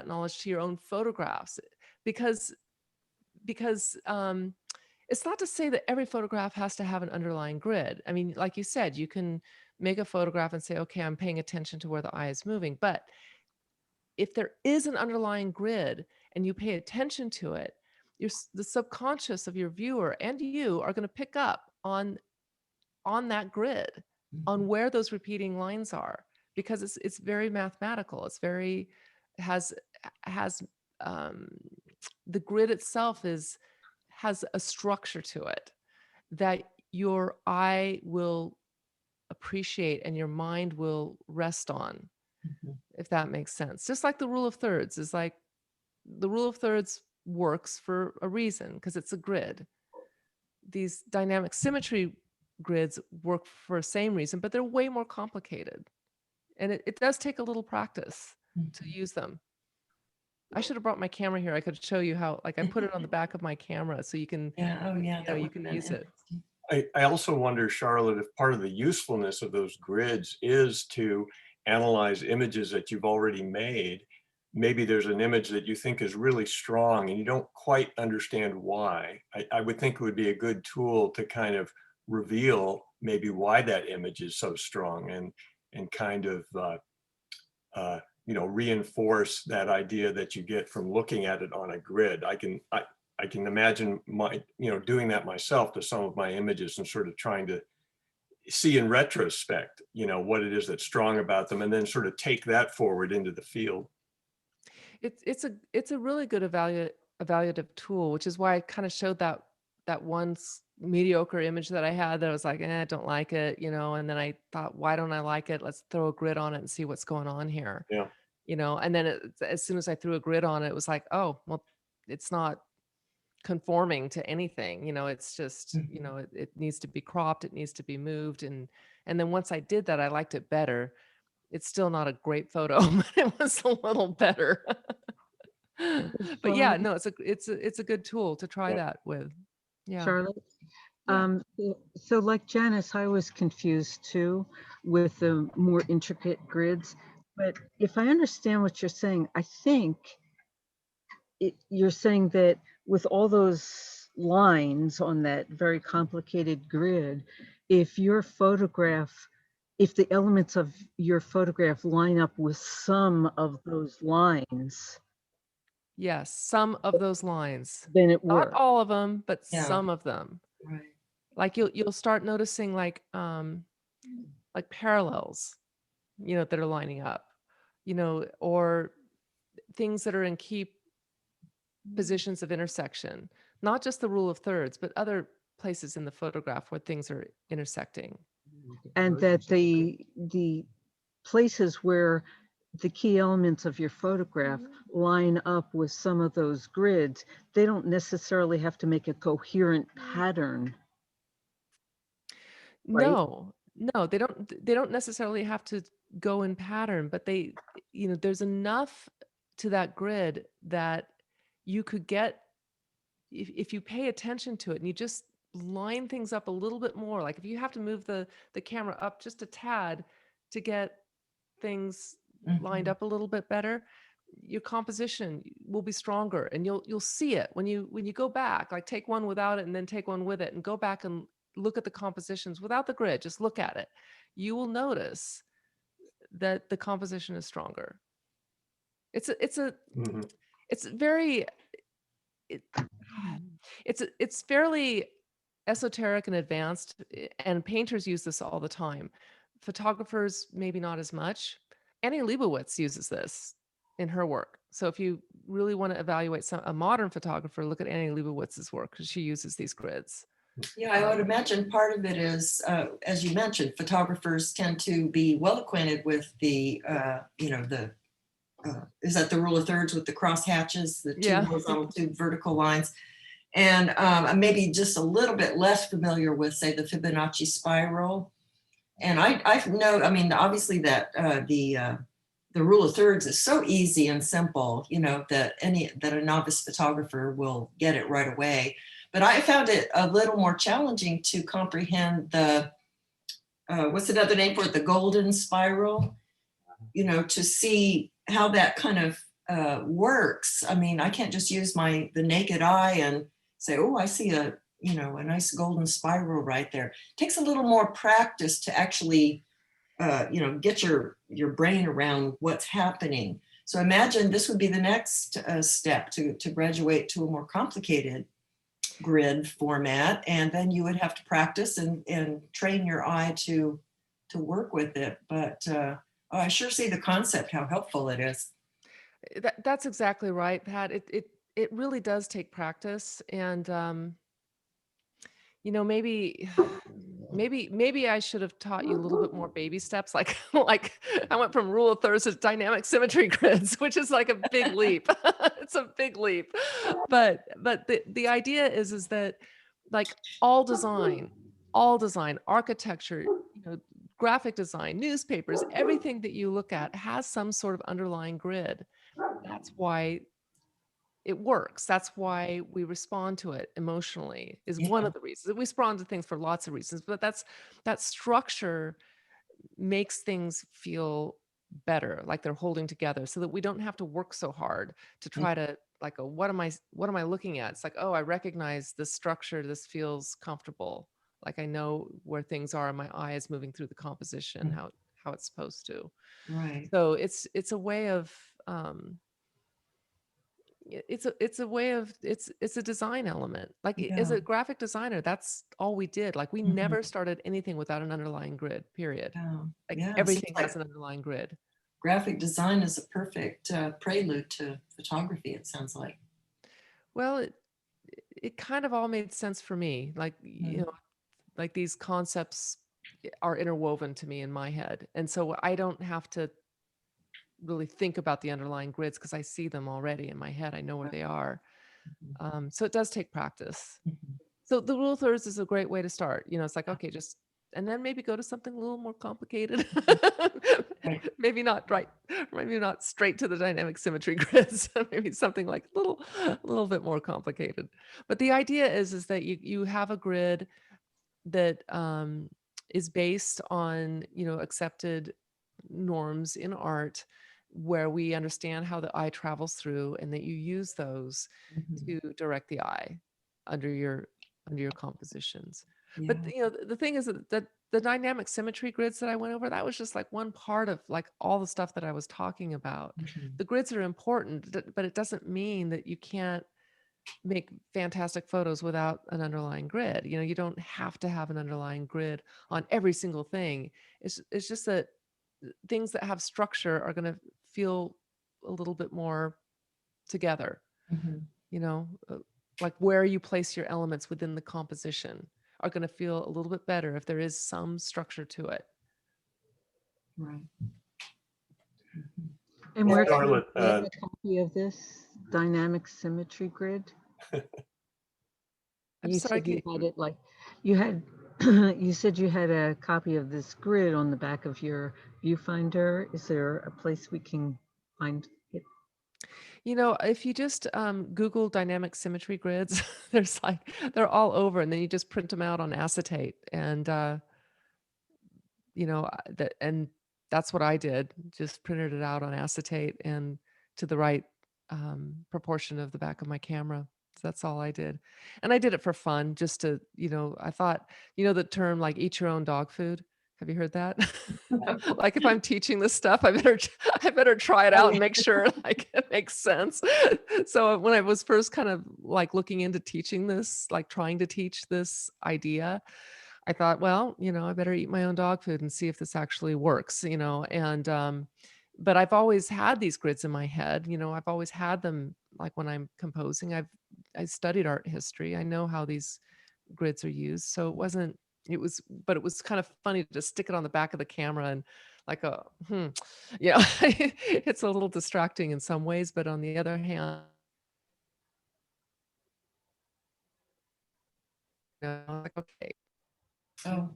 knowledge to your own photographs because it's not to say that every photograph has to have an underlying grid. I mean, like you said, you can make a photograph and say, okay, I'm paying attention to where the eye is moving. But if there is an underlying grid and you pay attention to it, the subconscious of your viewer and you are going to pick up on that grid, on where those repeating lines are, because it's very mathematical. It's very has the grid itself has a structure to it that your eye will appreciate and your mind will rest on, if that makes sense. Just like the rule of thirds is like, the rule of thirds works for a reason because it's a grid. These dynamic symmetry grids work for the same reason, but they're way more complicated. And it does take a little practice to use them. I should have brought my camera here. I could show you how, like I put it on the back of my camera so you can, Yeah, oh yeah. you know, you can use it. I also wonder, Charlotte, if part of the usefulness of those grids is to analyze images that you've already made. Maybe there's an image that you think is really strong and you don't quite understand why. I would think it would be a good tool to kind of reveal maybe why that image is so strong and kind of you know, reinforce that idea that you get from looking at it on a grid. I can imagine doing that myself to some of my images and sort of trying to see in retrospect, you know, what it is that's strong about them and then sort of take that forward into the field. It's a really good evaluative tool, which is why I kind of showed that one mediocre image that I had that I was like, I don't like it, you know, and then I thought, why don't I like it? Let's throw a grid on it and see what's going on here. Yeah. You know, and then as soon as I threw a grid on it, it was like, oh, well, it's not conforming to anything, you know, it's just, you know, it needs to be cropped, it needs to be moved. And then once I did that, I liked it better. It's still not a great photo, but it was a little better. But yeah, no, it's a good tool to try that with. Yeah. Charlotte? Yeah. So like Janice, I was confused too with the more intricate grids. But if I understand what you're saying, I think you're saying that with all those lines on that very complicated grid, if the elements of your photograph line up with some of those lines, Yes, some of those lines. then it Not works. all of them, but Yeah. some of them. Right. Like you'll start noticing like parallels, you know, that are lining up, you know, or things that are in key positions of intersection, not just the rule of thirds, but other places in the photograph where things are intersecting. And that the places where the key elements of your photograph line up with some of those grids, they don't necessarily have to make a coherent pattern. Right? No, they don't necessarily have to go in pattern, but they, you know, there's enough to that grid that you could get if you pay attention to it and you just line things up a little bit more. Like if you have to move the camera up just a tad to get things lined up a little bit better, your composition will be stronger and you'll see it when you go back, like take one without it and then take one with it and go back and look at the compositions without the grid, just look at it. You will notice that the composition is stronger. It's fairly esoteric and advanced, and painters use this all the time. Photographers, maybe not as much. Annie Leibovitz uses this in her work. So if you really want to evaluate a modern photographer, look at Annie Leibovitz's work because she uses these grids. Yeah, I would imagine part of it is, as you mentioned, photographers tend to be well acquainted with the, you know, is that the rule of thirds with the cross hatches, the two horizontal, two vertical lines. And I'm maybe just a little bit less familiar with, say, the Fibonacci spiral. And I know, I mean, obviously that the rule of thirds is so easy and simple, you know, that a novice photographer will get it right away. But I found it a little more challenging to comprehend the, what's another name for it? The golden spiral, you know, to see how that kind of works. I mean, I can't just use the naked eye and say, oh, I see a nice golden spiral right there. It takes a little more practice to actually, get your brain around what's happening. So imagine this would be the next step to graduate to a more complicated grid format. And then you would have to practice and train your eye to work with it. But I sure see the concept, how helpful it is. That's exactly right, Pat. It really does take practice, and maybe I should have taught you a little bit more baby steps. Like I went from rule of thirds to dynamic symmetry grids, which is like a big leap. It's a big leap, but the idea is that like all design, architecture, graphic design, newspapers, everything that you look at has some sort of underlying grid. That's why it works. That's why we respond to it emotionally, is one of the reasons. We respond to things for lots of reasons, but that structure makes things feel better, like they're holding together, so that we don't have to work so hard to try to what am I looking at? It's like, oh, I recognize this structure. This feels comfortable. Like I know where things are, and my eye is moving through the composition, how it's supposed to. Right. So it's a way of it's a design element. Like as a graphic designer, that's all we did. Like we never started anything without an underlying grid, period. Like everything has an underlying grid. Graphic design is a perfect prelude to photography, it sounds like. Well, it kind of all made sense for me. Like, like these concepts are interwoven to me in my head. And so I don't have to really think about the underlying grids because I see them already in my head. I know where they are. So it does take practice. So the rule of thirds is a great way to start. It's like, okay, and then maybe go to something a little more complicated. Maybe not straight to the dynamic symmetry grids. Maybe something like a little bit more complicated. But the idea is that you have a grid that is based on accepted norms in art, where we understand how the eye travels through, and that you use those to direct the eye under your compositions. But the thing is that the dynamic symmetry grids that I went over, that was just like one part of like all the stuff that I was talking about. The grids are important, but it doesn't mean that you can't make fantastic photos without an underlying grid. You don't have to have an underlying grid on every single thing. It's just that things that have structure are going to feel a little bit more together. Like where you place your elements within the composition are going to feel a little bit better if there is some structure to it. Right. And where can we Charlotte, get a copy of this dynamic symmetry grid? You said you had it like you had you said you had a copy of this grid on the back of your viewfinder. Is there a place we can find it? If you just Google dynamic symmetry grids, they're all over, and then you just print them out on acetate, and and that's what I did. Just printed it out on acetate and to the right proportion of the back of my camera. So that's all I did, and I did it for fun, just to I thought the term like eat your own dog food. Have you heard that? Like if I'm teaching this stuff, I better try it out and make sure like it makes sense. So when I was first kind of like looking into teaching this, like trying to teach this idea, I thought, well, I better eat my own dog food and see if this actually works, and but I've always had these grids in my head. I've always had them like when I'm composing. I studied art history. I know how these grids are used. So it was kind of funny to just stick it on the back of the camera and like it's a little distracting in some ways, but on the other hand, know, like, okay, Oh,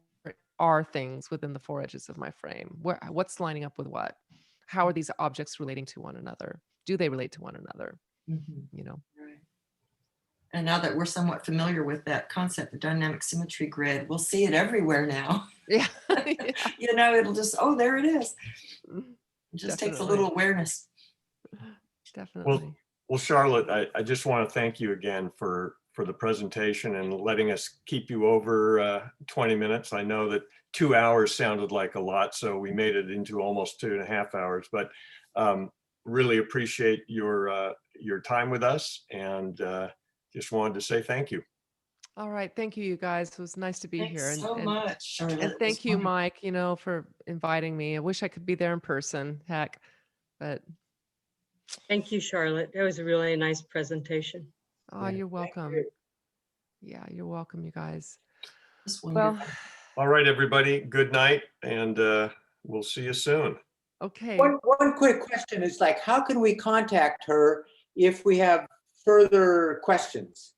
are things within the four edges of my frame? What's lining up with what? How are these objects relating to one another? Do they relate to one another? mhm, You know? right. And now that we're somewhat familiar with that concept, the dynamic symmetry grid, we'll see it everywhere now. Yeah. Yeah. You know, it'll just, oh, there it is. It just takes a Definitely. little awareness. Definitely. Well, Charlotte, I just want to thank you again for the presentation and letting us keep you over 20 minutes. I know that 2 hours sounded like a lot, so we made it into almost 2.5 hours, but really appreciate your time with us, and just wanted to say thank you. All right. Thank you, you guys. It was nice to be Thanks here. so much, Charlotte. And It was thank you, wonderful. Mike, you know, for inviting me. I wish I could be there in person, heck, but Thank you, Charlotte. That was a really nice presentation. oh, you're welcome. you. Yeah, you're welcome, you guys. It's Well, wonderful. All right, everybody, good night, and we'll see you soon. okay. One quick question is like, how can we contact her if we have further questions?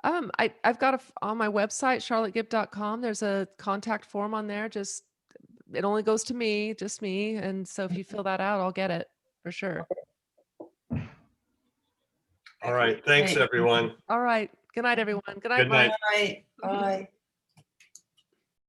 I've got on my website, charlottegibb.com, there's a contact form on there. Just, it only goes to me, just me. And so if you fill that out, I'll get it for sure. All right, thanks, Great. everyone. All right. Good night, everyone. Good night, Good night. Mike. All right, bye.